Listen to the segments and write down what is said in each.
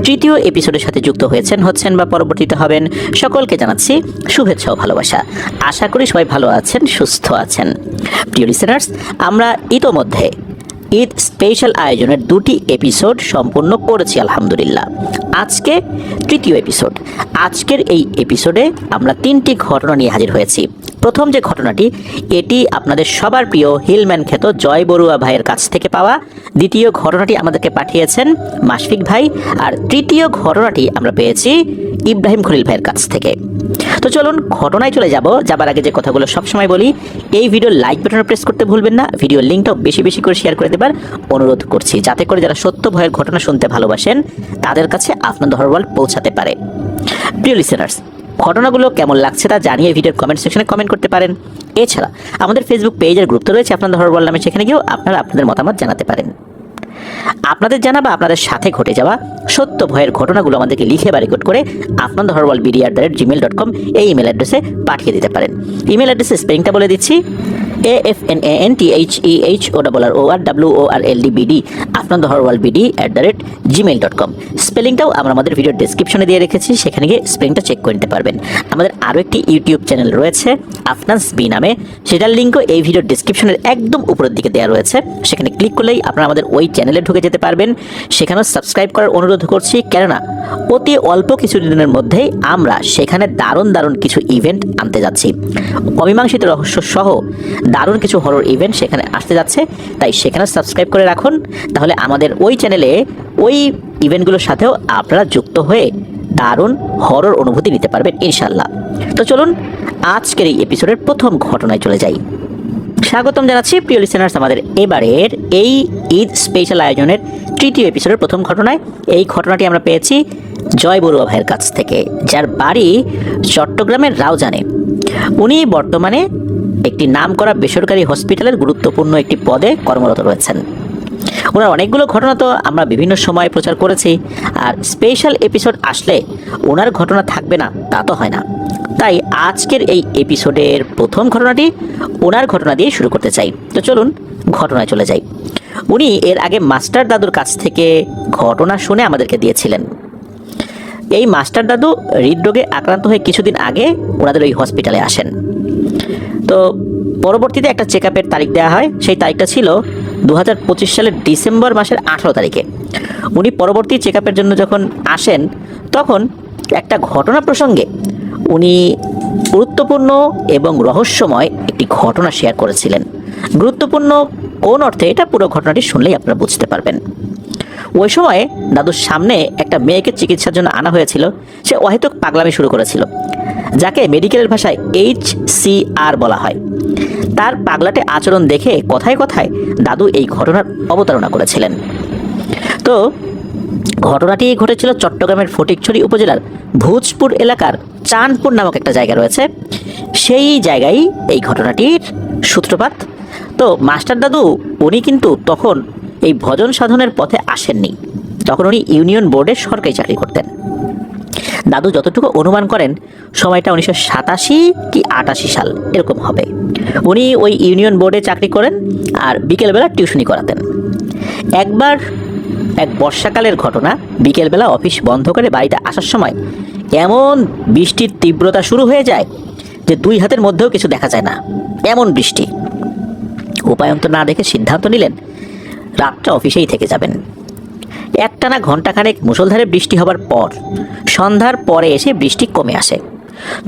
তৃতীয় এপিসোডের সাথে যুক্ত হচ্ছেন বা পরবর্তীতে হবেন, সকলকে জানাচ্ছি শুভেচ্ছা ও ভালোবাসা। আশা করি সবাই ভালো আছেন, সুস্থ আছেন। প্রিয় লিসেনার্স, আমরা ইতোমধ্যে ঈদ স্পেশাল আয়োজনের 2টি এপিসোড সম্পূর্ণ করেছি আলহামদুলিল্লাহ। আজকে তৃতীয় এপিসোড। আজকের এই এপিসোডে আমরা 3টি ঘটনা নিয়ে হাজির হয়েছি। প্রথম যে ঘটনাটি, এটি আপনাদের সবার প্রিয় হিলম্যান খ্যাত জয় বড়ুয়া ভাইয়ের কাছ থেকে পাওয়া। দ্বিতীয় ঘটনাটি আমাদেরকে পাঠিয়েছেন মাশফিক ভাই। আর তৃতীয় ঘটনাটি আমরা পেয়েছি ইব্রাহিম খলিল ভাইয়ের কাছ থেকে। তো চলুন ঘটনায় চলে যাবার আগে যে কথাগুলো সবসময় বলি, এই ভিডিওর লাইক বাটনে প্রেস করতে ভুলবেন না। ভিডিওর লিঙ্কটাও বেশি বেশি করে শেয়ার করে দেবার অনুরোধ করছি, যাতে করে যারা সত্য ভয়ের ঘটনা শুনতে ভালোবাসেন তাদের কাছে আপনার ওয়ার্ল্ড পৌঁছাতে পারে। প্রিয় লিসেনার্স, ঘটনাগুলো কেমন লাগছে তা জানিয়ে ভিডিওর কমেন্ট সেকশনে কমেন্ট করতে পারেন। এছাড়া আমাদের ফেসবুক পেজের গ্রুপ তো রয়েছে আপনার ওয়ার্ল্ড নামে, সেখানে গিয়েও আপনারা আপনাদের মতামত জানাতে পারেন। আপনাদের জানা বা আপনাদের সাথে ঘটে যাওয়া সত্য ভয়ের ঘটনাগুলো আমাদেরকে লিখে বা রেকর্ড করে afnantheherworldbd@gmail.com এই ইমেল অ্যাড্রেসে পাঠিয়ে দিতে পারেন। ইমেল অ্যাড্রেসের স্পেলিংটা বলে দিচ্ছি, AFNANTHEHORWORLDBD afnantheherworldbd@gmail.com। স্পেলিংটাও আমরা আমাদের ভিডিওর ডেসক্রিপশনে দিয়ে রেখেছি, সেখানে গিয়ে স্পেলিংটা চেক করে নিতে পারবেন। আমাদের আরও একটি ইউটিউব চ্যানেল রয়েছে আফনানস বি নামে, সেটার লিঙ্কও এই ভিডিওর ডেসক্রিপশনের একদম উপরের দিকে দেওয়া রয়েছে। সেখানে ক্লিক করলেই আপনারা আমাদের ওই চ্যানেলে ঢুকে যেতে পারবেন। সেখানেও সাবস্ক্রাইব করার অনুরোধ করছি, কেননা অতি অল্প কিছু দিনের মধ্যেই আমরা সেখানে দারুণ দারুণ কিছু ইভেন্ট আনতে যাচ্ছি। অমীমাংসিত রহস্য সহ দারুণ কিছু হরর ইভেন্ট সেখানে আসতে যাচ্ছে, তাই সেখানে সাবস্ক্রাইব করে রাখুন। তাহলে আমাদের ওই চ্যানেলে ওই ইভেন্টগুলোর সাথেও আপনারা যুক্ত হয়ে দারুণ হরর অনুভূতি নিতে পারবেন ইনশাল্লাহ। তো চলুন আজকের এই এপিসোডের প্রথম ঘটনায় চলে যাই। স্বাগতম জানাচ্ছি প্রিয় লিসেনার্স আমাদের এবারের এই ঈদ স্পেশাল আয়োজনের তৃতীয় এপিসোডের প্রথম ঘটনায়। এই ঘটনাটি আমরা পেয়েছি জয় বড়ুয়া ভাইয়ের কাছ থেকে, যার বাড়ি চট্টগ্রামের রাউজানে। উনি বর্তমানে একটি নামকরা বেসরকারি হসপিটালের গুরুত্বপূর্ণ একটি পদে কর্মরত রয়েছেন। ওনার অনেকগুলো ঘটনা তো আমরা বিভিন্ন সময় প্রচার করেছি, আর স্পেশাল এপিসোড আসলে ওনার ঘটনা থাকবে না তা তো হয় না। তাই আজকের এই এপিসোডের প্রথম ঘটনাটি ওনার ঘটনা দিয়ে শুরু করতে চাই। তো চলুন ঘটনায় চলে যাই। উনি এর আগে মাস্টার দাদুর কাছ থেকে ঘটনা শুনে আমাদেরকে দিয়েছিলেন। এই মাস্টার দাদু হৃদরোগে আক্রান্ত হয়ে কিছুদিন আগে ওনাদের ওই হসপিটালে আসেন। তো পরবর্তীতে একটা চেক আপের তারিখ দেওয়া হয়। সেই তারিখটা ছিল 2025 সালের ডিসেম্বর মাসের 18 তারিখে। উনি পরবর্তী চেক আপের জন্য যখন আসেন, তখন একটা ঘটনা প্রসঙ্গে উনি গুরুত্বপূর্ণ এবং রহস্যময় একটি ঘটনা শেয়ার করেছিলেন। গুরুত্বপূর্ণ কোন অর্থে, এটা পুরো ঘটনাটি শুনলেই আপনারা বুঝতে পারবেন। ওই সময়ে দাদুর সামনে একটা মেয়েকে চিকিৎসার জন্য আনা হয়েছিল। সে অহেতুক পাগলামি শুরু করেছিল, যাকে মেডিকেলের ভাষায় HCR বলা হয়। তার পাগলাটে আচরণ দেখে কথায় কথায় দাদু এই ঘটনার অবতারণা করেছিলেন। তো ঘটনাটি ঘটেছিল চট্টগ্রামের ফটিকছড়ি উপজেলার ভোজপুর এলাকার চাঁদপুর নামক একটা জায়গা রয়েছে, সেই জায়গায় এই ঘটনাটির সূত্রপাত। তো মাস্টার দাদু উনি কিন্তু তখন এই ভজন সাধনের পথে আসেননি, তখন উনি ইউনিয়ন বোর্ডে সরকারি চাকরি করতেন। দাদু যতটুকু অনুমান করেন সময়টা 1987 কি 88 সাল এরকম হবে। উনি ওই ইউনিয়ন বোর্ডে চাকরি করেন আর বিকেলবেলা টিউশনি করাতেন। একবার এক বর্ষাকালের ঘটনা, বিকেলবেলা অফিস বন্ধ করে বাড়িতে আসার সময় এমন বৃষ্টির তীব্রতা শুরু হয়ে যায় যে 2 হাতের মধ্যেও কিছু দেখা যায় না, এমন বৃষ্টি। উপায়ন্তর না দেখে সিদ্ধান্ত নিলেন রাতটা অফিসেই থেকে যাবেন। একটানা ঘণ্টাখানেক মুষলধারে বৃষ্টি হবার পর সন্ধ্যার পরে এসে বৃষ্টি কমে আসে।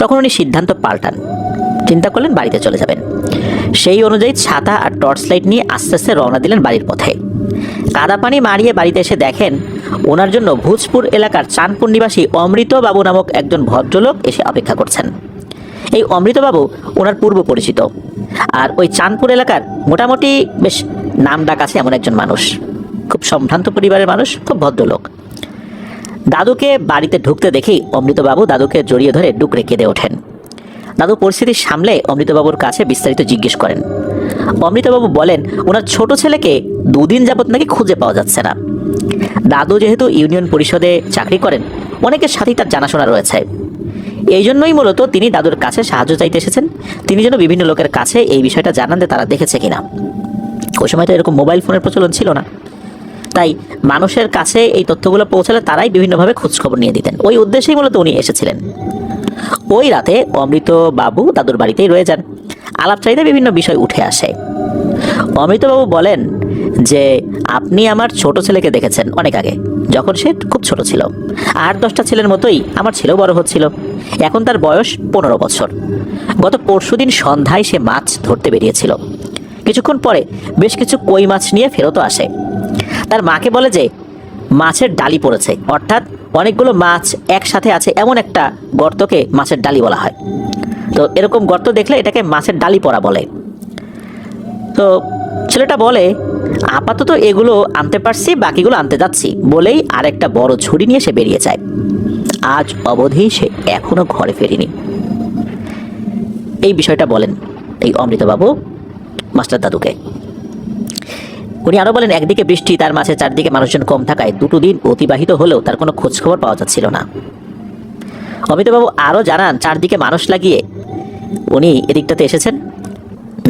তখন উনি সিদ্ধান্ত পাল্টান, চিন্তা করলেন বাড়িতে চলে যাবেন। সেই অনুযায়ী ছাতা আর টর্চ লাইট নিয়ে আস্তে আস্তে রওনা দিলেন বাড়ির পথে। কাদা পানি মারিয়ে বাড়িতে এসে দেখেন ওনার জন্য ভোজপুর এলাকার চাঁদপুর নিবাসী অমৃতবাবু নামক একজন ভদ্রলোক এসে অপেক্ষা করছেন। এই অমৃতবাবু ওনার পূর্ব পরিচিত, আর ওই চাঁদপুর এলাকার মোটামুটি বেশ নাম ডাক আছে এমন একজন মানুষ। খুব সম্ভ্রান্ত পরিবারের মানুষ, খুব ভদ্রলোক। দাদুকে বাড়িতে ঢুকতে দেখেই অমৃতবাবু দাদুকে জড়িয়ে ধরে ডুকরে কেঁদে ওঠেন। দাদু পরিস্থিতি সামলে অমৃতবাবুর কাছে বিস্তারিত জিজ্ঞেস করেন। অমৃতবাবু বলেন ওনার ছোট ছেলেকে 2 দিন যাবত নাকি খুঁজে পাওয়া যাচ্ছে না। দাদু যেহেতু ইউনিয়ন পরিষদে চাকরি করেন, অনেকের সাথেই তার জানাশোনা রয়েছে। এই জন্যই মূলত তিনি দাদুর কাছে সাহায্য চাইতে এসেছেন। তিনি যেন বিভিন্ন লোকের কাছে এই বিষয়টা জানান যে তারা দেখেছে কিনা। ওই সময় তো এরকম মোবাইল ফোনের প্রচলন ছিল না। তাই মানুষের কাছে এই তথ্যগুলো পৌঁছালে তারাই বিভিন্নভাবে খোঁজখবর নিয়ে দিতেন। ওই উদ্দেশ্যেই মূলত উনি এসেছিলেন। ওই রাতে অমৃত বাবু দাদুর বাড়িতেই রয়ে যান। আলাপচারিতায় বিভিন্ন বিষয় উঠে আসে। অমৃতবাবু বলেন যে আপনি আমার ছোট ছেলেকে দেখেছেন অনেক আগে, যখন সে খুব ছোট ছিল। 8-10টা ছেলের মতোই আমার ছেলেও বড় হচ্ছিল। এখন তার বয়স 15 বছর। গত পরশুদিন সন্ধ্যায় সে মাছ ধরতে বেরিয়েছিল। কিছুক্ষণ পরে বেশ কিছু কই মাছ নিয়ে ফেরতও আসে। তার মাকে বলে যে মাছের ডালি পড়েছে, অর্থাৎ অনেকগুলো মাছ একসাথে আছে এমন একটা গর্তকে মাছের ডালি বলা হয়। তো এরকম গর্ত দেখলে এটাকে মাছের ডালি পড়া বলে। তো ছেলেটা বলে আপাতত এগুলো আনতে পারছি, বাকিগুলো আনতে যাচ্ছি বলেই আরেকটা বড় ঝুড়ি নিয়ে সে বেরিয়ে যায়। আজ অবধি সে এখনো ঘরে ফেরেনি। এই বিষয়টা বলেন এই অমৃতবাবু মাস্টার দাদুকে। উনি আরো বলেন একদিকে বৃষ্টি, তার মাঝে চারদিকে মানুষজন কম থাকায় 2টো দিন অতিবাহিত হলেও তার কোনো খোঁজ খবর পাওয়া যাচ্ছিল না। অমৃতবাবু আরো জানান চারদিকে মানুষ লাগিয়ে উনি এদিকটাতে এসেছেন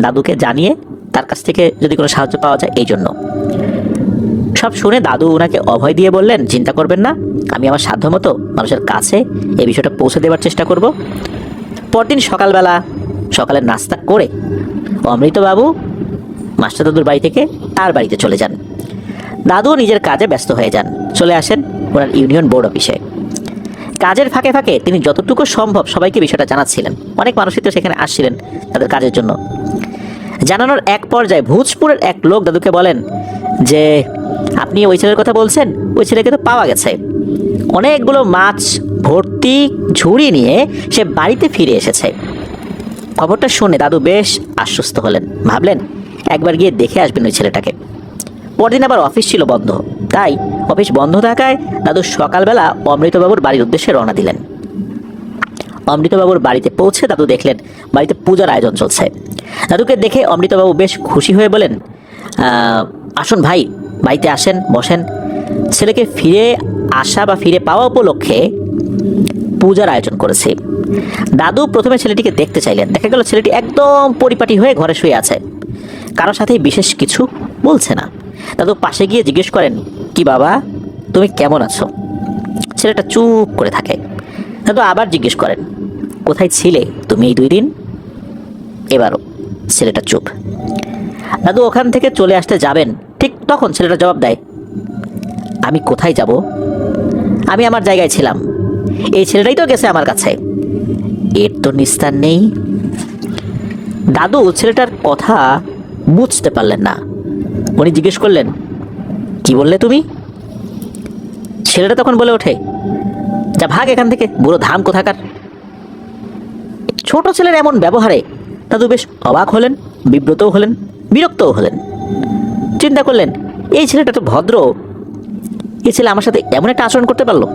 দাদুকে জানিয়ে তার কাছ থেকে যদি কোনো সাহায্য পাওয়া যায় এই জন্য। সব শুনে দাদু ওনাকে অভয় দিয়ে বললেন চিন্তা করবেন না, আমি আমার সাধ্যমতো মানুষের কাছে এই বিষয়টা পৌঁছে দেওয়ার চেষ্টা করব। পরদিন সকালবেলা সকালের নাস্তা করে অমৃতবাবু মাস্টার দাদুর বাড়ি থেকে তার বাড়িতে চলে যান। দাদু নিজের কাজে ব্যস্ত হয়ে যান, চলে আসেন ওনার ইউনিয়ন বোর্ড অফিসে। কাজের ফাঁকে ফাঁকে তিনি যতটুকু সম্ভব সবাইকে বিষয়টা জানাচ্ছিলেন। অনেক মানুষই তো সেখানে আসছিলেন তাদের কাজের জন্য। জানানোর এক পর্যায়ে ভোজপুরের এক লোক দাদুকে বলেন যে আপনি ওই ছেলের কথা বলছেন, ওই ছেলেকে তো পাওয়া গেছে। অনেকগুলো মাছ ভর্তি ঝুড়ি নিয়ে সে বাড়িতে ফিরে এসেছে। খবরটা শুনে দাদু বেশ আশ্বস্ত হলেন, ভাবলেন একবার গিয়ে দেখে আসবেন ওই ছেলেটাকে। পরদিন আবার অফিস ছিল বন্ধ, তাই অফিস বন্ধ থাকায় দাদু সকালবেলা অমৃতবাবুর বাড়ির উদ্দেশ্যে রওনা দিলেন। অমৃতবাবুর বাড়িতে পৌঁছে দাদু দেখলেন বাড়িতে পূজার আয়োজন চলছে। দাদুকে দেখে অমৃতবাবু বেশ খুশি হয়ে বলেন আসুন ভাই, বাড়িতে আসেন, বসেন। ছেলেকে ফিরে আসা বা ফিরে পাওয়া উপলক্ষে পূজার আয়োজন করেছে। দাদু প্রথমে ছেলেটিকে দেখতে চাইলেন, দেখা গেল ছেলেটি একদম পরিপাটি হয়ে ঘরে শুয়ে আছে, কারোর সাথেই বিশেষ কিছু বলছে না। দাদু পাশে গিয়ে জিজ্ঞেস করেন কি বাবা তুমি কেমন আছো? ছেলেটা চুপ করে থাকে। দাদু আবার জিজ্ঞেস করেন কোথায় ছিলে তুমি এই 2 দিন? এবারও ছেলেটা চুপ। দাদু ওখান থেকে চলে আসতে যাবেন, ঠিক তখন ছেলেটা জবাব দেয় আমি কোথায় যাব? আমি আমার জায়গায় ছিলাম, এই ছেলেটাই তো গেছে আমার কাছে, এর তো নিস্তার নেই। দাদু ছেলেটার কথা বুঝতে পারলেন না। উনি জিজ্ঞেস করলেন কি বললে তুমি? ছেলেটা তখন বলে ওঠে যা ভাগ এখান থেকে, বুড়ো ধাম কোথাকার। ছোট ছেলের এমন ব্যবহারে দাদু বেশ অবাক হলেন, বিব্রতও হলেন, বিরক্তও হলেন। চিন্তা করলেন এই ছেলেটা তো ভদ্র, এই ছেলে আমার সাথে এমন একটা আচরণ করতে পারলো।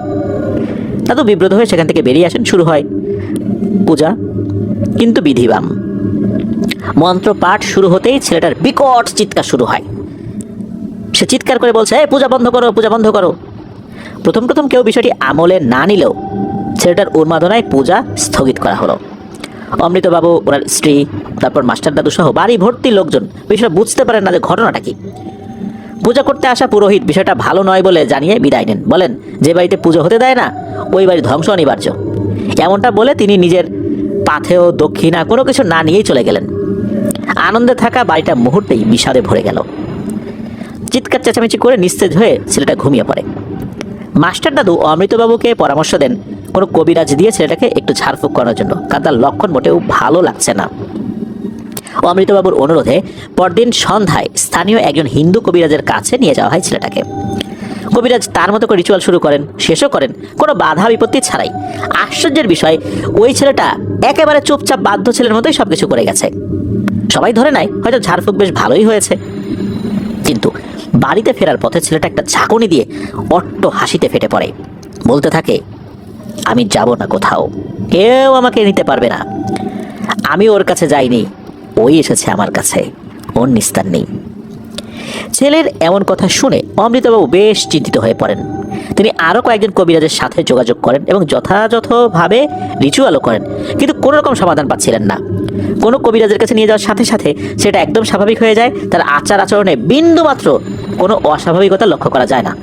দাদু বিব্রত হয়ে সেখান থেকে বেরিয়ে আসেন। শুরু হয় পূজা, কিন্তু বিধিবাম। মন্ত্র পাঠ শুরু হতেই ছেলেটার বিকট চিৎকার শুরু হয়। সে চিৎকার করে বলছে এই পূজা বন্ধ করো, পূজা বন্ধ করো। প্রথম প্রথম কেউ বিষয়টি আমলে না নিলেও ছেলেটার উন্মাদনায় পূজা স্থগিত করা হলো। অমৃতবাবু, ওনার স্ত্রী, তারপর মাস্টার দাদু সহ বাড়ি ভর্তি লোকজন বিষয়টা বুঝতে পারেন না যে ঘটনাটা কি। পূজা করতে আসা পুরোহিত বিষয়টা ভালো নয় বলে জানিয়ে বিদায় নেন, বলেন যে বাড়িতে পুজো হতে দেয় না ওই বাড়ি ধ্বংস অনিবার্য। এমনটা বলে তিনি নিজের পাথেয় দক্ষিণা কোনো কিছু না নিয়েই চলে গেলেন। আনন্দে থাকা বাড়িটা মুহূর্তেই বিষাদে ভরে গেল। চিৎকার চেঁচামেচি করে নিস্তেজ হয়ে ছেলেটা ঘুমিয়ে পড়ে। মাস্টার দাদু অমৃতবাবুকে পরামর্শ দেন কোনো কবিরাজ দিয়ে ছেলেটাকে একটু ঝাড়ফুঁক করার জন্য, কারণ তার লক্ষণ মোটেও ভালো লাগছে না। অমৃতবাবুর অনুরোধে পরদিন সন্ধ্যায় স্থানীয় একজন হিন্দু কবিরাজের কাছে নিয়ে যাওয়া হয় ছেলেটাকে। কবিরাজ তার মতো করে রিচুয়াল শুরু করেন, শেষও করেন কোনো বাধা বিপত্তি ছাড়াই। আশ্চর্যের বিষয় ওই ছেলেটা একেবারে চুপচাপ বাধ্য ছেলের মতোই সবকিছু করে গেছে। সবাই ধরে নেয় হয়তো ঝাড়ফুঁক বেশ ভালোই হয়েছে। কিন্তু বাড়িতে ফেরার পথে ছেলেটা একটা ঝাঁকুনি দিয়ে অট্ট হাসিতে ফেটে পড়ে, বলতে থাকে আমি যাব না কোথাও, কেউ আমাকে নিতে পারবে না। আমি ওর কাছে যাইনি, ওই এসেছে আমার কাছে, ওর নিস্তার নেই। ছেলের এমন কথা শুনে অমৃতবাবু বেশ চিন্তিত হয়ে পড়েন। তিনি আরও কয়েকজন কবিরাজের সাথে যোগাযোগ করেন এবং যথাযথভাবে রিচুয়ালও করেন, কিন্তু কোনো রকম সমাধান পাচ্ছিলেন না। কোনো কবিরাজের কাছে নিয়ে যাওয়ার সাথে সাথে সেটা একদম স্বাভাবিক হয়ে যায়, তার আচার আচরণে বিন্দুমাত্র কোনো অস্বাভাবিকতা লক্ষ্য করা যায় না।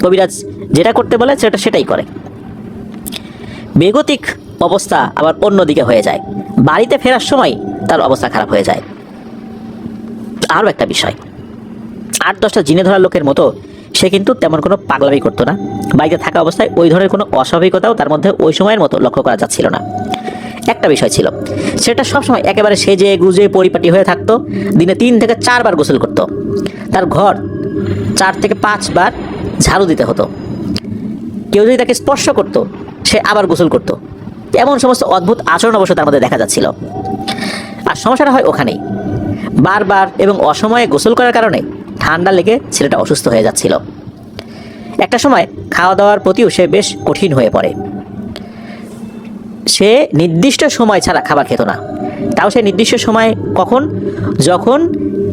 কবিরাজ যেটা করতে বলে সেটাই করে। বেগতিক অবস্থা আবার অন্যদিকে হয়ে যায়, বাড়িতে ফেরার সময় তার অবস্থা খারাপ হয়ে যায়। আরও একটা বিষয়, 8-10টা জিনে ধরা লোকের মতো সে কিন্তু তেমন কোনো পাগলামি করতো না। বাড়িতে থাকা অবস্থায় ওই ধরনের কোনো অস্বাভাবিকতাও তার মধ্যে ওই সময়ের মতো লক্ষ্য করা যাচ্ছিল না। একটা বিষয় ছিল, সেটা সবসময় একেবারে সেজে গুজে পরিপাটি হয়ে থাকতো। দিনে 3 থেকে 4 বার গোসল করতো। তার ঘর 4 থেকে 5 বার ঝাড়ু দিতে হতো। কেউ যদি তাকে স্পর্শ করতো সে আবার গোসল করতো। এমন সমস্ত অদ্ভুত আচরণ অবশ্য তার মধ্যে দেখা যাচ্ছিল। আর সমস্যাটা হয় ওখানেই, বারবার এবং অসময়ে গোসল করার কারণে ঠান্ডা লেগে ছেলেটা অসুস্থ হয়ে যাচ্ছিল। একটা সময় খাওয়া দাওয়ার প্রতিও সে বেশ কঠিন হয়ে পড়ে। সে নির্দিষ্ট সময় ছাড়া খাবার খেত না। তাও সে নির্দিষ্ট সময় কখন? যখন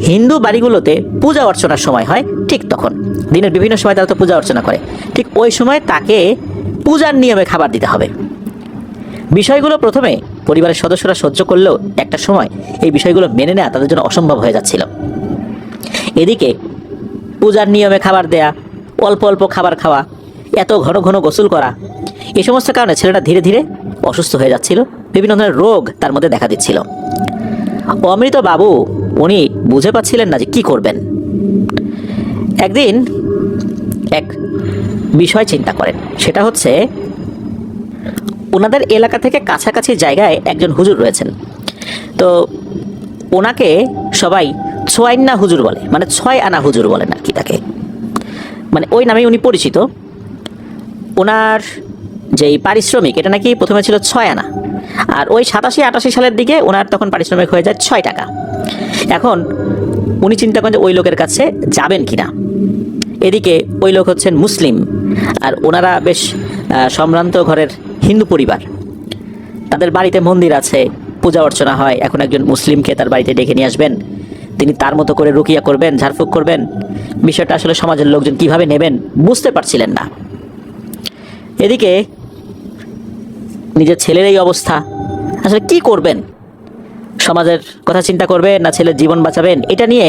হিন্দু বাড়িগুলোতে পূজা অর্চনার সময় হয় ঠিক তখন। দিনের বিভিন্ন সময় তারা তো পূজা অর্চনা করে, ঠিক ওই সময় তাকে পূজার নিয়মে খাবার দিতে হবে। বিষয়গুলো প্রথমে পরিবারের সদস্যরা সহ্য করলেও একটা সময় এই বিষয়গুলো মেনে নেওয়া তাদের জন্য অসম্ভব হয়ে যাচ্ছিল। এদিকে পূজার নিয়মে খাবার দেয়া, অল্প অল্প খাবার খাওয়া, এত ঘন ঘন গোসল করা, এই সমস্ত কারণে ছেলেটা ধীরে ধীরে অসুস্থ হয়ে যাচ্ছিল। বিভিন্ন ধরনের রোগ তার মধ্যে দেখা দিচ্ছিল। অমৃত বাবু উনি বুঝে পাচ্ছিলেন না যে কী করবেন। একদিন এক বিষয় চিন্তা করেন, সেটা হচ্ছে ওনাদের এলাকা থেকে কাছাকাছি জায়গায় একজন হুজুর রয়েছেন। তো ওনাকে সবাই 6 আনা হুজুর বলে, মানে 6 আনা হুজুর বলেন আর কি তাকে, মানে ওই নামেই উনি পরিচিত। ওনার যেই পারিশ্রমিক এটা নাকি প্রথমে ছিল 6 আনা, আর ওই 87-88 সালের দিকে ওনার তখন পারিশ্রমিক হয়ে যায় 6 টাকা। এখন উনি চিন্তা করেন যে ওই লোকের কাছে যাবেন কিনা। এদিকে ওই লোক হচ্ছেন মুসলিম, আর ওনারা বেশ সম্ভ্রান্ত ঘরের হিন্দু পরিবার। তাদের বাড়িতে মন্দির আছে, পূজা অর্চনা হয়। এখন একজন মুসলিমকে তার বাড়িতে ডেকে নিয়ে আসবেন, তিনি তার মতো করে রুকিয়া করবেন, ঝাড়ফুঁক করবেন। বিষয়টা আসলে সমাজের লোকজন কিভাবে নেবেন বুঝতে পারছিলেন না। এদিকে নিজের ছেলের এই অবস্থা, আসলে কি করবেন? সমাজের কথা চিন্তা করবেন না ছেলের জীবন বাঁচাবেন, এটা নিয়ে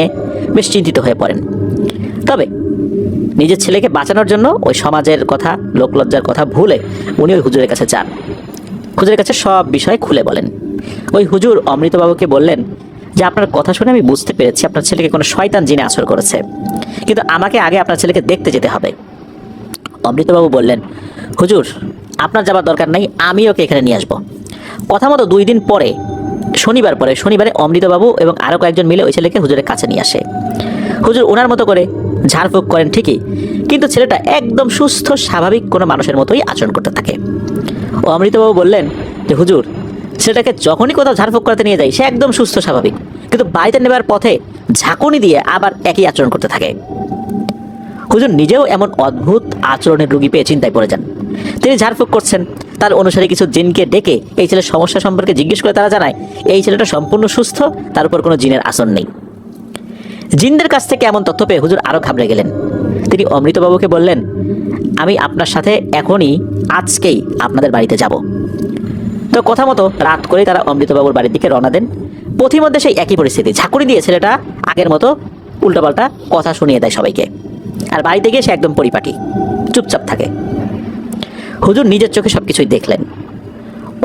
বেশ চিন্তিত হয়ে পড়েন। তবে নিজের ছেলেকে বাঁচানোর জন্য ওই সমাজের কথা, লোকলজ্জার কথা ভুলে উনি ওই হুজুরের কাছে যান। হুজুরের কাছে সব বিষয় খুলে বলেন। ওই হুজুর অমৃতবাবুকে বললেন যে আপনার কথা শুনে আমি বুঝতে পেরেছি আপনার ছেলেকে কোনো শয়তান জিনে আসর করেছে, কিন্তু আমাকে আগে আপনার ছেলেকে দেখতে যেতে হবে। অমৃতবাবু বললেন, হুজুর আপনার যাবার দরকার নাই, আমি ওকে এখানে নিয়ে আসবো। কথা মতো 2 দিন পরে শনিবারে অমৃতবাবু এবং আরও কয়েকজন মিলে ওই ছেলেকে হুজুরের কাছে নিয়ে আসে। হুজুর ওনার মতো করে ঝাড়ফুঁক করেন ঠিকই, কিন্তু ছেলেটা একদম সুস্থ স্বাভাবিক কোনো মানুষের মতোই আচরণ করতে থাকে। ও অমৃতবাবু বললেন যে হুজুর ছেলেটাকে যখনই কোথাও ঝাড়ফুঁক করাতে নিয়ে যায় সে একদম সুস্থ স্বাভাবিক, কিন্তু বাড়িতে নেবার পথে ঝাঁকুনি দিয়ে আবার একই আচরণ করতে থাকে। হুজুর নিজেও এমন অদ্ভুত আচরণের রোগী পেয়ে চিন্তায় পড়ে যান। তিনি ঝাড়ফুঁক করছেন, তার অনুসারে কিছু জিনকে ডেকে এই ছেলের সমস্যা সম্পর্কে জিজ্ঞেস করে তারা জানায় এই ছেলেটা সম্পূর্ণ সুস্থ, তার উপর কোনো জিনের আসর নেই। জিনদের কাছ থেকে এমন তথ্য পেয়ে হুজুর আরও ঘাবড়ে গেলেন। তিনি অমৃতবাবুকে বললেন, আমি আপনার সাথে এখনই আজকেই আপনাদের বাড়িতে যাব। তো কথা মতো রাত করে তারা অমৃতবাবুর বাড়ির দিকে রওনা দেন। পথিমধ্যে সেই একই পরিস্থিতি, ঝাঁকুনি দিয়ে ছেলেটা আগের মতো উল্টোপাল্টা কথা শুনিয়ে দেয় সবাইকে। আর বাড়িতে গিয়ে সে একদম পরিপাটি, চুপচাপ থাকে। হুজুর নিজের চোখে সব কিছুই দেখলেন।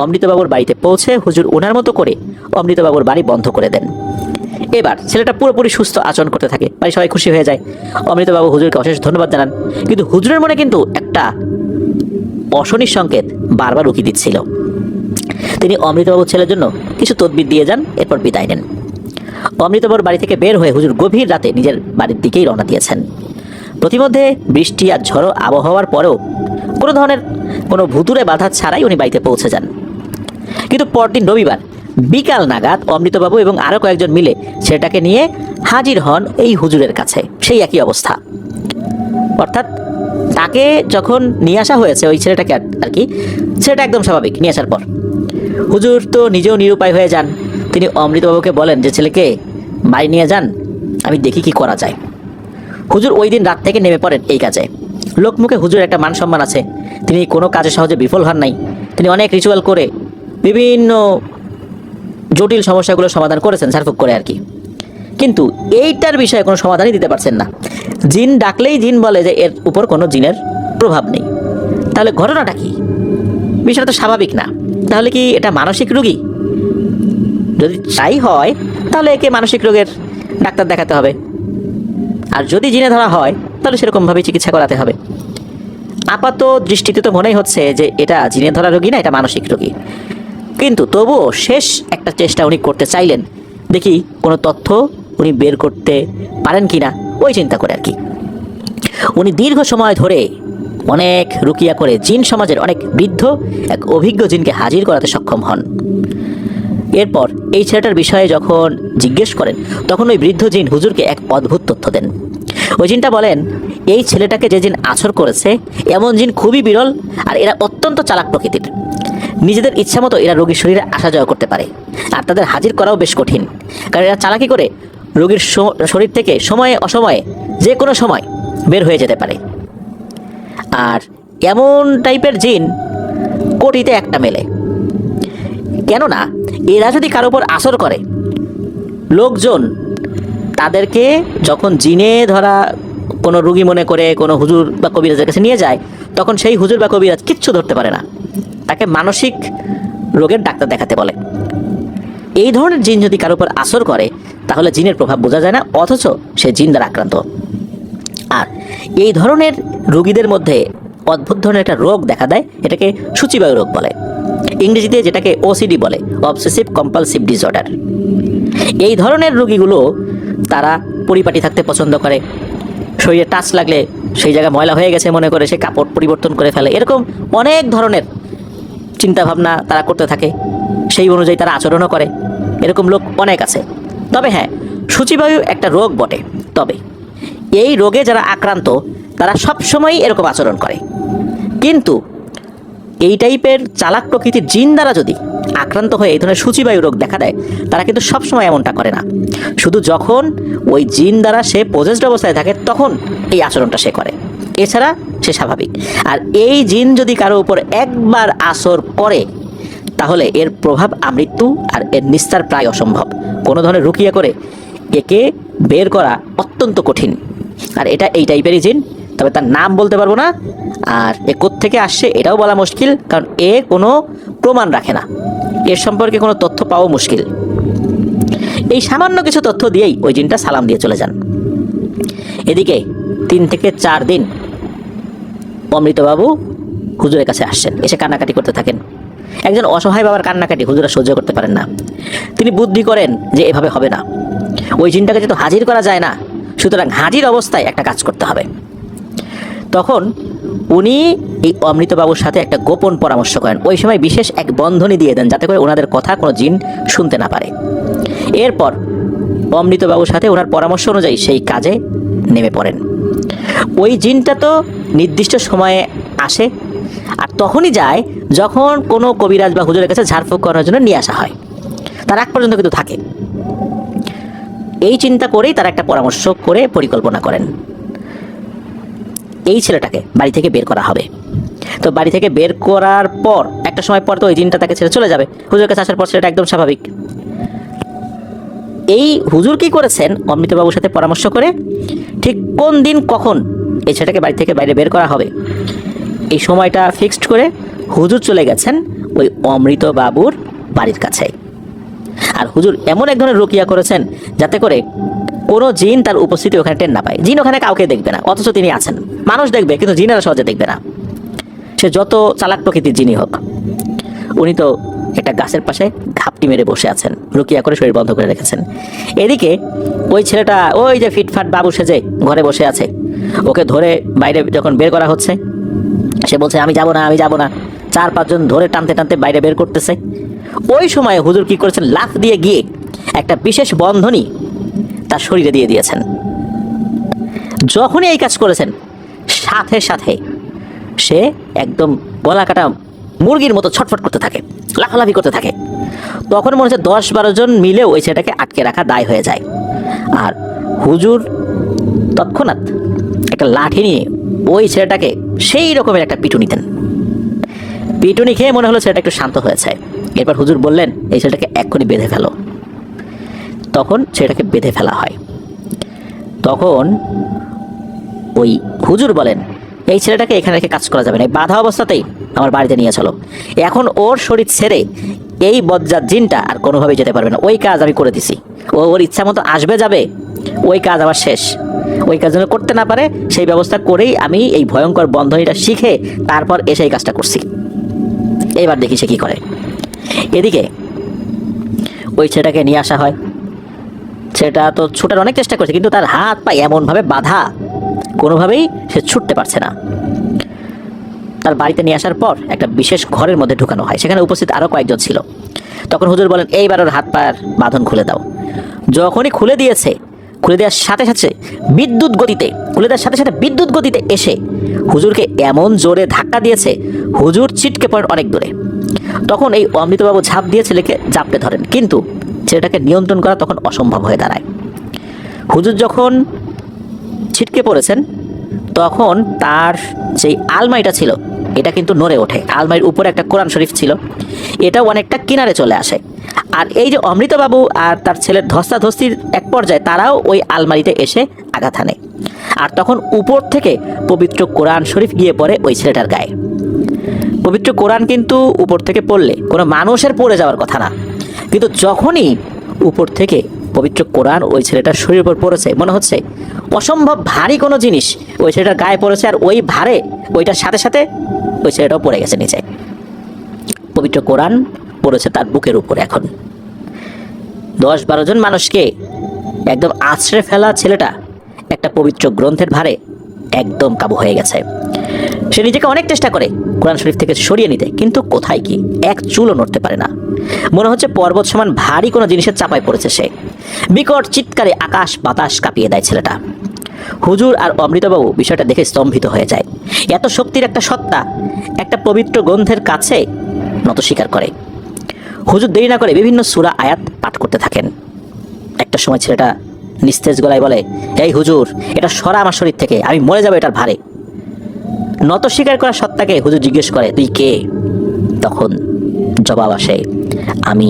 অমৃতবাবুর বাড়িতে পৌঁছে হুজুর ওনার মতো করে অমৃতবাবুর বাড়ি বন্ধ করে দেন। এবার ছেলেটা পুরোপুরি সুস্থ আচরণ করতে থাকে, বাড়ি সবাই খুশি হয়ে যায়। অমৃতবাবু হুজুরকে অশেষ ধন্যবাদ জানান, কিন্তু হুজুরের মনে কিন্তু একটা অশনির সংকেত বারবার উকি দিচ্ছিল। তিনি অমৃতবাবুর ছেলের জন্য কিছু তদবির দিয়ে যান, এরপর বিদায় নেন। অমৃতবাবুর বাড়ি থেকে বের হয়ে হুজুর গভীর রাতে নিজের বাড়ির দিকেই রওনা দিয়েছেন। প্রতিমধ্যে বৃষ্টি আর ঝড়ো আবহাওয়ার পরেও কোনো ধরনের কোনো ভুতুরে বাধা ছাড়াই উনি বাড়িতে পৌঁছে যান। কিন্তু পরদিন রবিবার বিকাল নাগাদ অমৃতবাবু এবং আরও কয়েকজন মিলে ছেলেটাকে নিয়ে হাজির হন এই হুজুরের কাছে। সেই একই অবস্থা, অর্থাৎ তাকে যখন নিয়ে আসা হয়েছে ওই ছেলেটাকে আর কি, ছেলেটা একদম স্বাভাবিক। নিয়ে আসার পর হুজুর তো নিজেও নিরুপায় হয়ে যান। তিনি অমৃতবাবুকে বলেন যে ছেলেকে বাড়ি নিয়ে যান, আমি দেখি কি করা যায়। হুজুর ওই দিন রাত থেকে নেমে পড়েন এই কাজে। লোকমুখে হুজুর একটা মান সম্মান আছে, তিনি কোনো কাজে সহজে বিফল হন নাই। তিনি অনেক রিচুয়াল করে বিভিন্ন জটিল সমস্যাগুলো সমাধান করেছেন ঝাড়ফুঁক করে আর কি। কিন্তু এইটার বিষয়ে কোনো সমাধানই দিতে পারছেন না। জিন ডাকলেই জিন বলে যে এর উপর কোনো জিনের প্রভাব নেই। তাহলে ঘটনাটা কি? বিষয়টা তো স্বাভাবিক না। তাহলে কি এটা মানসিক রোগী? যদি তাই হয় তাহলে একে মানসিক রোগের ডাক্তার দেখাতে হবে। আর যদি জিনে ধরা হয় তাহলে সেরকমভাবে চিকিৎসা করাতে হবে। আপাত দৃষ্টিতে তো মনেই হচ্ছে যে এটা জিনে ধরা রোগী না, এটা মানসিক রোগী। কিন্তু তবুও শেষ একটা চেষ্টা উনি করতে চাইলেন, দেখি কোনো তথ্য উনি বের করতে পারেন কি না, ওই চিন্তা করে আর কি। উনি দীর্ঘ সময় ধরে অনেক রুকিয়া করে জিন সমাজের অনেক বৃদ্ধ এক অভিজ্ঞ জিনকে হাজির করাতে সক্ষম হন। এরপর এই ছেলেটার বিষয়ে যখন জিজ্ঞেস করেন তখন ওই বৃদ্ধ জিন হুজুরকে এক অদ্ভুত তথ্য দেন। ওই জিনটা বলেন, এই ছেলেটাকে যে জিন আছর করেছে এমন জিন খুবই বিরল, আর এরা অত্যন্ত চালাক প্রকৃতির। নিজেদের ইচ্ছা মতো এরা রোগীর শরীরে আসা যাওয়া করতে পারে, আর তাদের হাজির করাও বেশ কঠিন, কারণ এরা চালাকি করে রোগীর শরীর থেকে সময়ে অসময়ে যে কোনো সময় বের হয়ে যেতে পারে। আর এমন টাইপের জিন কোটিতে একটা মেলে। কেননা এরা যদি কারো উপর আসর করে, লোকজন তাদেরকে যখন জিনে ধরা কোনো রুগী মনে করে কোনো হুজুর বা কবিরাজের কাছে নিয়ে যায়, তখন সেই হুজুর বা কবিরাজ কিচ্ছু ধরতে পারে না, তাকে মানসিক রোগের ডাক্তার দেখাতে বলে। এই ধরনের জিন যদি কারো উপর আসর করে তাহলে জিনের প্রভাব বোঝা যায় না, অথচ সে জিন দ্বারা আক্রান্ত। আর এই ধরনের রোগীদের মধ্যে অদ্ভুত ধরনের একটা রোগ দেখা দেয়, এটাকে সূচিবায়ু রোগ বলে, ইংরেজিতে যেটাকে ওসিডি বলে, অবসেসিভ কম্পালসিভ ডিসঅর্ডার। এই ধরনের রোগীগুলো তারা পরিপাটি থাকতে পছন্দ করে, শরীরে টাচ লাগলে সেই জায়গা ময়লা হয়ে গেছে মনে করে সে কাপড় পরিবর্তন করে ফেলে। এরকম অনেক ধরনের চিন্তাভাবনা তারা করতে থাকে, সেই অনুযায়ী তারা আচরণও করে। এরকম লোক অনেক আছে। তবে হ্যাঁ, সূচিবায়ু একটা রোগ বটে, তবে এই রোগে যারা আক্রান্ত তারা সবসময়ই এরকম আচরণ করে। কিন্তু এই টাইপের চালাক প্রকৃতির জিন দ্বারা যদি আক্রান্ত হয়ে এই ধরনের সূচিবায়ু রোগ দেখা দেয়, তারা কিন্তু সবসময় এমনটা করে না। শুধু যখন ওই জিন দ্বারা সে পজেসড অবস্থায় থাকে তখন এই আচরণটা সে করে, এছাড়া সে স্বাভাবিক। আর এই জিন যদি কারো উপর একবার আসর করে তাহলে এর প্রভাব আমৃত্যু, আর এর নিস্তার প্রায় অসম্ভব। কোনো ধরনের রুকিয়া করে একে বের করা অত্যন্ত কঠিন। আর এটা এই টাইপেরই জিন, তবে তার নাম বলতে পারবো না, আর এ কোত্থেকে আসছে এটাও বলা মুশকিল, কারণ এ কোনো প্রমাণ রাখে না, এর সম্পর্কে কোনো তথ্য পাওয়া মুশকিল। এই সামান্য কিছু তথ্য দিয়েই ওই জিনটা সালাম দিয়ে চলে যান। এদিকে 3 থেকে 4 দিন অমৃতবাবু হুজুরের কাছে আসছেন, এসে কান্নাকাটি করতে থাকেন। একজন অসহায় বাবার কান্নাকাটি হুজুরা সহ্য করতে পারেন না। তিনি বুদ্ধি করেন যে এভাবে হবে না, ওই জিনটাকে যেহেতু হাজির করা যায় না, সুতরাং হাজির অবস্থায় একটা কাজ করতে হবে। তখন উনি এই অমৃতবাবুর সাথে একটা গোপন পরামর্শ করেন। ওই সময় বিশেষ এক বন্ধনী দিয়ে দেন যাতে করে ওনাদের কথা কোনো জিন শুনতে না পারে। এরপর অমৃতবাবুর সাথে ওনার পরামর্শ অনুযায়ী সেই কাজে নেমে পড়েন। ওই জিনটা তো নির্দিষ্ট সময়ে আসে, আর তখনই যায় যখন কোনো কবিরাজ বা হুজুরের কাছে ঝাড়ফুঁক করার জন্য নিয়ে আসা হয়। তার আগ পর্যন্ত কিন্তু থাকে। এই চিন্তা করেই তারা একটা পরামর্শ করে পরিকল্পনা করেন, এই ছেলেটাকে বাড়ি থেকে বের করা হবে। তো বাড়ি থেকে বের করার পর একটা সময় পর তো ওই জিনটা তাকে ছেড়ে চলে যাবে। হুজুরের কাছে আসার পর সেটা একদম স্বাভাবিক। এই হুজুর কি করেছেন, অমৃতবাবুর সাথে পরামর্শ করে ঠিক কোন দিন কখন এই ছেলেটাকে বাড়ি থেকে বাইরে বের করা হবে এই সময়টা ফিক্সড করে হুজুর চলে গেছেন ওই অমৃতবাবুর বাড়ির কাছে। আর হুজুর এমন এক ধরনের রুকিয়া করেছেন যাতে করে কোনো জিন তার উপস্থিতি ওখানে টের না পায়। জিন ওখানে কাউকে দেখবে না, অথচ তিনি আছেন। মানুষ দেখবে কিন্তু জিনেরা সহজে দেখবে না, সে যত চালাক প্রকৃতির জিনই হোক। উনি তো একটা গাছের পাশে ঘাপটি মেরে বসে আছেন, রুকিয়া করে শরীর বন্ধ করে রেখেছেন। এদিকে ওই ছেলেটা ওই যে ফিটফাট বাবু সেজে ঘরে বসে আছে, ওকে ধরে বাইরে যখন বের করা হচ্ছে সে বলছে আমি যাব না, আমি যাব না। 4-5 জন ধরে টানতে টানতে বাইরে বের করতেছে। ওই সময় হুজুর কি করেছেন, লাফ দিয়ে গিয়ে একটা বিশেষ বন্ধনী তার শরীরে দিয়ে দিয়েছেন। যখনই এই কাজ করেছেন সাথে সাথে সে একদম গলা কাটা মুরগির মতো ছটফট করতে থাকে, লাফালাফি করতে থাকে। তখন মনে হচ্ছে 10-12 জন মিলেও ওই ছেলেটাকে আটকে রাখা দায় হয়ে যায়। আর হুজুর তৎক্ষণাৎ একটা লাঠি নিয়ে ওই ছেলেটাকে সেই রকমের একটা পিটুনি দেন। পিটুনি খেয়ে মনে হলো ছেলেটা একটু শান্ত হয়েছে। এরপর হুজুর বললেন, এই ছেলেটাকে এক্ষুনি বেঁধে ফেলো। তখন ছেলেটাকে বেঁধে ফেলা হয়। তখন ওই হুজুর বলেন, এই ছেলেটাকে এখানে রেখে কাজ করা যাবে না, এই বাধা অবস্থাতেই আমার বাড়িতে নিয়ে চলো। এখন ওর শরীর ছেড়ে এই বজ্জাত জিনটা আর কোনোভাবেই যেতে পারবে না। ওই কাজ আমি করে দিছি, ওর ইচ্ছা মতো আসবে যাবে, ওই কাজ আমার শেষ। ওই কাজ যেন করতে না পারে সেই ব্যবস্থা করেই আমি এই ভয়ঙ্কর বন্ধনীটা শিখে তারপর এসে এই কাজটা করছি। এইবার দেখি সে কী করে। এদিকে ওই ছেলেটাকে নিয়ে আসা হয়। ছেলেটা তো ছুটার অনেক চেষ্টা করছে, কিন্তু তার হাত পা এমনভাবে বাঁধা, কোনোভাবেই সে ছুটতে পারছে না। তার বাড়িতে নিয়ে আসার পর একটা বিশেষ ঘরের মধ্যে ঢুকানো হয়। সেখানে উপস্থিত আরও কয়েকজন ছিল। তখন হুজুর বলেন, এইবার ওর হাত পায়ের বাঁধন খুলে দাও। যখনই খুলে দিয়েছে, খুলে দেওয়ার সাথে সাথে বিদ্যুৎ গতিতে এসে হুজুরকে এমন জোরে ধাক্কা দিয়েছে, হুজুর ছিটকে পড়েন অনেক দূরে। তখন এই অমৃতবাবু ঝাঁপ দিয়ে ছেলেকে জাপটে ধরেন, কিন্তু ছেলেটাকে নিয়ন্ত্রণ করা তখন অসম্ভব হয়ে দাঁড়ায়। হুজুর যখন ছিটকে পড়েছেন, তখন তার যেই আলমারিটা ছিল এটা কিন্তু নড়ে ওঠে। আলমারির উপরে একটা কোরআন শরীফ ছিল, এটাও অনেকটা কিনারে চলে আসে। আর এই যে অমৃতবাবু আর তার ছেলের ধস্তাধস্তির এক পর্যায়ে তারাও ওই আলমারিতে এসে আঘাত হানে। আর তখন উপর থেকে পবিত্র কোরআন শরীফ গিয়ে পড়ে ওই ছেলেটার গায়ে। পবিত্র কোরআন কিন্তু উপর থেকে পড়লে কোনো মানুষের পড়ে যাওয়ার কথা না, কিন্তু যখনই উপর থেকে পবিত্র কোরআন ওই ছেলেটার শরীরের উপর পড়েছে, মনে হচ্ছে অসম্ভব ভারী কোনো জিনিস ওই ছেলেটার গায়ে পড়েছে। আর ওই ভারে ওইটার সাথে সাথে ওই ছেলেটাও পড়ে গেছে নিচে। পবিত্র কোরআন পড়েছে তার বুকের উপরে। এখন 10-12 জন মানুষকে একদম আছড়ে ফেলা ছেলেটা একটা পবিত্র গ্রন্থের ভারে একদম কাবু হয়ে গেছে। সে নিজেকে অনেক চেষ্টা করে কোরআন শরীফ থেকে সরিয়ে নিতে, কিন্তু কোথায় কি, এক চুলও নড়তে পারে না। মনে হচ্ছে পর্বত সমান ভারী কোনো জিনিসের চাপায় পড়েছে সে। বিকট চিৎকারে আকাশ বাতাস কাঁপিয়ে দেয় ছেলেটা। হুজুর আর অমৃতবাবু বিষয়টা দেখে স্তম্ভিত হয়ে যায়। এত শক্তির একটা সত্তা একটা পবিত্র গ্রন্থের কাছে নত স্বীকার করে। হুজুর দেরি না করে বিভিন্ন সূরা আয়াত পাঠ করতে থাকেন। একটা সময় ছেলেটা নিস্তেজ গলায় বলে, এই হুজুর, এটা সরা আমার শরীর থেকে, আমি মরে যাবো এটার ভারে। নত স্বীকার করা সত্তাকে হুজুর জিজ্ঞেস করে, তুই কে? তখন জবাব আসে, আমি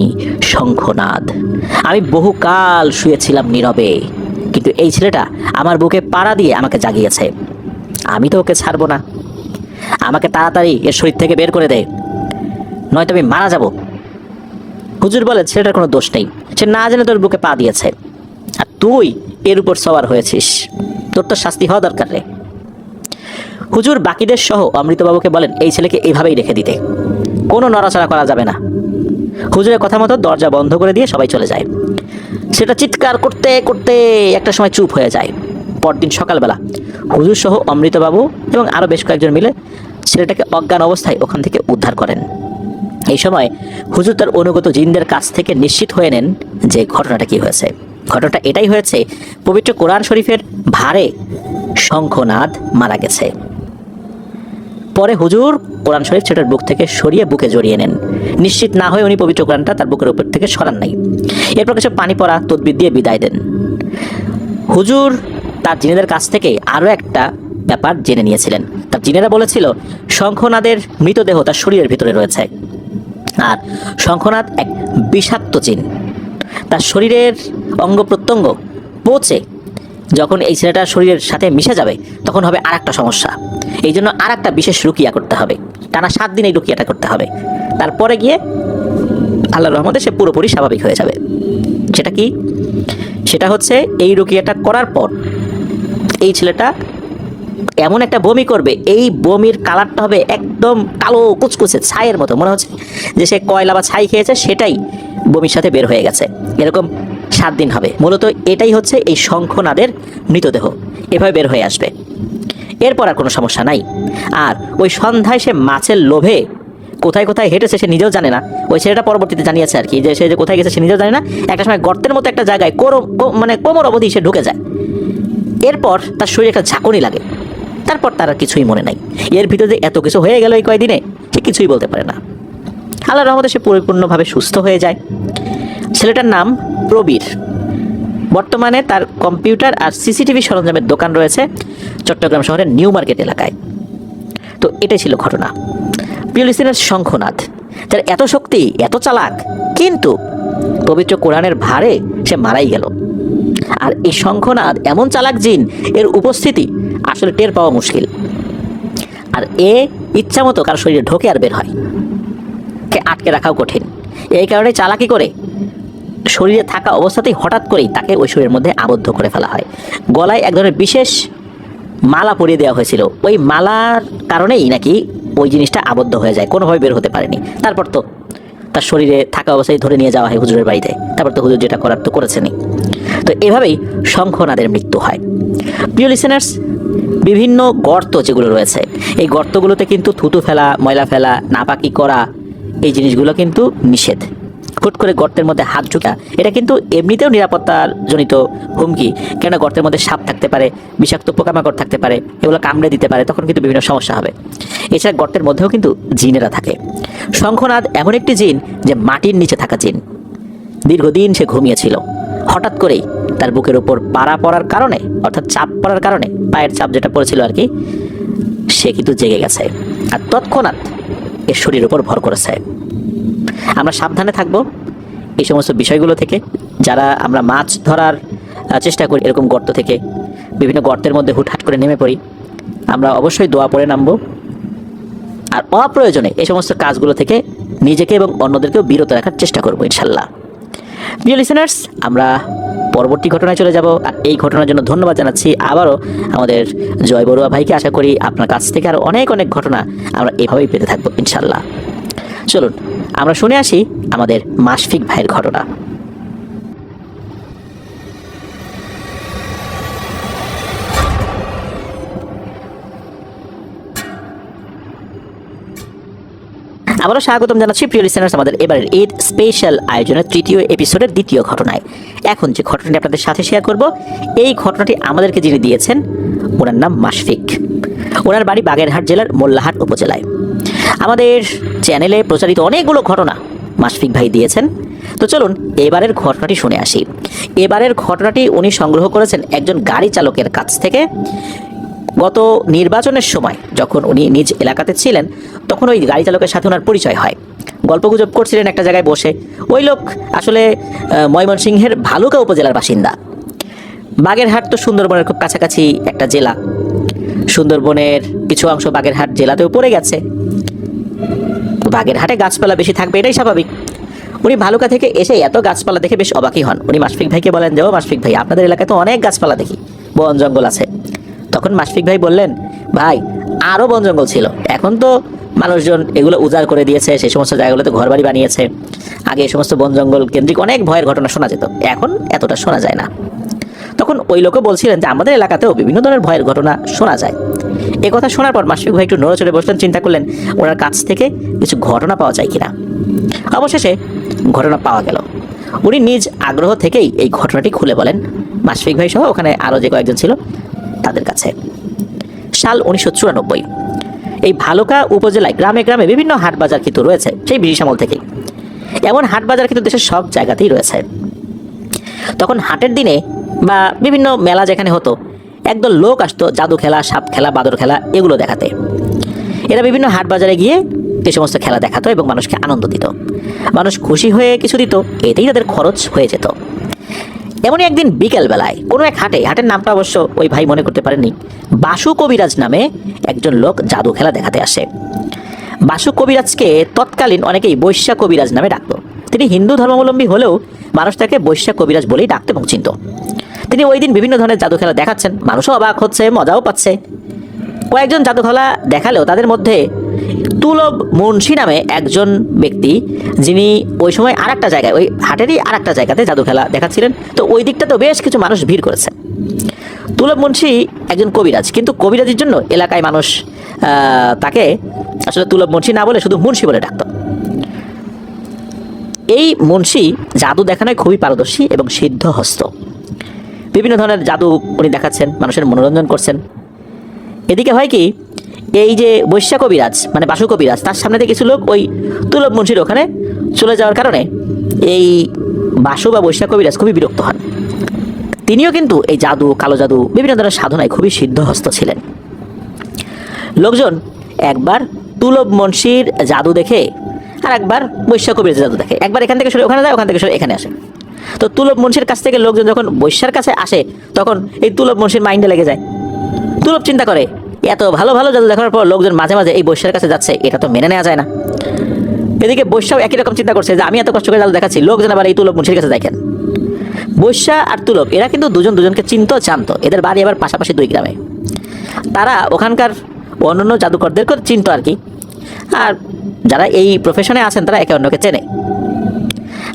শঙ্খনাদ। আমি বহুকাল শুয়েছিলাম নীরবে, কিন্তু এই ছেলেটা আমার বুকে পাড়া দিয়ে আমাকে জাগিয়েছে। আমি তো ওকে ছাড়বো না। আমাকে তাড়াতাড়ি এর শরীর থেকে বের করে দে, নয়তো আমি মারা যাব। হুজুর বলে, ছেলেটার কোনো দোষ নেই, সে না জেনে তোর বুকে পা দিয়েছে, আর তুই এর উপর সওয়ার হয়েছিস, তোর তো শাস্তি হওয়া দরকার রে। হুজুর বাকিদের সহ অমৃতবাবুকে বলেন, এই ছেলেকে এইভাবেই রেখে দিতে, কোনো নড়াচড়া করা যাবে না। হুজুরের কথা মতো দরজা বন্ধ করে দিয়ে সবাই চলে যায়। সেটা চিৎকার করতে করতে একটা সময় চুপ হয়ে যায়। পরদিন সকালবেলা হুজুর সহ অমৃতবাবু এবং আরও বেশ কয়েকজন মিলে ছেলেটাকে অজ্ঞান অবস্থায় ওখান থেকে উদ্ধার করেন। এই সময় হুজুর তার অনুগত জিনদের কাছ থেকে নিশ্চিত হয়ে নেন যে ঘটনাটা কি হয়েছে। ঘটনাটা এটাই হয়েছে, পবিত্র কোরআন শরীফের ভারে শঙ্খনাদ মারা গেছে। পরে হুজুর কোরআন শরীফ ছেলেটার বুক থেকে সরিয়ে বুকে জড়িয়ে নেন। নিশ্চিত না হয়ে উনি পবিত্র কোরআনটা তার বুকের উপর থেকে সরান নাই। এরপর কিছু পানি পড়া তদবির দিয়ে বিদায় দেন। হুজুর তার জিনেদের কাছ থেকে আরও একটা ব্যাপার জেনে নিয়েছিলেন। তার জিনেরা বলেছিল, শঙ্খনাদের মৃতদেহ তার শরীরের ভিতরে রয়েছে। আর শঙ্খনাদ এক বিষাক্ত জিন, তার শরীরের অঙ্গ প্রত্যঙ্গ পচে যখন এই ছেলেটার শরীরের সাথে মিশে যাবে, তখন হবে আর একটা সমস্যা। এই জন্য আর একটা বিশেষ রুকিয়া করতে হবে, টানা 7 দিন এই রুকিয়াটা করতে হবে। তারপরে গিয়ে আল্লাহর রহমতে সে পুরোপুরি স্বাভাবিক হয়ে যাবে। সেটা কি? সেটা হচ্ছে, এই রুকিয়াটা করার পর এই ছেলেটা এমন একটা বমি করবে, এই বমির কালারটা হবে একদম কালো কুচকুচে ছাইয়ের মতো, মনে হচ্ছে যে সে কয়লা বা ছাই খেয়েছে, সেটাই বমির সাথে বের হয়ে গেছে। এরকম 7 দিন হবে। মূলত এটাই হচ্ছে এই শঙ্খনাদের মৃতদেহ, এভাবে বের হয়ে আসবে। এরপর আর কোনো সমস্যা নাই। আর ওই সন্ধ্যায় সে মাছের লোভে কোথায় কোথায় হেঁটেছে সে নিজেও জানে না। ওই ছেলেটা পরবর্তীতে জানিয়েছে আর কি, যে সে যে কোথায় গেছে সে নিজেও জানে না। একটা সময় গর্তের মতো একটা জায়গায় কোমর অবধি সে ঢুকে যায়। এরপর তার শরীরে একটা ঝাঁকুনি লাগে। তারপর তার আর কিছুই মনে নাই। এর ভিতরে এত কিছু হয়ে গেল এই কয়দিনে, সে কিছুই বলতে পারে না। আল্লাহর রহমতে সে পরিপূর্ণভাবে সুস্থ হয়ে যায়। ছেলেটার নাম প্রবীর। বর্তমানে তার কম্পিউটার আর সিসিটিভি সরঞ্জামের দোকান রয়েছে চট্টগ্রাম শহরের নিউ মার্কেট এলাকায়। তো এটাই ছিল ঘটনা। প্রিয় লিসেনার্স, শঙ্খনাদ যার এত শক্তি, এত চালাক, কিন্তু পবিত্র কোরআনের ভারে সে মারাই গেল। আর এই শঙ্খনাদ এমন চালাক জিন, এর উপস্থিতি আসলে টের পাওয়া মুশকিল। আর এ ইচ্ছা মতো কার শরীরে ঢোকে আর বের হয়, কে আটকে রাখাও কঠিন। এই কারণে চালাকি করে শরীরে থাকা অবস্থাতেই হঠাৎ করেই তাকে ওই শরীরের মধ্যে আবদ্ধ করে ফেলা হয়। গলায় এক ধরনের বিশেষ মালা পরিয়ে দেওয়া হয়েছিল, ওই মালার কারণেই নাকি ওই জিনিসটা আবদ্ধ হয়ে যায়, কোনোভাবে বের হতে পারেনি। তারপর তো তার শরীরে থাকা অবস্থায় ধরে নিয়ে যাওয়া হয় হুজুরের বাড়িতে, তারপর তো হুজুর যেটা করার তো করেছেনই। তো এভাবেই শঙ্খনাদের মৃত্যু হয়। প্রিয় লিসেনার্স, বিভিন্ন গর্ত যেগুলো রয়েছে, এই গর্তগুলোতে কিন্তু থুতু ফেলা, ময়লা ফেলা, নাপাকি করা, এই জিনিসগুলো কিন্তু নিষেধ। হুট করে গর্তের মধ্যে হাত ঢুকা, এটা কিন্তু এমনিতেও নিরাপত্তার জনিত হুমকি। কেননা গর্তের মধ্যে সাপ থাকতে পারে, বিষাক্ত পোকামাকড় থাকতে পারে, এগুলো কামড়ে দিতে পারে, তখন কিন্তু বিভিন্ন সমস্যা হবে। এছাড়া গর্তের মধ্যেও কিন্তু জিনেরা থাকে। শঙ্খনাদ এমন একটি জিন যে মাটির নিচে থাকা জিন। দীর্ঘদিন সে ঘুমিয়েছিল, হঠাৎ করেই তার বুকের উপর পাড়া পড়ার কারণে, অর্থাৎ চাপ পড়ার কারণে, পায়ের চাপ যেটা পড়েছিল আর কি, সে কিন্তু জেগে গেছে আর তৎক্ষণাৎ এর শরীরের উপর ভর করেছে। আমরা সাবধানে থাকব এই সমস্ত বিষয়গুলো থেকে। যারা আমরা মাছ ধরার চেষ্টা করি এরকম গর্ত থেকে, বিভিন্ন গর্তের মধ্যে হুটহাট করে নেমে পড়ি, আমরা অবশ্যই দোয়া পড়ে নামবো। আর অপ্রয়োজনে এই সমস্ত কাজগুলো থেকে নিজেকে এবং অন্যদেরকেও বিরত রাখার চেষ্টা করবো ইনশাল্লাহ। প্রিয় লিসেনার্স, আমরা পরবর্তী ঘটনায় চলে যাব। আর এই ঘটনার জন্য ধন্যবাদ জানাচ্ছি আবারও আমাদের জয় বড়ুয়া ভাইকে। আশা করি আপনার কাছ থেকে আরও অনেক অনেক ঘটনা আমরা এভাবেই পেতে থাকবো ইনশাল্লাহ। চলুন আমরা শুনে আসি আমাদের মাশফিক ভাইয়ের ঘটনা। আবারও স্বাগতম জানাচ্ছি প্রিয় লিসেনার্স আমাদের এবারের ঈদ স্পেশাল আয়োজনের তৃতীয় এপিসোডের দ্বিতীয় ঘটনায়। এখন যে ঘটনাটি আপনাদের সাথে শেয়ার করব, এই ঘটনাটি আমাদেরকে যিনি দিয়েছেন ওনার নাম মাশফিক। ওনার বাড়ি বাগেরহাট জেলার মোল্লাহাট উপজেলায়। আমাদের চ্যানেলে প্রচারিত অনেকগুলো ঘটনা মাশফিক ভাই দিয়েছেন। তো চলুন এবারের ঘটনাটি শুনে আসি। এবারের ঘটনাটি উনি সংগ্রহ করেছেন একজন গাড়ি চালকের কাছ থেকে। গত নির্বাচনের সময় যখন উনি নিজ এলাকাতে ছিলেন, তখন ওই গাড়ি চালকের সাথে ওনার পরিচয় হয়। গল্পগুজব করছিলেন একটা জায়গায় বসে। ওই লোক আসলে ময়মনসিংহের ভালুকা উপজেলার বাসিন্দা। বাগেরহাট তো সুন্দরবনের খুব কাছাকাছি একটা জেলা, সুন্দরবনের কিছু অংশ বাগেরহাট জেলাতেও পড়ে গেছে। বাগেরহাটে গাছপালা বেশি থাকবে, এটাই স্বাভাবিক। উনি ভালুকা থেকে এসে এত গাছপালা দেখে বেশ অবাকই হন। উনি মাশফিক ভাইকে বলেন যে, ও মাশফিক ভাই, আপনাদের এলাকায় তো অনেক গাছপালা দেখি, বন জঙ্গল আছে। তখন মাশফিক ভাই বললেন, ভাই আরও বন জঙ্গল ছিল, এখন তো মানুষজন এগুলো উজাড় করে দিয়েছে, সেই সমস্ত জায়গাগুলোতে ঘরবাড়ি বানিয়েছে। আগে এই সমস্ত বন জঙ্গল কেন্দ্রিক অনেক ভয়ের ঘটনা শোনা যেত, এখন এতটা শোনা যায় না। তখন ওই লোকও বলছিলেন যে আমাদের এলাকাতেও বিভিন্ন ধরনের ভয়ের ঘটনা শোনা যায়। এ কথা শোনার পর মাশফিক ভাই একটু নড়ে বসলেন, চিন্তা করলেন ওনার কাছ থেকে কিছু ঘটনা পাওয়া যায় কিনা। অবশেষে ঘটনা পাওয়া গেল। উনি নিজ আগ্রহ থেকেই এই ঘটনাটি খুলে বলেন মাশফিক ভাই সহ ওখানে আরও যে কয়েকজন ছিল তাদের কাছে। সাল 1994। এই ভালুকা উপজেলায় গ্রামে গ্রামে বিভিন্ন হাট বাজার কিন্তু রয়েছে সেই ব্রিটিশ আমল থেকেই। এমন হাট বাজার কিন্তু দেশের সব জায়গাতেই রয়েছে। তখন হাটের দিনে বা বিভিন্ন মেলা যেখানে হতো, একদল লোক আসতো জাদু খেলা, সাপ খেলা, বাদর খেলা এগুলো দেখাতে। এরা বিভিন্ন হাট বাজারে গিয়ে এই সমস্ত খেলা দেখাতো এবং মানুষকে আনন্দ দিত। মানুষ খুশি হয়ে কিছু দিত, এতেই তাদের খরচ হয়ে যেত। এমনই একদিন বিকেল বেলায় কোনো এক হাটের নামটা অবশ্য ওই ভাই মনে করতে পারেননি, বাসু কবিরাজ নামে একজন লোক জাদু খেলা দেখাতে আসে। বাসু কবিরাজকে তৎকালীন অনেকেই বৈশ্যা কবিরাজ নামে ডাকতো। তিনি হিন্দু ধর্মাবলম্বী হলেও মানুষ তাকে বৈশ্যা কবিরাজ বলেই ডাকতো এবং চিনত। তিনি ওই দিন বিভিন্ন ধরনের জাদু খেলা দেখাচ্ছেন, মানুষও অবাক হচ্ছে, মজাও পাচ্ছে। কয়েকজন জাদু খেলা দেখালেও তাদের মধ্যে তুলব মুন্সি নামে একজন ব্যক্তি, যিনি ওই সময় আরেকটা জায়গায়, ওই হাটেরই আরেকটা জায়গাতে জাদু খেলা দেখাচ্ছিলেন। তো ওই দিকটা তো বেশ কিছু মানুষ ভিড় করেছে। তুলব মুন্সি একজন কবিরাজ, কিন্তু কবিরাজির জন্য এলাকায় মানুষ তাকে আসলে তুলব মুন্সি না বলে শুধু মুন্সি বলে ডাকত। এই মুন্সি জাদু দেখানোয় খুবই পারদর্শী এবং সিদ্ধহস্ত। বিভিন্ন ধরনের জাদু উনি দেখাচ্ছেন, মানুষের মনোরঞ্জন করছেন। এদিকে হয় কি, এই যে বৈশ্যা কবিরাজ মানে বাসু কবিরাজ, তার সামনে থেকে কিছু লোক ওই তুলব মুন্সির ওখানে চলে যাওয়ার কারণে এই বাসু বা বৈশ্যা কবিরাজ খুবই বিরক্ত হন। তিনিও কিন্তু এই জাদু, কালো জাদু, বিভিন্ন ধরনের সাধনায় খুবই সিদ্ধহস্ত ছিলেন। লোকজন একবার তুলব মুন্সির জাদু দেখে আর একবার বৈশ্যা কবির জাদু দেখে, একবার এখান থেকে সরে ওখানে যায়, ওখান থেকে সরে এখানে আসে। তো তুলব মুন্সির কাছ থেকে লোকজন যখন বৈশ্যার কাছে আসে তখন এই তুলব মুন্সির মাইন্ডে লেগে যায়। তুলব চিন্তা করে এত ভালো ভালো জাদু দেখার পর লোকজন মাঝে মাঝে এই বৈশ্যার কাছে যাচ্ছে, এটা তো মেনে নেওয়া যায় না। এদিকে বৈশ্যাও একই রকম চিন্তা করছে যে আমি এত কষ্ট করে জাদু দেখাচ্ছি, লোকজন আবার এই তুলব মুন্সির কাছে দেখেন। বৈশ্যা আর তুলব এরা কিন্তু দুজন দুজনকে চিনতো, জানতো, এদের বাড়ি আবার পাশাপাশি 2 গ্রামে। তারা ওখানকার অন্যান্য জাদুকরদেরকে চিনতো আর কি। আর যারা এই প্রফেশনে আছেন তারা একে অন্যকে চেনে।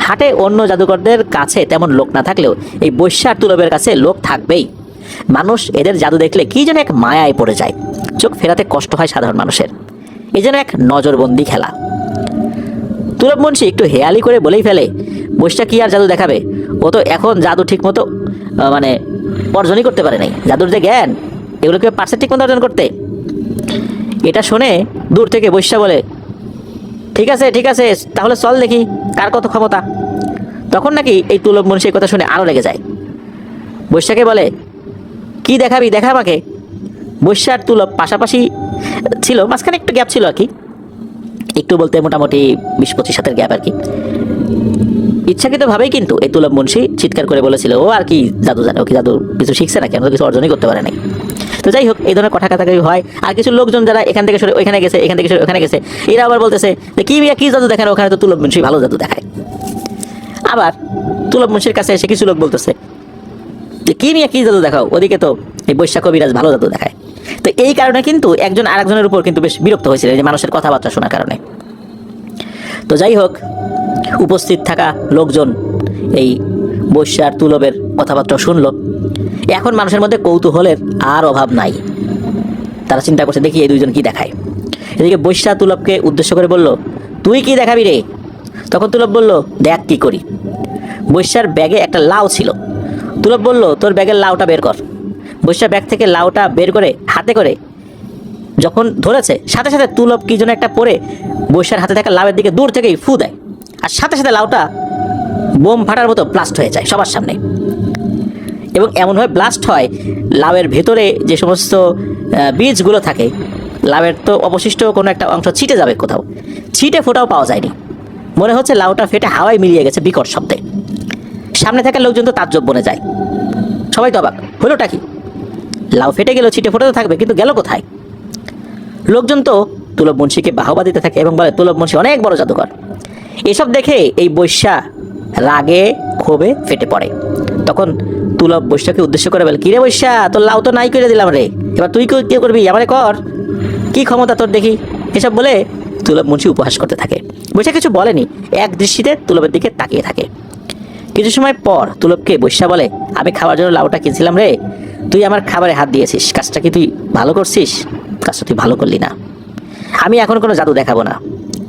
হাটে অন্য জাদুকরদের কাছে তেমন লোক না থাকলেও এই বৈশ্যা আর তুলবের কাছে লোক থাকবেই। মানুষ এদের জাদু দেখলে কি যেন এক মায়ায় পড়ে যায়, চোখ ফেরাতে কষ্ট হয় সাধারণ মানুষের। এই যেন এক নজরবন্দি খেলা। তুলব মুন্সি একটু হেয়ালি করে বলেই ফেলে, বৈশ্যা কি আর জাদু দেখাবে, ও তো এখন জাদু ঠিক মতো মানে অর্জনই করতে পারে নাই। জাদুর যে জ্ঞান এগুলোকে পারছে ঠিক মতো অর্জন করতে। এটা শুনে দূর থেকে বৈশ্যা বলে, ঠিক আছে ঠিক আছে, তাহলে চল দেখি কার কত ক্ষমতা। তখন নাকি এই তুলব মুন্সি কথা শুনে আরও লেগে যায়। বৈশ্যাকে বলে, কি দেখাবি দেখা আমাকে। বৈশ্যা আর তুলব পাশাপাশি ছিল, মাঝখানে একটু গ্যাপ ছিল আর কি, একটু বলতে মোটামুটি 20-25 হাতের গ্যাপ আর কি। ইচ্ছাকৃতভাবেই কিন্তু এই তুলব মুন্সি চিৎকার করে বলেছিল ও আর কি জাদু জানে, ও কি জাদু কিছু শিখছে না, কেন কিছু অর্জনই করতে পারে নাই। তো যাই হোক, এই ধরনের কথা কাটাকাটি হয়। আর কিছু লোকজন যারা এখান থেকে সরে ওইখানে গেছে, এখান থেকে সরে ওখানে গেছে, এরা আবার বলতেছে যে কি জাদু দেখানো, ওখানে তো তুলব মুন্সি ভালো জাদু দেখায়। আবার তুলব মুন্সির কাছে এসে কিছু লোক বলতেছে যে কি জাদু দেখাও, ওদিকে তো এই বৈশ্যা কবিরাজ ভালো জাদু দেখায়। তো এই কারণে কিন্তু একজন আরেকজনের উপর কিন্তু বেশ বিরক্ত হয়েছিল, যে মানুষের কথাবার্তা শোনার কারণে। তো যাই হোক, উপস্থিত থাকা লোকজন এই বৈশ্যা আর তুলবের কথাবার্তা শুনলো। এখন মানুষের মধ্যে কৌতূহলের আর অভাব নাই। তারা চিন্তা করছে দেখি এই দুইজন কি দেখায়। এদিকে বৈশ্যা তুলবকে উদ্দেশ্য করে বলল, তুই কি দেখাবি রে? তখন তুলব বলল, দেখ কি করি। বৈশ্যার ব্যাগে একটা লাউ ছিল। তুলব বলল, তোর ব্যাগের লাউটা বের কর। বৈশ্যা ব্যাগ থেকে লাউটা বের করে হাতে করে যখন ধরেছে, সাথে সাথে তুলব কি যেন একটা পরে বৈশ্যার হাতে থাকা লাউয়ের দিকে দূর থেকেই ফু দেয়, আর সাথে সাথে লাউটা বোম ফাটার মতো ব্লাস্ট হয়ে যায় সবার সামনে। এবং এমনভাবে ব্লাস্ট হয়, লাউয়ের ভেতরে যে সমস্ত বীজগুলো থাকে, লাউয়ের তো অবশিষ্ট কোনো একটা অংশ ছিটে যাবে কোথাও, ছিটে ফোটাও পাওয়া যায়নি। মনে হচ্ছে লাউটা ফেটে হাওয়ায় মিলিয়ে গেছে বিকট শব্দে। সামনে থাকা লোকজন তো তাজ্জব বনে যায়, সবাই তো অবাক, হলোটা কি? লাউ ফেটে গেল, ছিটে ফোটাতে থাকবে, কিন্তু গেল কোথায়? লোকজন তো তুলব মুন্সিকে বাহবা দিতে থাকে এবং বলে তুলব মুন্সি অনেক বড় জাদুকর। এসব দেখে এই বৈশ্যা রাগে ক্ষোভে ফেটে পড়ে। তখন তুলব বৈশ্যাকে উদ্দেশ্য করে বলে, কিরে বৈশ্যা, তোর লাউ তো নাই করে দিলাম রে, এবার তুই কি করবি, আমারে কর, কি ক্ষমতা তোর দেখি। এসব বলে তুলব মুন্সি উপহাস করতে থাকে। বৈশ্যা কিছু বলেনি, এক দৃষ্টিতে তুলবের দিকে তাকিয়ে থাকে। কিছু সময় পর তুলবকে বৈশ্যা বলে, আমি খাওয়ার জন্য লাউটা কিনছিলাম রে, তুই আমার খাবারে হাত দিয়েছিস, কাজটা কি তুই ভালো করছিস? কাজটা তুই ভালো করলি না। আমি এখন কোনো জাদু দেখাবো না,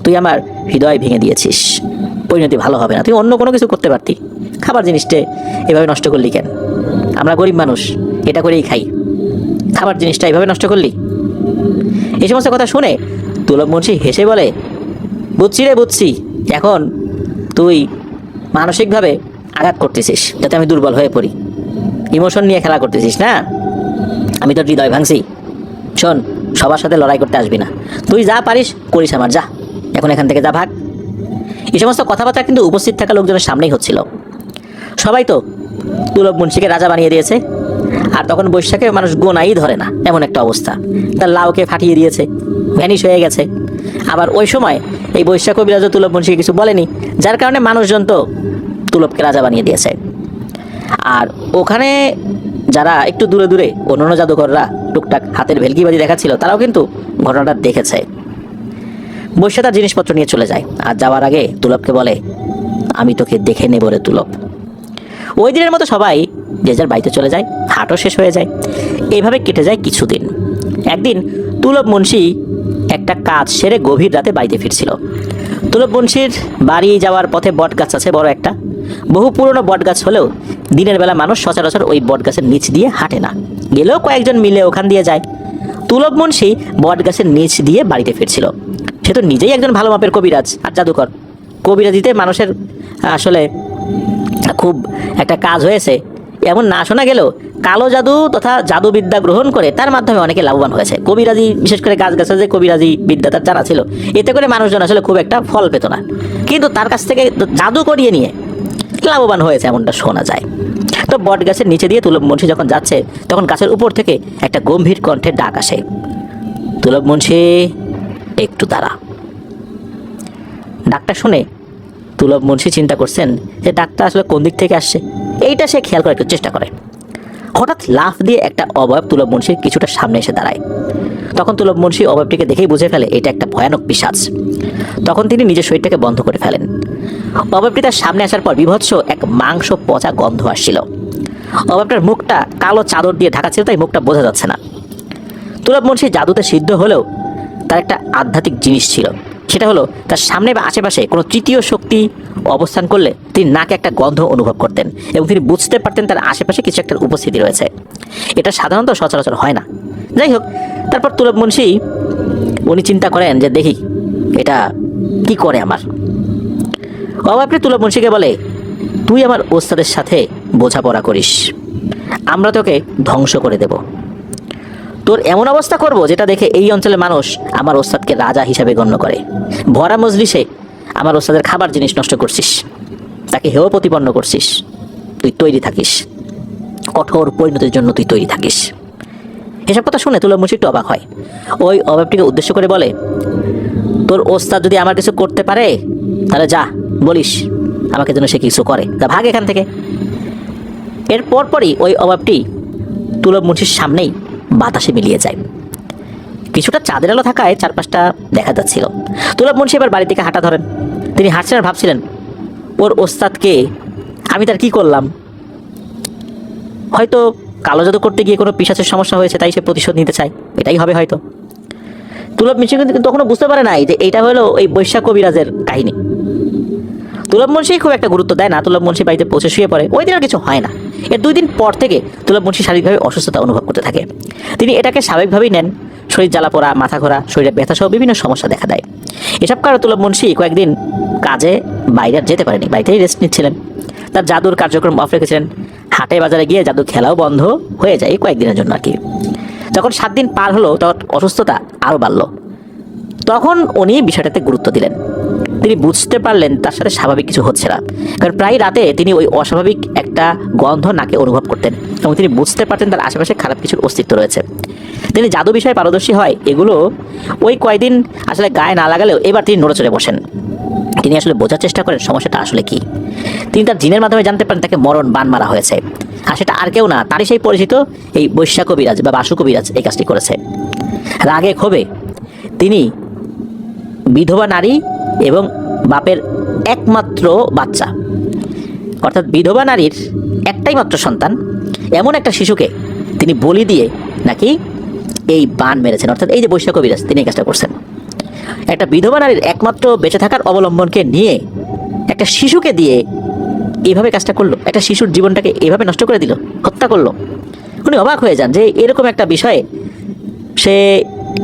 তুই আমার হৃদয় ভেঙে দিয়েছিস, পরিণতি ভালো হবে না, তুই অন্য কোনো কিছু করতে পারতি, খাবার জিনিসটা এভাবে নষ্ট করলি কেন? আমরা গরিব মানুষ, এটা করেই খাই, খাবার জিনিসটা এভাবে নষ্ট করলি। এই সমস্ত কথা শুনে তুলব মুন্সি হেসে বলে, বুঝছি রে বুঝছি, এখন তুই মানসিকভাবে আঘাত করতেছিস যাতে আমি দুর্বল হয়ে পড়ি, ইমোশন নিয়ে খেলা করতেছিস না, আমি তোর হৃদয় ভাঙছি। শোন, সবার সাথে লড়াই করতে আসবি না, তুই যা পারিস করিস, আমার যা, এখন এখান থেকে যা, ভাগ। এই সমস্ত কথাবার্তা কিন্তু উপস্থিত থাকা লোকজনের সামনেই হচ্ছিল। সবাই তো তুলব মুন্সিকে রাজা বানিয়ে দিয়েছে, আর তখন বৈশ্যাকে মানুষ গোনাই ধরে না, এমন একটা অবস্থা। তার লাউকে ফাটিয়ে দিয়েছে, ভ্যানিশ হয়ে গেছে। আবার ওই সময় এই বৈশ্যা কবিরাজও তুলব মুন্সিকে কিছু বলেনি, যার কারণে মানুষজন তো তুলবকে রাজা বানিয়ে দিয়েছে। আর ওখানে যারা একটু দূরে দূরে অন্যান্য জাদুকররা টুকটাক হাতের ভেলকিবাজি দেখাচ্ছিল, তারাও কিন্তু ঘটনাটা দেখেছে। বৈশ্যা তার জিনিসপত্র নিয়ে চলে যায়, আর যাওয়ার আগে তুলবকে বলে, আমি তোকে দেখে নেব রে তুলব। ওই দিনের মতো সবাই যে যার বাড়িতে চলে যায়, হাটও শেষ হয়ে যায়। এইভাবে কেটে যায় কিছুদিন। একদিন তুলব মুন্সি একটা কাজ সেরে গভীর রাতে বাড়িতে ফিরছিল। তুলব মুন্সির বাড়ি যাওয়ার পথে বট গাছ আছে বড় একটা, বহু পুরনো বট গাছ হলেও দিনের বেলা মানুষ সচরাচর ওই বট গাছের নিচ দিয়ে হাঁটে না, গেলেও কয়েকজন মিলে ওখান দিয়ে যায়। তুলব মুন্সি বট গাছের নিচ দিয়ে বাড়িতে ফিরছিল। সে তো নিজেই একজন ভালো মাপের কবিরাজ আর জাদুকর। কবিরাজিতে মানুষের আসলে খুব একটা কাজ হয়েছে, এমন না শোনা গেলেও কালো জাদু তথা জাদুবিদ্যা গ্রহণ করে তার মাধ্যমে অনেকে লাভবান হয়েছে। কবিরাজি, বিশেষ করে গাছগাছালি যে কবিরাজি বিদ্যা তার জানা ছিল, এতে করে মানুষজন আসলে খুব একটা ফল পেত না, কিন্তু তার কাছ থেকে জাদু করিয়ে নিয়ে লাভবান হয়েছে এমনটা শোনা যায়। তো বট গাছের নিচে দিয়ে তুলব মুন্সি যখন যাচ্ছে, তখন গাছের উপর থেকে একটা গম্ভীর কণ্ঠের ডাক আসে, তুলব মুন্সি একটু দাঁড়া। ডাকটা শুনে তুলব মুন্সি চিন্তা করছেন যে ডাকটা আসলে কোন দিক থেকে আসছে, এইটা সে খেয়াল করার একটু চেষ্টা করে। হঠাৎ লাফ দিয়ে একটা অবয়ব তুলব মুন্সির কিছুটা সামনে এসে দাঁড়ায়। তখন তুলব মুন্সি অবয়বটিকে দেখেই বুঝে ফেলে এটা একটা ভয়ানক পিশাচ। তখন তিনি নিজের শরীরটাকে বন্ধ করে ফেলেন। অবয়বটি তার সামনে আসার পর বিভৎস এক মাংস পচা গন্ধ আসছিল। অবয়বটার মুখটা কালো চাদর দিয়ে ঢাকা ছিল, তাই মুখটা বোঝা যাচ্ছে না। তুলব মুন্সি জাদুতে সিদ্ধ হলেও তার একটা আধ্যাত্মিক জিনিস ছিল, সেটা হলো তার সামনে বা আশেপাশে কোনো তৃতীয় শক্তি অবস্থান করলে তিনি নাকে একটা গন্ধ অনুভব করতেন এবং তিনি বুঝতে পারতেন তার আশেপাশে কিছু একটা উপস্থিতি রয়েছে। এটা সাধারণত সচরাচর হয় না। যাই হোক, তারপর তুলব মুন্সি উনি চিন্তা করেন যে দেখি এটা কি করে আমার। অবয়বটি তুলব মুন্সিকে বলে, তুই আমার ওস্তাদের সাথে বোঝাপড়া করিস, আমরা তোকে ধ্বংস করে দেব। তোর এমন অবস্থা করব যেটা দেখে এই অঞ্চলের মানুষ আমার ওস্তাদকে রাজা হিসাবে গণ্য করে। ভরা মজলিসে আমার ওস্তাদের খাবার জিনিস নষ্ট করছিস, তাকে হেয় প্রতিপন্ন করছিস, তুই তৈরি থাকিস, কঠোর পরিণতির জন্য তুই তৈরি থাকিস। এসব কথা শুনে তুলব মুন্সি একটু অবাক হয়। ওই অবয়বটিকে উদ্দেশ্য করে বলে, তোর ওস্তাদ যদি আমার কিছু করতে পারে তাহলে যা বলিস আমাকে যেন সে কিছু করে, তা ভাগ এখান থেকে। এর পরপরই ওই অবয়বটি তুলব মুন্সির সামনেই বাতাসে মিলিয়ে যায়। কিছুটা চাঁদের আলো থাকায় চারপাশটা দেখা যাচ্ছিল। তুলব মুন্সি এবার বাড়ি থেকে হাঁটা ধরেন। তিনি হাঁটছেন আর ভাবছিলেন, ওর ওস্তাদকে আমি তার কি করলাম? হয়তো কালো জাদু করতে গিয়ে কোনো পিশাচের সমস্যা হয়েছে, তাই সে প্রতিশোধ নিতে চায়, এটাই হবে হয়তো। তুলব মুন্সি কিন্তু তখনও বুঝতে পারে নাই যে এইটা হলো ওই বৈশাখ কবিরাজের কাহিনী। তুলব মুন্সি খুব একটা গুরুত্ব দেয় না। তুলব মুন্সি বাড়িতে পৌঁছে শুয়ে পড়ে। ওই দিন আর কিছু হয় না। এর 2 দিন পর থেকে তুলব মুন্সি শারীরিকভাবে অসুস্থতা অনুভব করতে থাকে। তিনি এটাকে স্বাভাবিকভাবেই নেন। শরীর জ্বালা পোড়া, মাথা ঘোরা, শরীরে ব্যথা সহ বিভিন্ন সমস্যা দেখা দেয়। এসব কারণে তুলব মুন্সি কয়েকদিন কাজে বাইরে আর যেতে পারেনি, বাড়িতেই রেস্ট নিচ্ছিলেন। তার জাদুর কার্যক্রম অফ রেখেছিলেন। হাটে বাজারে গিয়ে জাদু খেলাও বন্ধ হয়ে যায় কয়েকদিনের জন্য আর কি। যখন 7 দিন পার হলো তখন অসুস্থতা আরও বাড়ল। তখন উনি বিষয়টাতে গুরুত্ব দিলেন। তিনি বুঝতে পারলেন তার সাথে স্বাভাবিক কিছু হচ্ছে না, কারণ প্রায় রাতে তিনি ওই অস্বাভাবিক একটা গন্ধ নাকে অনুভব করতেন এবং তিনি বুঝতে পারতেন তার আশেপাশে খারাপ কিছুর অস্তিত্ব রয়েছে। তিনি জাদু বিষয়ে পারদর্শী হয় এগুলো ওই কয়দিন আসলে গায়ে না লাগালেও এবার তিনি নড়ে চড়ে বসেন। তিনি আসলে বোঝার চেষ্টা করেন সমস্যাটা আসলে কি। তিনি তার জিনের মাধ্যমে জানতে পারেন তাকে মরণ বান মারা হয়েছে, আর সেটা আর কেউ না, তারই সেই পরিচিত এই বৈশাখ কবিরাজ বা বাসু কবিরাজ এই কাজটি করেছে। রাগে ক্ষোভে তিনি বিধবা নারী এবং বাপের একমাত্র বাচ্চা, অর্থাৎ বিধবা নারীর একটাই মাত্র সন্তান এমন একটা শিশুকে তিনি বলি দিয়ে নাকি এই বান মেরেছেন। অর্থাৎ এই যে বৈশাখ কবিরাজ তিনি এই কাজটা করছেন। একটা বিধবা নারীর একমাত্র বেঁচে থাকার অবলম্বনকে নিয়ে একটা শিশুকে দিয়ে এভাবে কাজটা করলো, একটা শিশুর জীবনটাকে এভাবে নষ্ট করে দিল, হত্যা করলো। উনি অবাক হয়ে যান যে এরকম একটা বিষয়ে সে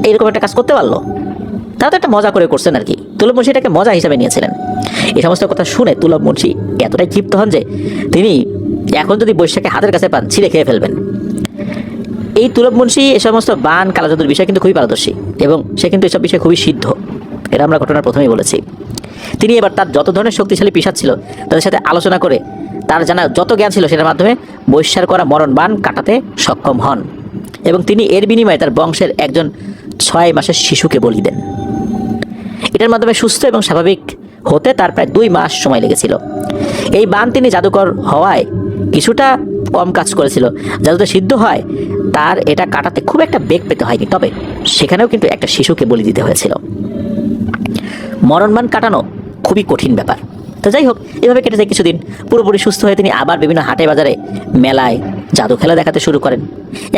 এরকম একটা কাজ করতে পারলো। তারা তো একটা মজা করে করছেন আর কি। তুলব মুন্সি এটাকে মজা হিসাবে নিয়েছিলেন। এই সমস্ত কথা শুনে তুলব মুন্সি এতটাই ক্ষিপ্ত হন যে তিনি এখন যদি বৈশাখে হাতের কাছে পান ছিঁড়ে খেয়ে ফেলবেন। এই তুলব মুন্সি এই সমস্ত বান কালো জাদুর বিষয়ে কিন্তু খুবই পারদর্শী এবং সে কিন্তু এসব বিষয়ে খুবই সিদ্ধ। এটা আমরা ঘটনার প্রথমেই বলেছি। তিনি এবার তার যত ধরনের শক্তিশালী পিশাচ ছিল তাদের সাথে আলোচনা করে তার জানা যত জ্ঞান ছিল সেটার মাধ্যমে বৈশ্যার করা মরণ বান কাটাতে সক্ষম হন এবং তিনি এর বিনিময়ে তার বংশের একজন 6 মাসের শিশুকে বলি দেন। এটার মাধ্যমে সুস্থ এবং স্বাভাবিক হতে তার প্রায় 2 মাস সময় লেগেছিল। এই বান তিনি জাদুকর হওয়ায় কিছুটা কম কাজ করেছিল। জাদুতে সিদ্ধ হয় তার এটা কাটাতে খুব একটা বেগ পেতে হয়নি, তবে সেখানেও কিন্তু একটা শিশুকে বলি দিতে হয়েছিল। মরণবান কাটানো খুবই কঠিন ব্যাপার। তো যাই হোক, এভাবে কেটে যায় কিছুদিন। পুরোপুরি সুস্থ হয়ে তিনি আবার বিভিন্ন হাটে বাজারে মেলায় জাদু খেলা দেখাতে শুরু করেন।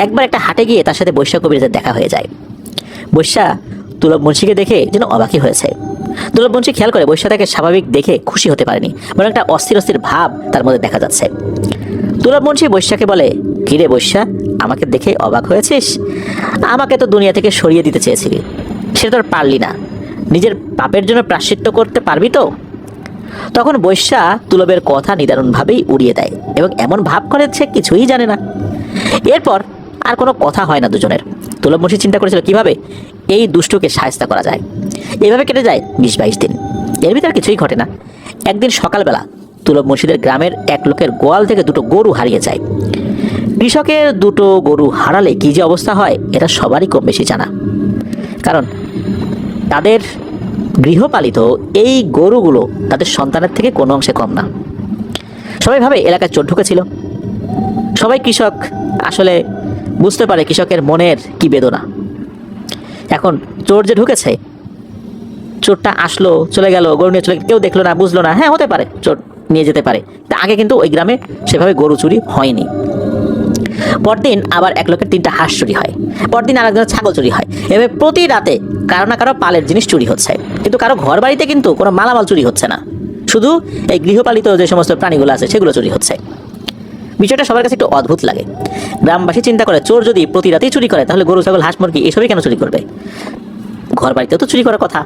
একবার একটা হাটে গিয়ে তার সাথে বৈশাখ কবিরাজের দেখা হয়ে যায়। বৈশা তুলব মুন্সিকে দেখে যেন অবাকই হয়েছে। তুলব মুন্সি খেয়াল করে বৈশা তাকে স্বাভাবিক দেখে খুশি হতে পারেনি, বরং একটা অস্থির অস্থির ভাব তার মধ্যে দেখা যাচ্ছে। তুলব মুন্সি বৈশাকে বলে, কিরে বৈশা, আমাকে দেখে অবাক হয়েছিস? আমাকে তো দুনিয়া থেকে সরিয়ে দিতে চেয়েছিলি, সেটা তো আর পারলি না। নিজের পাপের জন্য প্রায়শ্চিত্ত করতে পারবি তো? তখন বৈশ্যা তুলবের কথা নিদারুণভাবেই উড়িয়ে দেয় এবং এমন ভাব করে সে কিছুই জানে না। এরপর আর কোনো কথা হয় না দুজনের। তুলব মুন্সি চিন্তা করেছিল কিভাবে এই দুষ্টুকে সায়স্তা করা যায়। এইভাবে কেটে যায় 20-22 দিন। এর ভিতরে কিছুই ঘটে না। একদিন সকালবেলা তুলব মুন্সিদের গ্রামের এক লোকের গোয়াল থেকে দুটো গরু হারিয়ে যায়। কৃষকের দুটো গরু হারালে কী যে অবস্থা হয় এটা সবারই কম বেশি জানা। কারণ তাদের গৃহপালিত এই গরুগুলো তাদের সন্তানের থেকে কোনো অংশে কম না। সবাই ভাবে এলাকায় চোর ঢুকেছিল। সবাই কৃষক আসলে বুঝতে পারে কৃষকের মনের কি বেদনা। এখন চোর যে ঢুকেছে, চোরটা আসলো, চলে গেল, গরু নিয়ে চলে, কেউ দেখলো না, বুঝলো না। হ্যাঁ, হতে পারে চোর নিয়ে যেতে পারে। তা আগে কিন্তু ওই গ্রামে সেভাবে গরু চুরি হয়নি। পরদিন আবার এক লোকের 3টা হাঁস চুরি হয়। পরদিন আর একজনের ছাগল চুরি হয়। এভাবে প্রতি রাতে কারো না কারো পালের জিনিস চুরি হচ্ছে। কিন্তু কারো ঘর বাড়িতে কিন্তু কোনো মালামাল চুরি হচ্ছে না, শুধু এই গৃহপালিত যে সমস্ত প্রাণীগুলো আছে সেগুলো চুরি হচ্ছে। বিষয়টা সবার কাছে একটু অদ্ভুত লাগে। গ্রামবাসী চিন্তা করে, চোর যদি প্রতি রাতেই চুরি করে তাহলে গরু ছাগল হাঁস মুরগি এসবই কেন চুরি করবে? ঘর বাড়িতেও তো চুরি করার কথা।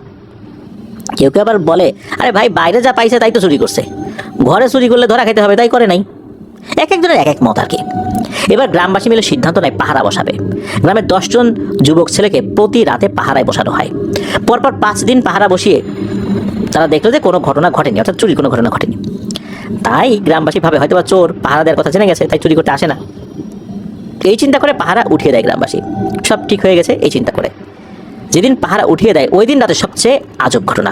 কেউ কেউ আবার বলে, আরে ভাই, বাইরে যা পাইছে তাই তো চুরি করছে, ঘরে চুরি করলে ধরা খাইতে হবে, তাই করে নাই। এক একজনের এক এক মত আর কি। এবার গ্রামবাসী মিলে সিদ্ধান্ত নেয় পাহারা বসাবে। গ্রামের 10 জন যুবক ছেলেকে প্রতি রাতে পাহারায় বসানো হয়। পরপর 5 দিন পাহারা বসিয়ে তারা দেখলো যে কোনো ঘটনা ঘটেনি, অর্থাৎ চুরির কোনো ঘটনা ঘটেনি। তাই গ্রামবাসী ভাবে হয়তো বা চোর পাহারা দেওয়ার কথা জেনে গেছে, তাই চুরি করতে আসে না। এই চিন্তা করে পাহারা উঠিয়ে দেয় গ্রামবাসী। সব ঠিক হয়ে গেছে এই চিন্তা করে। যেদিন পাহারা উঠিয়ে দেয় ওই দিন রাতে সবচেয়ে আজব ঘটনা।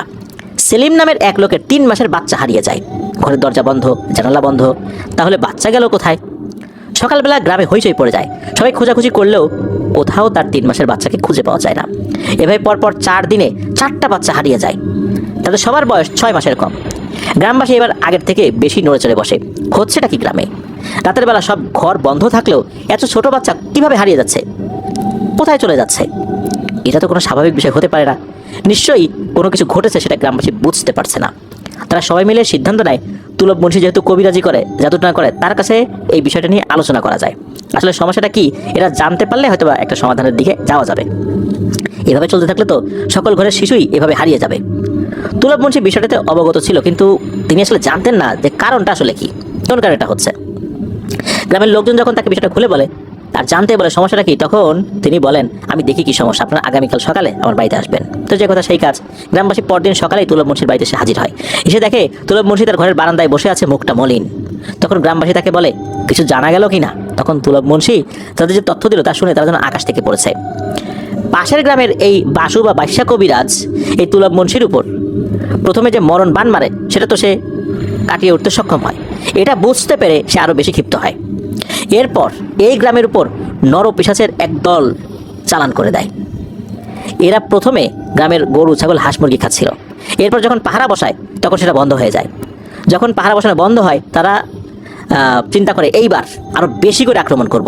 সেলিম নামের এক লোকের 3 মাসের বাচ্চা হারিয়ে যায়। ঘরের দরজা বন্ধ, জানালা বন্ধ, তাহলে বাচ্চা গেল কোথায়? সকালবেলা গ্রামে হইচই পড়ে যায়। সবাই খোঁজাখুঁজি করলেও কোথাও তার 3 মাসের বাচ্চাকে খুঁজে পাওয়া যায় না। এভাবে পরপর 4 দিনে 4টা বাচ্চা হারিয়ে যায়। তাদের সবার বয়স 6 মাসের কম। গ্রামবাসী এবার আগের থেকে বেশি নড়ে চড়ে বসে। হচ্ছেটা কি গ্রামে? রাতের বেলা সব ঘর বন্ধ থাকলেও এত ছোট বাচ্চা কিভাবে হারিয়ে যাচ্ছে, কোথায় চলে যাচ্ছে? এটা তো কোনো স্বাভাবিক বিষয় হতে পারে না। নিশ্চয়ই কোনো কিছু ঘটেছে, সেটা গ্রামবাসী বুঝতে পারছে না। তারা সবাই মিলে সিদ্ধান্ত নেয়, তুলব মুন্সি যেহেতু কবিরাজি করে, জাদুটনা করে, তার কাছে এই বিষয়টা নিয়ে আলোচনা করা যায়। আসলে সমস্যাটা কি এরা জানতে পারলে হয়তো একটা সমাধানের দিকে যাওয়া যাবে। এভাবে চলতে থাকলে তো সকল ঘরের শিশুই এভাবে হারিয়ে যাবে। তুলব মুন্সি বিষয়টাতে অবগত ছিল, কিন্তু তিনি আসলে জানতেন না যে কারণটা আসলে কি, কোন কারণে এটা হচ্ছে। গ্রামের লোকজন যখন তাকে বিষয়টা খুলে বলে আর জানতে বলে সমস্যাটা কি, তখন তিনি বলেন, আমি দেখি কি সমস্যা, আপনারা আগামীকাল সকালে আমার বাড়িতে আসবেন। তো যে কথা সেই কাজ। গ্রামবাসী পরদিন সকালেই তুলব মুন্সির বাড়িতে এসে হাজির হয়। এসে দেখে তুলব মুন্সি তার ঘরের বারান্দায় বসে আছে, মুখটা মলিন। তখন গ্রামবাসী তাকে বলে, কিছু জানা গেল কি না? তখন তুলব মুন্সি তাদের যে তথ্য দিল তা শুনে তারা যেন আকাশ থেকে পড়েছে। পাশের গ্রামের এই বাসু বা বাইশ্যা কবিরাজ এই তুলব মুন্সির উপর প্রথমে যে মরণ বান মারে সেটা তো সে কাটিয়ে উঠতে সক্ষম হয়। এটা বুঝতে পেরে সে আরও বেশি ক্ষিপ্ত হয়। এরপর এই গ্রামের উপর নরপিশাচের একদল চালান করে দেয়। এরা প্রথমে গ্রামের গরু ছাগল হাঁস মুরগি খাচ্ছিল। এরপর যখন পাহারা বসায় তখন সেটা বন্ধ হয়ে যায়। যখন পাহারা বসানো বন্ধ হয় তারা চিন্তা করে এইবার আরও বেশি করে আক্রমণ করব।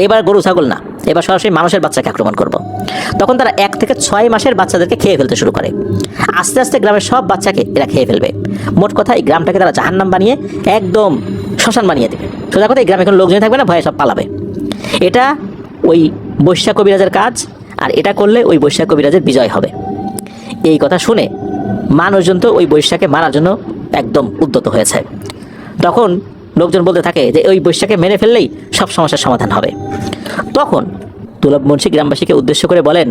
এবার গরু ছাগল না, এবার সরাসরি মানুষের বাচ্চাকে আক্রমণ করব। তখন তারা 1 থেকে 6 মাসের বাচ্চাদেরকে খেয়ে ফেলতে শুরু করে। আস্তে আস্তে গ্রামের সব বাচ্চাকে এরা খেয়ে ফেলবে। মোট কথা এই গ্রামটাকে তারা জাহান্নাম বানিয়ে একদম শ্মশান বানিয়ে দেবে। সোজা কথা, এই গ্রামে কোনো লোকজন থাকবে না, ভয়ে সব পালাবে। এটা ওই বৈশ্যা কবিরাজের কাজ, আর এটা করলে ওই বৈশ্যা কবিরাজের বিজয় হবে। এই কথা শুনে মানুষজন তো ওই বৈশ্যাকে মারার জন্য একদম উদ্যত হয়েছে। তখন লোকজন বলতে থাকে যে ওই বৈশ্যাকে মেরে ফেললেই সব সমস্যার সমাধান হবে। তখন তুলব মুন্সি গ্রামবাসীকে উদ্দেশ্য করে বলেন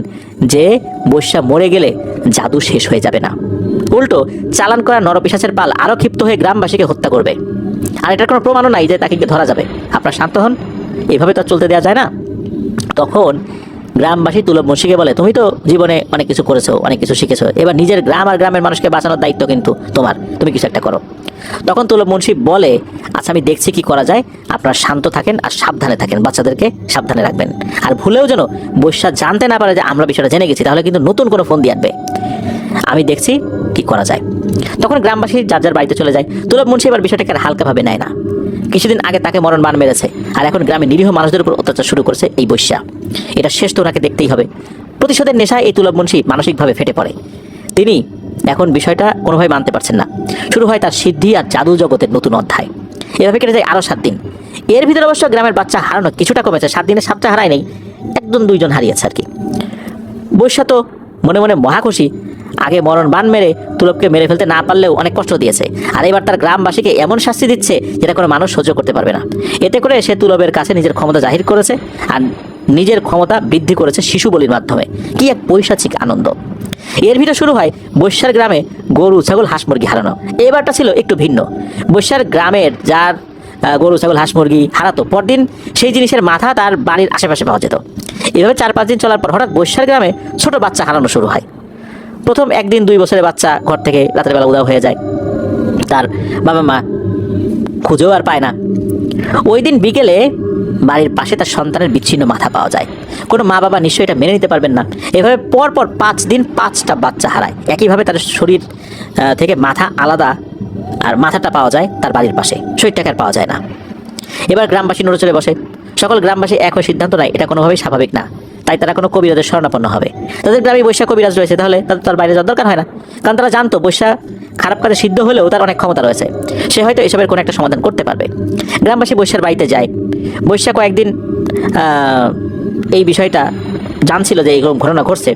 যে বৈশ্যা মরে গেলে জাদু শেষ হয়ে যাবে না, উল্টো চালান করা নরপিশাচের পাল আরও ক্ষিপ্ত হয়ে গ্রামবাসীকে হত্যা করবে। আর এটার কোনো প্রমাণও নাই যে তাকে ধরা যাবে। আপনারা শান্ত হন, এভাবে তো চলতে দেওয়া যায় না। তখন গ্রামবাসী তুলব মুন্সিকে বলে, তুমি তো জীবনে অনেক কিছু করেছো, অনেক কিছু শিখেছো, এবার নিজের গ্রাম আর গ্রামের মানুষকে বাঁচানোর দায়িত্ব কিন্তু তোমার, তুমি কিছু একটা করো। তখন তুলব মুন্সি বলে, আচ্ছা আমি দেখছি কি করা যায়, আপনারা শান্ত থাকেন আর সাবধানে থাকেন, বাচ্চাদেরকে সাবধানে রাখবেন। আর ভুলেও যেন বৈশ্যা জানতে না পারে যে আমরা বিষয়টা জেনে গেছি, তাহলে কিন্তু নতুন কোনো ফোন দিয়ে আনবে। আমি দেখছি কি করা যায়। তখন গ্রামবাসী যার যার বাড়িতে চলে যায়। তুলব মুন্সি এবার বিষয়টাকে আর হালকাভাবে নেয় না। কিছুদিন আগে তাকে মরণ বান মেরেছে, আর এখন গ্রামে নিরীহ মানুষদের উপর অত্যাচার শুরু করেছে এই বৈশ্যা। এটা শেষ তো ওনাকে দেখতেই হবে। প্রতিশোধের নেশায় এই তুলব মুন্সি মানসিকভাবে ফেটে পড়ে। তিনি এখন বিষয়টা কোনোভাবে মানতে পারছেন না। শুরু হয় তার সিদ্ধি আর জাদু জগতের নতুন অধ্যায়। এভাবে কেটে যায় আরও 7 দিন। এর ভিতরে অবশ্য গ্রামের বাচ্চা হারানো কিছুটা কমেছে। 7 দিনে 7টা হারায় নেই, 1-2 জন হারিয়েছে আর কি। বৈশ্যা তো মনে মনে মহা খুশি। আগে মরণ বান মেরে তুলবকে মেরে ফেলতে না পারলেও অনেক কষ্ট দিয়েছে, আর এবার তার গ্রামবাসীকে এমন শাস্তি দিচ্ছে যেটা কোনো মানুষ সহ্য করতে পারবে না। এতে করে সে তুলবের কাছে নিজের ক্ষমতা জাহির করেছে আর নিজের ক্ষমতা বৃদ্ধি করেছে শিশু বলির মাধ্যমে। কি এক পৈশাচিক আনন্দ! এর ভিডিও শুরু হয় বৈশ্যার গ্রামে গরু ছাগল হাঁস মুরগি হারানো। এবারটা ছিল একটু ভিন্ন। বৈশ্যার গ্রামের যার গরু ছাগল হাঁস মুরগি হারাতো, পরদিন সেই জিনিসের মাথা তার বাড়ির আশেপাশে পাওয়া যেত। এভাবে 4-5 দিন চলার পর হঠাৎ বৈশ্যার গ্রামে ছোট বাচ্চা হারানো শুরু হয়। প্রথম 1 দিন 2 বছরের বাচ্চা ঘর থেকে রাতের বেলা উধাও হয়ে যায়, তার বাবা মা খুঁজেও আর পায় না। ওই দিন বিকেলে বাড়ির পাশে তার সন্তানের বিচ্ছিন্ন মাথা পাওয়া যায়। কোনো মা বাবা নিশ্চয়ই এটা মেনে নিতে পারবেন না। এভাবে পরপর 5 দিন 5টা বাচ্চা হারায়। একইভাবে তার শরীর থেকে মাথা আলাদা, আর মাথাটা পাওয়া যায় তার বাড়ির পাশে, শরীরটাকে আর পাওয়া যায় না। এবার গ্রামবাসী নড়ে চলে বসে। সকল গ্রামবাসী এক হয়ে সিদ্ধান্ত নেয় এটা কোনোভাবেই স্বাভাবিক না, তাই তারা কোনো কবিরাজের শরণাপন্ন হবে। তাদের গ্রামে বৈশা কবিরাজ রয়েছে, তাহলে তার বাইরে যাওয়ার দরকার হয় না, কারণ তারা জানতো বৈশা খারাপ কাজে সিদ্ধ হলেও তার অনেক ক্ষমতা রয়েছে, সে হয়তো এসবের কোনো একটা সমাধান করতে পারবে। গ্রামবাসী বৈশার বাড়িতে যায়। বৈশা কয়েকদিন এই বিষয়টা জানছিল যে এইরকম ঘটনা ঘটছে,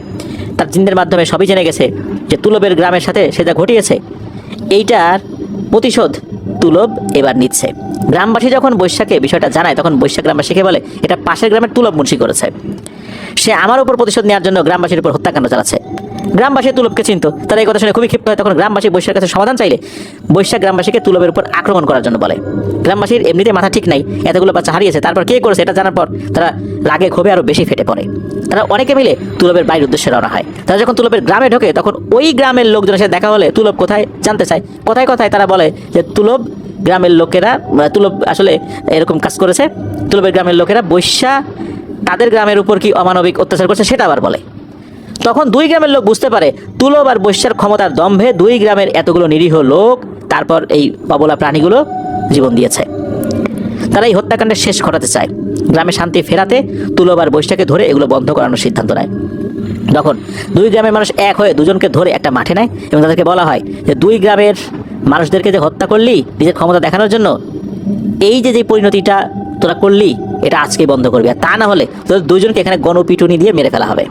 তার জিনদের মাধ্যমে সবই জেনে গেছে যে তুলবের গ্রামের সাথে সেটা ঘটিয়েছে। এইটার প্রতিশোধ তুলব এবার নিচ্ছে। গ্রামবাসী যখন বৈশাকে বিষয়টা জানায়, তখন বৈশা গ্রামবাসীকে বলে এটা পাশের গ্রামের তুলব মুন্সি করেছে, সে আমার উপর প্রতিশোধ নেওয়ার জন্য গ্রামবাসীর উপর হত্যাকাণ্ড চালাচ্ছে। গ্রামবাসী তুলবকে চিনত, তারা এই কথা শুনে খুবই ক্ষিপ্ত হয়। তখন গ্রামবাসী বৈশার কাছে সমাধান চাইলে বৈশা গ্রামবাসীকে তুলবের উপর আক্রমণ করার জন্য বলে। গ্রামবাসীর এমনিতে মাথা ঠিক নাই, এতগুলো বাচ্চা হারিয়েছে, তারপর কে করেছে এটা জানার পর তারা রাগে ক্ষোভে আরো বেশি ফেটে পড়ে। তারা অনেকে মিলে তুলবের বাড়ির উদ্দেশ্যে রওনা হয়। তারা যখন তুলবের গ্রামে ঢোকে, তখন ওই গ্রামের লোকজনের সাথে দেখা হলে তুলব কোথায় জানতে চায়। কথায় কথায় তারা বলে যে তুলব গ্রামের লোকেরা, তুলব আসলে এরকম কাজ করেছে। তুলবের গ্রামের লোকেরা বৈশা তাদের গ্রামের উপর কি অমানবিক অত্যাচার করছে সেটা আবার বলে। তখন 2 গ্রামের লোক বুঝতে পারে তুলব আর বৈশ্যার ক্ষমতার দম্ভে 2 গ্রামের এতগুলো নিরীহ লোক, তারপর এই অবলা প্রাণীগুলো জীবন দিয়েছে। তারা এই হত্যাকাণ্ডের শেষ ঘটাতে চায়। গ্রামে শান্তি ফেরাতে তুলব আর বৈশ্যাকে ধরে এগুলো বন্ধ করানোর সিদ্ধান্ত নেয়। তখন 2 গ্রামের মানুষ এক হয়ে দুজনকে ধরে একটা মাঠে নেয় এবং তাদেরকে বলা হয় যে 2 গ্রামের মানুষদেরকে যে হত্যা করলি নিজের ক্ষমতা দেখানোর জন্য, এই যে পরিণতিটা তোরা করলি এটা আজকেই বন্ধ করবি, আর তা না হলে তোদের 2 জনকে এখানে গণপিটুনি দিয়ে মেরে ফেলা হবে।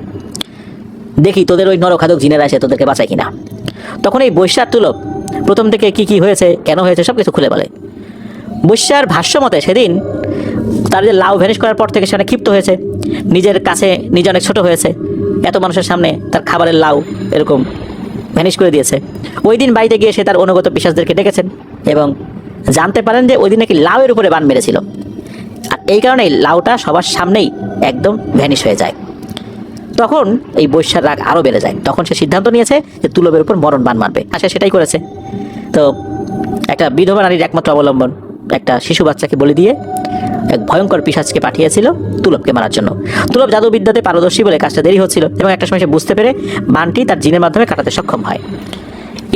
দেখি তোদের ওই নরখাদক জিনেরা এসে তোদেরকে বাঁচায় কিনা। তখন এই বৈশ্যার তুলব প্রথম থেকে কি হয়েছে, কেন হয়েছে সব কিছু খুলে বলে। বৈশ্যার ভাষ্য মতে সেদিন তার যে লাউ ভ্যানিশ করার পর থেকে সেখানে ক্ষিপ্ত হয়েছে, নিজের কাছে নিজে অনেক ছোট হয়েছে, এত মানুষের সামনে তার খাবারের লাউ এরকম ভ্যানিশ করে দিয়েছে। ওই দিন বাড়িতে গিয়ে সে তার অনুগত পিশাচদেরকে ডেকেছেন এবং জানতে পারেন যে ওই দিন নাকি লাউয়ের উপরে বান মেরেছিল, আর এই কারণেই লাউটা সবার সামনেই একদম ভ্যানিশ হয়ে যায়। তখন এই বৈশ্যার রাগ আরও বেড়ে যায়। তখন সে সিদ্ধান্ত নিয়েছে যে তুলবের উপর মরণ বান মারবে, আর সে সেটাই করেছে। তো একটা বিধবা নারীর একমাত্র অবলম্বন একটা শিশু বাচ্চাকে বলে দিয়ে এক ভয়ঙ্কর পিশাচকে পাঠিয়েছিল তুলবকে মারার জন্য। তুলব জাদুবিদ্যাতে পারদর্শী বলে কাজটা দেরি হচ্ছিল এবং একটা সময় সে বুঝতে পেরে বানটি তার জিনের মাধ্যমে কাটাতে সক্ষম হয়।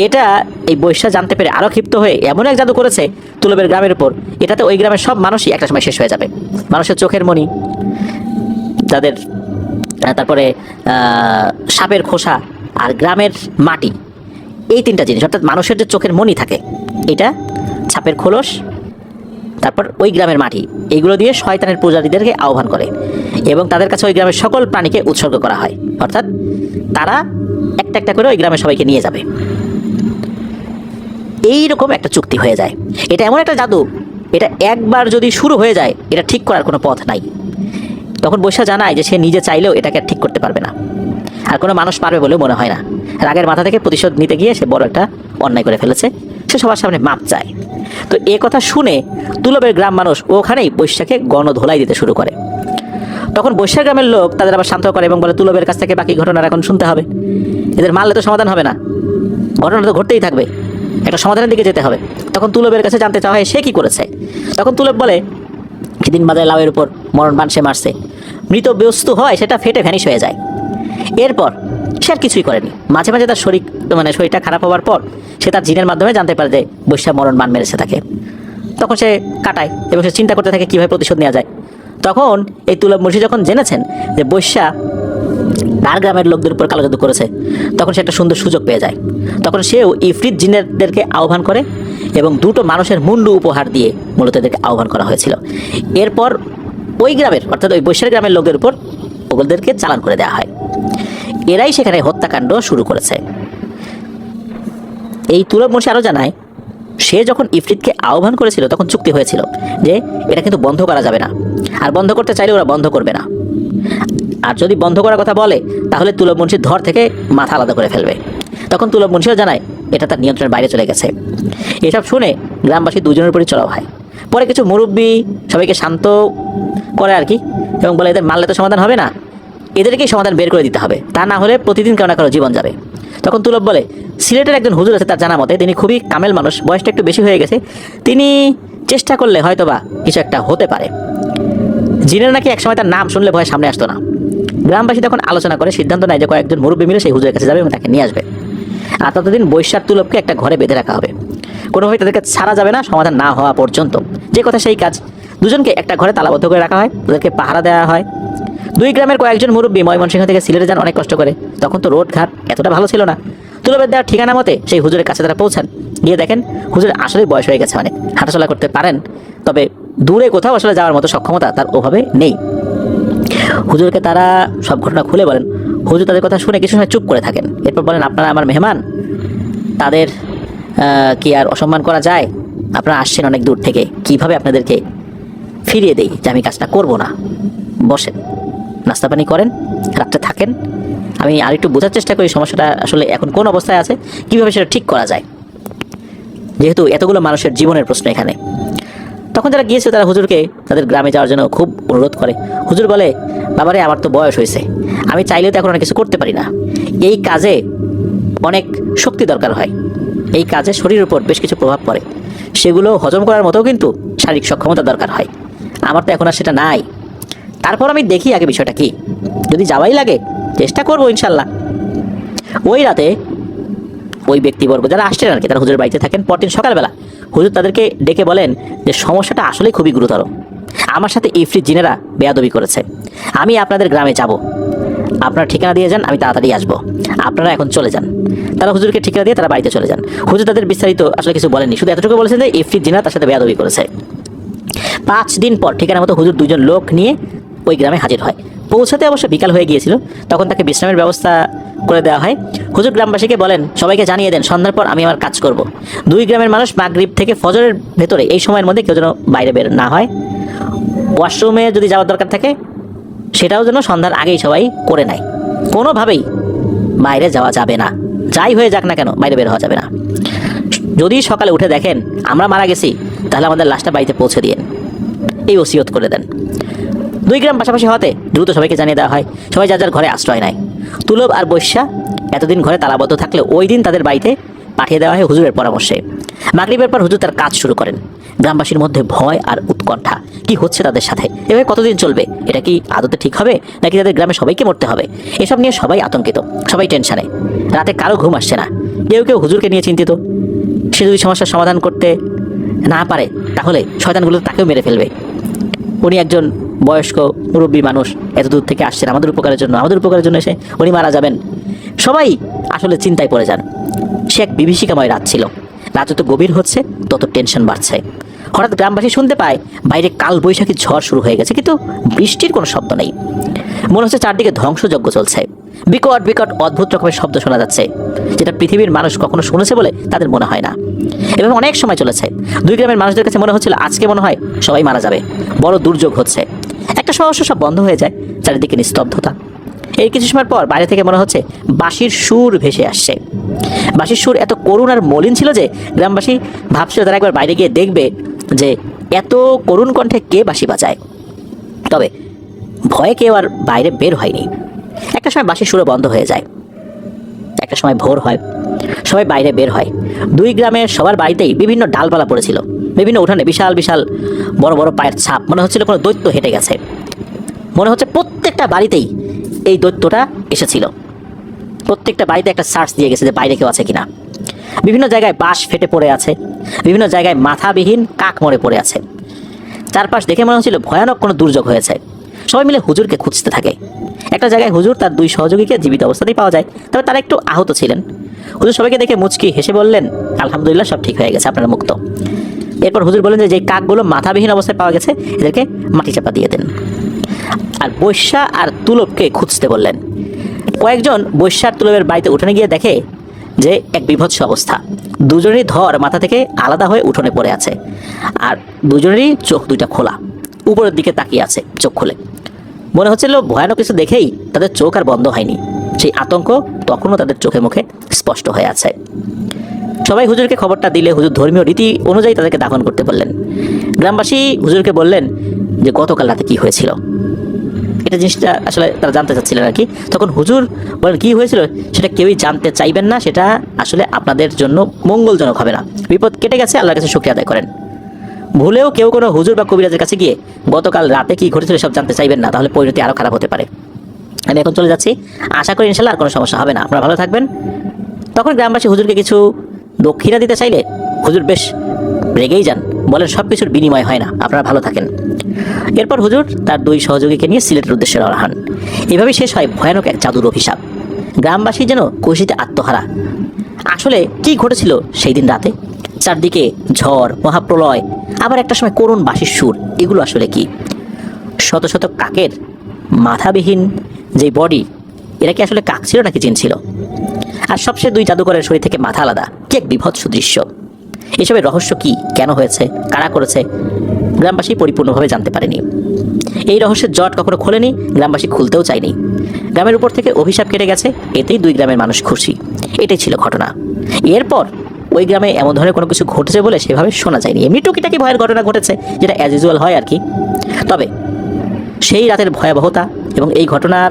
এটা এই বৈশ্যা জানতে পেরে আরও ক্ষিপ্ত হয়ে এমন এক জাদু করেছে তুলবের গ্রামের উপর, এটাতে ওই গ্রামের সব মানুষই একটা সময় শেষ হয়ে যাবে। মানুষের চোখের মণি, যাদের তারপরে সাপের খোসা আর গ্রামের মাটি, এই 3টা জিনিস, অর্থাৎ মানুষের যে চোখের মণি থাকে এটা, সাপের খোলস, তারপর ওই গ্রামের মাটি, এইগুলো দিয়ে শয়তানের পূজারীদেরকে আহ্বান করে এবং তাদের কাছে ওই গ্রামের সকল প্রাণীকে উৎসর্গ করা হয়, অর্থাৎ তারা একটা একটা করে ওই গ্রামের সবাইকে নিয়ে যাবে। এইরকম একটা চুক্তি হয়ে যায়। এটা এমন একটা জাদু, এটা একবার যদি শুরু হয়ে যায় এটা ঠিক করার কোনো পথ নাই। তখন বৈশা জানায় যে সে নিজে চাইলেও এটাকে ঠিক করতে পারবে না, আর কোনো মানুষ পারবে বলেও মনে হয় না। রাগের মাথা থেকে প্রতিশোধ নিতে গিয়ে সে বড় একটা অন্যায় করে ফেলেছে, সে সবার সামনে মাপ চায়। তো এ কথা শুনে তুলবের গ্রাম মানুষ ওখানেই বৈশাকে গণধোলাই দিতে শুরু করে। তখন বৈশা গ্রামের লোক তাদের আবার শান্ত করে এবং বলে তুলবের কাছ থেকে বাকি ঘটনার এখন শুনতে হবে, এদের মারলে তো সমাধান হবে না, ঘটনা তো ঘটতেই থাকবে, একটা সমাধানের দিকে যেতে হবে। তখন তুলবের কাছে জানতে চাওয়া হয় সে কি করেছে। তখন তুলব বলে সেদিন বাজারে লাউয়ের উপর মরণ বান সে মারছে, মৃত বস্তু হয় সেটা ফেটে ভ্যানিশ হয়ে যায়। এরপর সে আর কিছুই করেনি। মাঝে মাঝে তার শরীরটা খারাপ হওয়ার পর সে তার জিনের মাধ্যমে জানতে পারে যে বৈশা মরণ বান মেরেছে তাকে। তখন সে কাটায় এবং সে চিন্তা করতে থাকে কীভাবে প্রতিশোধ নেওয়া যায়। তখন এই তুলব মুন্সি যখন জেনেছেন যে বৈশা তার গ্রামের লোকদের উপর কালো জাদু করেছে, তখন সে একটা সুন্দর সুযোগ পেয়ে যায়। তখন সেও ইফরিত জিনেরদেরকে আহ্বান করে এবং 2টো মানুষের মুন্ডু উপহার দিয়ে মূলত এদেরকে আহ্বান করা হয়েছিল। এরপর ওই গ্রামের, অর্থাৎ ওই বৈশার গ্রামের লোকদের উপর ওদেরকে চালান করে দেওয়া হয়। এরাই সেখানে হত্যাকাণ্ড শুরু করেছে। এই তুলব মুন্সি আরও জানায়, সে যখন ইফরিতকে আহ্বান করেছিল তখন চুক্তি হয়েছিল যে এটা কিন্তু বন্ধ করা যাবে না, আর বন্ধ করতে চাইলে ওরা বন্ধ করবে না, আর যদি বন্ধ করার কথা বলে তাহলে তুলব মুন্সির ধর থেকে মাথা আলাদা করে ফেলবে। তখন তুলব মুন্সিও জানায় এটা তার নিয়ন্ত্রণের বাইরে চলে গেছে। এসব শুনে গ্রামবাসী দুজনের উপরই চড়াও হয়। পরে কিছু মুরব্বী সবাইকে শান্ত করে আর কি, এবং বলে এদের মারলে তো সমাধান হবে না, এদেরকেই সমাধান বের করে দিতে হবে, তা না হলে প্রতিদিন কারো না কারো জীবন যাবে। তখন তুলব বলে সিলেটের একজন হুজুর আছে তার জানা মতে, তিনি খুবই কামেল মানুষ, বয়সটা একটু বেশি হয়ে গেছে, তিনি চেষ্টা করলে হয়তোবা কিছু একটা হতে পারে। জিনের নাকি একসময় তার নাম শুনলে ভয় সামনে আসতো না। গ্রামবাসী তখন আলোচনা করে সিদ্ধান্ত নেয় যে কয়েকজন মুরব্বী মিলে সেই হুজুরের কাছে যাবে এবং তাকে নিয়ে আসবে, আর ততদিন বৈশাখ তুলবকে একটা ঘরে বেঁধে রাখা হবে, কোনোভাবে তাদেরকে ছাড়া যাবে না সমাধান না হওয়া পর্যন্ত। যে কথা সেই কাজ, দুজনকে একটা ঘরে তালাবদ্ধ করে রাখা হয়, তাদেরকে পাহারা দেওয়া হয়। দুই গ্রামের কয়েকজন মুরব্বী ময়মনসিংহ থেকে সিলেটে যান অনেক কষ্ট করে, তখন তো রোড ঘাট এতটা ভালো ছিল না। তুলবের দেওয়ার ঠিকানা মতে সেই হুজুরের কাছে তারা পৌঁছান, গিয়ে দেখেন হুজুর আসলেই বয়স হয়ে গেছে, অনেক হাঁটাচলা করতে পারেন, তবে দূরে কোথাও আসলে যাওয়ার মতো সক্ষমতা তার ওভাবে নেই। হুজুরকে তারা সব ঘটনা খুলে বলেন। হুজুর তাদের কথা শুনে কিছু সময় চুপ করে থাকেন, এরপর বলেন আপনারা আমার মেহমান, তাদের কি আর অসম্মান করা যায়? আপনারা আসছেন অনেক দূর থেকে, কিভাবে আপনাদেরকে ফিরিয়ে দেই যে আমি কাজটা করব না? বসেন, নাস্তা পানি করেন, রাত্রে থাকেন, আমি আর একটু বোঝার চেষ্টা করি সমস্যাটা আসলে এখন কোন অবস্থায় আছে, কিভাবে সেটা ঠিক করা যায়, যেহেতু এতগুলো মানুষের জীবনের প্রশ্ন এখানে। তখন যারা গিয়েছিল তারা হুজুরকে তাদের গ্রামে যাওয়ার জন্য খুব অনুরোধ করে। হুজুর বলে বাবারে আমার তো বয়স হয়েছে, আমি চাইলেও তো এখন অনেক কিছু করতে পারি না, এই কাজে অনেক শক্তি দরকার হয়, এই কাজে শরীরের উপর বেশ কিছু প্রভাব পড়ে, সেগুলো হজম করার মতো কিন্তু শারীরিক সক্ষমতা দরকার হয়, আমার তো এখন আর সেটা নাই। তারপর আমি দেখি আগে বিষয়টা কি, যদি যাওয়াই লাগে চেষ্টা করবো ইনশাল্লাহ। ওই রাতে ওই ব্যক্তিবর্গ যারা আসছেন আর কি, তারা হুজুরের বাড়িতে থাকেন। পরদিন সকালবেলা হুজুর তাদেরকে ডেকে বলেন যে সমস্যাটা আসলেই খুবই গুরুতর, আমার সাথে ইফরিত জিনেরা বেয়াদবি করেছে, আমি আপনাদের গ্রামে যাব, আপনার ঠিকানা দিয়ে যান, আমি তাড়াতাড়ি আসবো, আপনারা এখন চলে যান। তারা হুজুরকে ঠিকানা দিয়ে তারা বাড়িতে চলে যান। হুজুর তাদের বিস্তারিত আসলে কিছু বলেননি, শুধু এতটুকু বলেছেন যে ইফরিত জিনেরা তার সাথে বেয়াদবি করেছে। 5 দিন পর ঠিকানা মতো হুজুর 2 জন লোক নিয়ে ওই গ্রামে হাজির হয়। পৌঁছাতে অবশ্য বিকাল হয়ে গিয়েছিল, তখন তাকে বিশ্রামের ব্যবস্থা করে দেওয়া হয়। হুজুর গ্রামবাসীকে বলেন সবাইকে জানিয়ে দেন সন্ধ্যার পর আমি আমার কাজ করব। 2 গ্রামের মানুষ মাগরিব থেকে ফজরের ভেতরে এই সময়ের মধ্যে কেউ যেন বাইরে বের না হয়। ওয়াশরুমে যদি যাওয়ার দরকার থাকে সেটাও যেন সন্ধ্যার আগেই সবাই করে নেয়, কোনোভাবেই বাইরে যাওয়া যাবে না, যাই হয়ে যাক না কেন বাইরে বের হওয়া যাবে না। যদি সকালে উঠে দেখেন আমরা মারা গেছি তাহলে আমাদের লাশটা বাড়িতে পৌঁছে দিন, এই ওসিয়ত করে দেন। 2 গ্রাম পাশাপাশি হওয়াতে দ্রুত সবাইকে জানিয়ে দেওয়া হয়। সবাই যার যার ঘরে আশ্রয় নেয়। তুলব আর বৈশ্যা এতদিন ঘরে তালাবদ্ধ থাকলে ওই দিন তাদের বাড়িতে পাঠিয়ে দেওয়া হয় হুজুরের পরামর্শে। মাগরিবের পর হুজুর তার কাজ শুরু করেন। গ্রামবাসীর মধ্যে ভয় আর উৎকণ্ঠা, কি হচ্ছে তাদের সাথে, এভাবে কতদিন চলবে, এটা কি আদতে ঠিক হবে নাকি তাদের গ্রামে সবাইকে মরতে হবে, এসব নিয়ে সবাই আতঙ্কিত, সবাই টেনশনে। রাতে কারো ঘুম আসছে না, কেউ কেউ হুজুরকে নিয়ে চিন্তিত, সে যদি সমস্যার সমাধান করতে না পারে তাহলে শয়তানগুলো তাকেও মেরে ফেলবে। উনি একজন বয়স্ক মুরব্বী মানুষ, এত দূর থেকে আসছেন আমাদের উপকারের জন্য এসে উনি মারা যাবেন। সবাই আসলে চিন্তায় পড়ে যান। সে এক বিভীষিকাময় রাত ছিল। রাত যত গভীর হচ্ছে তত টেনশন বাড়ছে। হঠাৎ গ্রামবাসী শুনতে পায় বাইরে কাল বৈশাখী ঝড় শুরু হয়ে গেছে, কিন্তু বৃষ্টির কোনো শব্দ নেই। মনে হচ্ছে চারদিকে ধ্বংসযজ্ঞ চলছে। বিকট বিকট অদ্ভুত রকমের শব্দ শোনা যাচ্ছে, যেটা পৃথিবীর মানুষ কখনো শুনেছে বলে তাদের মনে হয় না। এভাবে অনেক সময় চলেছে। 2 গ্রামের মানুষদের কাছে মনে হচ্ছিল আজকে মনে হয় সবাই মারা যাবে, বড় দুর্যোগ হচ্ছে। একটা সহসা সব বন্ধ হয়ে যায়, চারিদিকে নিস্তব্ধতা। এই কিছু সময় পর বাইরে থেকে মনে হচ্ছে বাঁশির সুর ভেসে আসছে। বাঁশির সুর এত করুণ আর মলিন ছিল যে গ্রামবাসী ভাবছিল তারা একবার বাইরে গিয়ে দেখবে যে এত করুণ কণ্ঠে কে বাঁশি বাজায়। তবে ভয়ে কেউ আর বাইরে বের হয়নি। একটা সময় বাঁশির সুরও বন্ধ হয়ে যায়। একটা সময় ভোর হয়, সবাই বাইরে বের হয়। 2 গ্রামের সবার বাড়িতেই বিভিন্ন ডালপালা পড়েছিল, বিভিন্ন উঠানে বিশাল বিশাল বড় বড় পায়ের ছাপ, মনে হচ্ছিল কোনো দৈত্য হেঁটে গেছে। মনে হচ্ছে প্রত্যেকটা বাড়িতেই এই দৈত্যটা এসেছিল। প্রত্যেকটা বাড়িতে একটা সার্চ দিয়ে গেছে যে বাইরে কেউ আছে কিনা। বিভিন্ন জায়গায় বাঁশ ফেটে পড়ে আছে, বিভিন্ন জায়গায় মাথাবিহীন কাক মরে পড়ে আছে। চারপাশ দেখে মনে হচ্ছিল ভয়ানক কোনো দুর্যোগ হয়েছে। সবাই মিলে হুজুরকে খুঁজতে থাকে। একটা জায়গায় হুজুর তার 2 সহযোগীকে জীবিত অবস্থাতেই পাওয়া যায়, তবে তারা একটু আহত ছিলেন। হুজুর সবাইকে দেখে মুচকি হেসে বললেন আলহামদুলিল্লাহ, সব ঠিক হয়ে গেছে, আপনারা মুক্ত। এরপর হুজুর বলেন যে কাকগুলো মাথাবিহীন অবস্থায় পাওয়া গেছে এদেরকে মাটি চাপা দিয়ে দেন। আর বৈশ্যা আর তুলবকে খুঁজতে বললেন। কয়েকজন বৈশ্যা আর তুলবের বাড়িতে উঠানে গিয়ে দেখে যে এক বিভৎস অবস্থা। দুজনেরই ধর মাথা থেকে আলাদা হয়ে উঠোনে পড়ে আছে, আর দুজনেরই চোখ দুইটা খোলা, উপরের দিকে তাকিয়ে আছে চোখ খুলে। মনে হচ্ছিল ভয়ানক কিছু দেখেই তাদের চোখ আর বন্ধ হয়নি, সেই আতঙ্ক তখনও তাদের চোখে মুখে স্পষ্ট হয়ে আছে। সবাই হুজুরকে খবরটা দিলে হুজুর ধর্মীয় রীতি অনুযায়ী তাদেরকে দাফন করতে বললেন। গ্রামবাসী হুজুরকে বললেন যে গতকাল রাতে কি হয়েছিল, এটা জিনিসটা আসলে তারা জানতে চাচ্ছিলেন আর কি। তখন হুজুর বলেন কি হয়েছিল সেটা কেউই জানতে চাইবেন না, সেটা আসলে আপনাদের জন্য মঙ্গলজনক হবে না। বিপদ কেটে গেছে, আল্লাহর কাছে শুকরিয়া আদায় করেন। ভুলেও কেউ কোনো হুজুর বা কবিরাজের কাছে গিয়ে গতকাল রাতে কি ঘটেছিল সব জানতে চাইবেন না, তাহলে পরিণতি আরও খারাপ হতে পারে। আমি এখন চলে যাচ্ছি, আশা করি ইনশাল্লাহ আর কোনো সমস্যা হবে না, আপনারা ভালো থাকবেন। তখন গ্রামবাসী হুজুরকে কিছু দক্ষিণা দিতে চাইলে হুজুর বেশ রেগেই যান, বলেন সব কিছুর বিনিময় হয় না, আপনারা ভালো থাকেন। এরপর হুজুর তার দুই সহযোগীকে নিয়ে সিলেটের উদ্দেশ্যে রওনা হন। এভাবেই শেষ হয় ভয়ানক এক জাদুর অভিশাপ। গ্রামবাসী যেন খুশিতে আত্মহারা। আসলে কি ঘটেছিল সেই দিন রাতে? চারদিকে ঝড়, মহাপ্রলয়, আবার একটা সময় করুণ বাঁশির সুর, এগুলো আসলে কি? শত শত কাকের মাথাবিহীন যে বডি, এরা কি আসলে কাক ছিল নাকি জিন ছিল? আর সবচেয়ে দুই জাদুকরের শরীর থেকে মাথা আলাদা, কি এক বিভৎস দৃশ্য! এসবের রহস্য কি, কেন হয়েছে, কারা করেছে, গ্রামবাসী পরিপূর্ণভাবে জানতে পারেনি। এই রহস্যের জট কখনো খোলেনি, গ্রামবাসী খুলতেও চায়নি। গ্রামের উপর থেকে অভিশাপ কেটে গেছে, এতেই দুই গ্রামের মানুষ খুশি। এটাই ছিল ঘটনা। এরপর ওই গ্রামে এমন ধরনের কোনো কিছু ঘটেছে বলে সেভাবে শোনা যায়নি। এমনি টুকিটাকি ভয়ের ঘটনা ঘটেছে, যেটা অ্যাজ ইউজুয়াল হয় আর কি। তবে সেই রাতের ভয়াবহতা এবং এই ঘটনার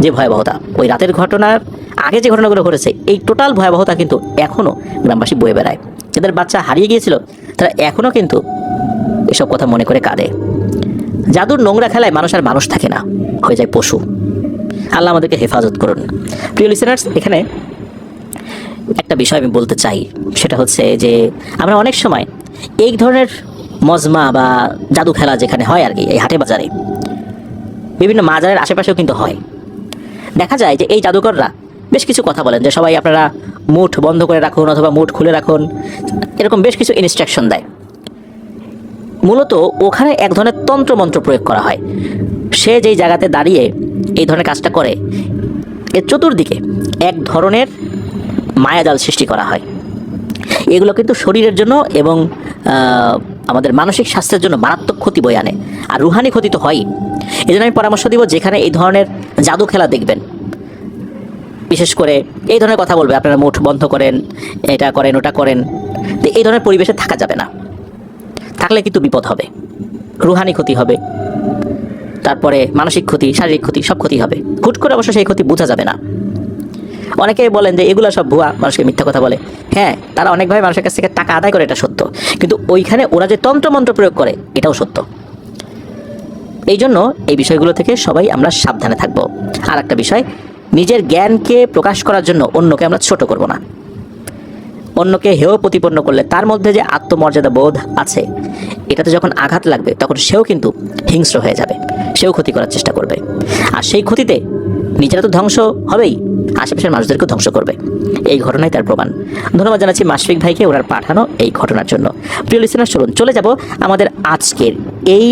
যে ভয়াবহতা, ওই রাতের ঘটনার আগে যে ঘটনাগুলো ঘটেছে, এই টোটাল ভয়াবহতা কিন্তু এখনও গ্রামবাসী বয়ে বেড়ায়। যাদের বাচ্চা হারিয়ে গিয়েছিল তারা এখনও কিন্তু এসব কথা মনে করে কাঁদে। জাদুর নোংরা খেলায় মানুষ আর মানুষ থাকে না, হয়ে যায় পশু। আল্লাহ আমাদেরকে হেফাজত করুন। প্রিয় লিসেনার্স, এখানে একটা বিষয় আমি বলতে চাই, সেটা হচ্ছে যে আমরা অনেক সময় এই ধরনের মজমা বা জাদু খেলা যেখানে হয় আর কি, এই হাটে বাজারে, বিভিন্ন মাজারের আশেপাশেও কিন্তু হয়। দেখা যায় যে এই জাদুকররা বেশ কিছু কথা বলেন যে সবাই আপনারা মুঠ বন্ধ করে রাখুন অথবা মুঠ খুলে রাখুন, এরকম বেশ কিছু ইনস্ট্রাকশন দেয়। মূলত ওখানে এক ধরনের তন্ত্রমন্ত্র প্রয়োগ করা হয়। সে যেই জায়গাতে দাঁড়িয়ে এই ধরনের কাজটা করে, এর চতুর্দিকে এক ধরনের মায়াজাল সৃষ্টি করা হয়। এগুলো কিন্তু শরীরের জন্য এবং আমাদের মানসিক স্বাস্থ্যের জন্য মারাত্মক ক্ষতি বয়ে আনে, আর রুহানি ক্ষতি তো হয়ই। এই জন্য আমি পরামর্শ দিব, যেখানে এই ধরনের জাদু খেলা দেখবেন, বিশেষ করে এই ধরনের কথা বলবে আপনারা মুঠ বন্ধ করেন, এটা করেন, ওটা করেন, তো এই ধরনের পরিবেশে থাকা যাবে না। থাকলে কিন্তু বিপদ হবে, রুহানি ক্ষতি হবে, তারপরে মানসিক ক্ষতি, শারীরিক ক্ষতি, সব ক্ষতি হবে। হুট করে অবশ্য সেই ক্ষতি বোঝা যাবে না। অনেকে বলেন যে এগুলো সব ভুয়া, মানুষকে মিথ্যা কথা বলে। হ্যাঁ, তারা অনেকভাবে মানুষের কাছ থেকে টাকা আদায় করে, এটা সত্য, কিন্তু ওইখানে ওরা যে তন্ত্রমন্ত্র প্রয়োগ করে এটাও সত্য। এই জন্য এই বিষয়গুলো থেকে সবাই আমরা সাবধানে থাকবো। আর একটা বিষয়, নিজের জ্ঞানকে প্রকাশ করার জন্য অন্যকে আমরা ছোট করব না। অন্যকে হেয় প্রতিপন্ন করলে তার মধ্যে যে আত্মমর্যাদা বোধ আছে, এটাতে যখন আঘাত লাগবে তখন সেও কিন্তু হিংস্র হয়ে যাবে, সেও ক্ষতি করার চেষ্টা করবে। আর সেই ক্ষতিতে নিজেরা তো ধ্বংস হবেই, আশেপাশের মানুষদেরকেও ধ্বংস করবে। এই ঘটনায় তার প্রমাণ। ধন্যবাদ জানাচ্ছি মাশফিক ভাইকে ওনার পাঠানো এই ঘটনার জন্য। প্রিয় লিসেনার, চলুন চলে যাব আমাদের আজকের এই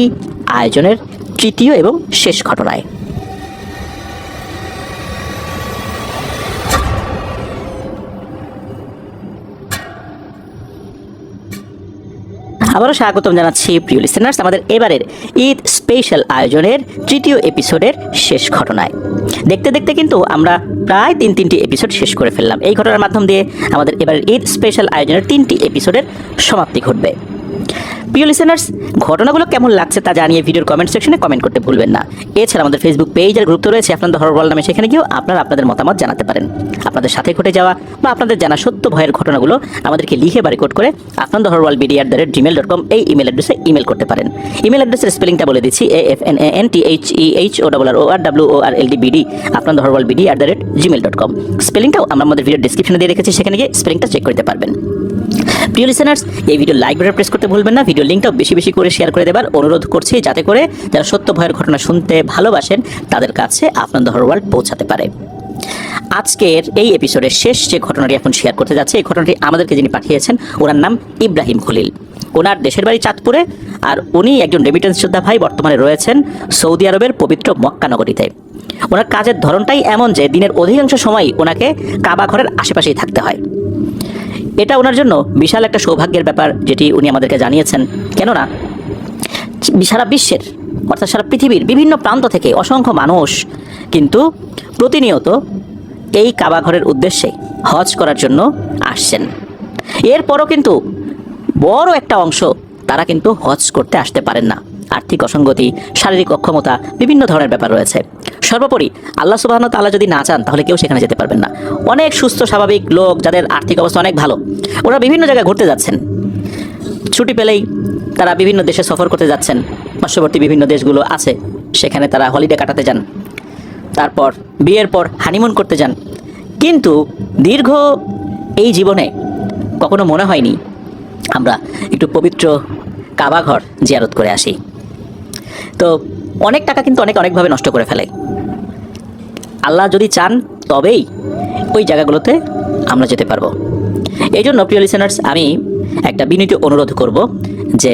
আয়োজনের তৃতীয় এবং শেষ ঘটনায়। আবারও স্বাগতম জানাচ্ছি প্রিয় লিসেনার্স আমাদের এবারের ঈদ স্পেশাল আয়োজনের তৃতীয় এপিসোডের শেষ ঘটনায়। দেখতে দেখতে কিন্তু আমরা প্রায় তিনটি এপিসোড শেষ করে ফেললাম। এই ঘটনার মাধ্যম দিয়ে আমাদের এবারের ঈদ স্পেশাল আয়োজনের 3টি এপিসোডের সমাপ্তি ঘটবে। প্রিয় লিসেনার্স, ঘটনাগুলো কেমন লাগছে তা জানিয়ে ভিডিওর কমেন্ট সেকশনে কমেন্ট করতে ভুলবেন না। এছাড়া আমাদের ফেসবুক পেজ আর গ্রুপ তো রয়েছে আপনার হরর ওয়ার্ল্ড নামে, সেখানে গিয়েও আপনারা আপনাদের মতামত জানাতে পারেন। আপনাদের সাথে ঘটে যাওয়া বা আপনাদের জানা সত্য ভয়ের ঘটনাগুলো আমাদেরকে লিখে বা রেকর্ড করে afnanthehorrorworld@gmail.com এই ইমেল অ্যাড্রেসে ইমেল করতে পারেন। ইমেল অ্যাড্রেসের স্পেলিংটা বলে দিচ্ছি, AFNANTHEHORRORWORLDBD afnanthehorrorworldbd@gmail.com। স্পেলিংটাও আমরা আমাদের ভিডিও ডেসক্রিপশনে দিয়ে রেখেছি, সেখানে গিয়ে স্পেলিংটা চেক করতে পারবেন। প্রিয় লিসেনার্স, এই ভিডিও লাইক বাটন প্রেস করতে ভুলবেন না। ভিডিও লিঙ্কটাও বেশি বেশি করে শেয়ার করে দেবার অনুরোধ করছি, যাতে করে যারা সত্য ভয়ের ঘটনা শুনতে ভালোবাসেন তাদের কাছে আপনার হরর ওয়ার্ল্ড পৌঁছাতে পারে। আজকের এই এপিসোডের শেষ যে ঘটনাটি এখন শেয়ার করতে যাচ্ছে, এই ঘটনাটি আমাদেরকে যিনি পাঠিয়েছেন ওনার নাম ইব্রাহিম খলিল। ওনার দেশের বাড়ি চাঁদপুরে, আর উনি একজন রেমিটেন্স যোদ্ধা ভাই, বর্তমানে রয়েছেন সৌদি আরবের পবিত্র মক্কা নগরীতে। ওনার কাজের ধরনটাই এমন যে দিনের অধিকাংশ সময়ই ওনাকে কাবা ঘরের আশেপাশেই থাকতে হয়। এটা ওনার জন্য বিশাল একটা সৌভাগ্যের ব্যাপার, যেটি উনি আমাদেরকে জানিয়েছেন। কেননা সারা বিশ্বের অর্থাৎ সারা পৃথিবীর বিভিন্ন প্রান্ত থেকে অসংখ্য মানুষ কিন্তু প্রতিনিয়ত এই কাবা ঘরের উদ্দেশ্যে হজ করার জন্য আসছেন। এরপরও কিন্তু বড় একটা অংশ তারা কিন্তু হজ করতে আসতে পারেন না। আর্থিক অসঙ্গতি, শারীরিক অক্ষমতা, বিভিন্ন ধরনের ব্যাপার রয়েছে। সর্বোপরি আল্লাহ সুবহানাহু ওয়া তাআলা যদি না চান তাহলে কেউ সেখানে যেতে পারবেন না। অনেক সুস্থ স্বাভাবিক লোক যাদের আর্থিক অবস্থা অনেক ভালো, ওরা বিভিন্ন জায়গায় ঘুরতে যাচ্ছেন, ছুটি পেলেই তারা বিভিন্ন দেশে সফর করতে যাচ্ছেন। পার্শ্ববর্তী বিভিন্ন দেশগুলো আছে, সেখানে তারা হলিডে কাটাতে যান, তারপর বিয়ের পর হানিমুন করতে যান। কিন্তু দীর্ঘ এই জীবনে কখনো মনে হয়নি আমরা একটু পবিত্র কাবা ঘর জিয়ারত করে আসি। তো অনেক টাকা কিন্তু অনেকভাবে নষ্ট করে ফেলে। আল্লাহ যদি চান তবেই ওই জায়গাগুলোতে আমরা যেতে পারবো। এই জন্য প্রিয় লিসেনার্স, আমি একটা বিনীত অনুরোধ করব যে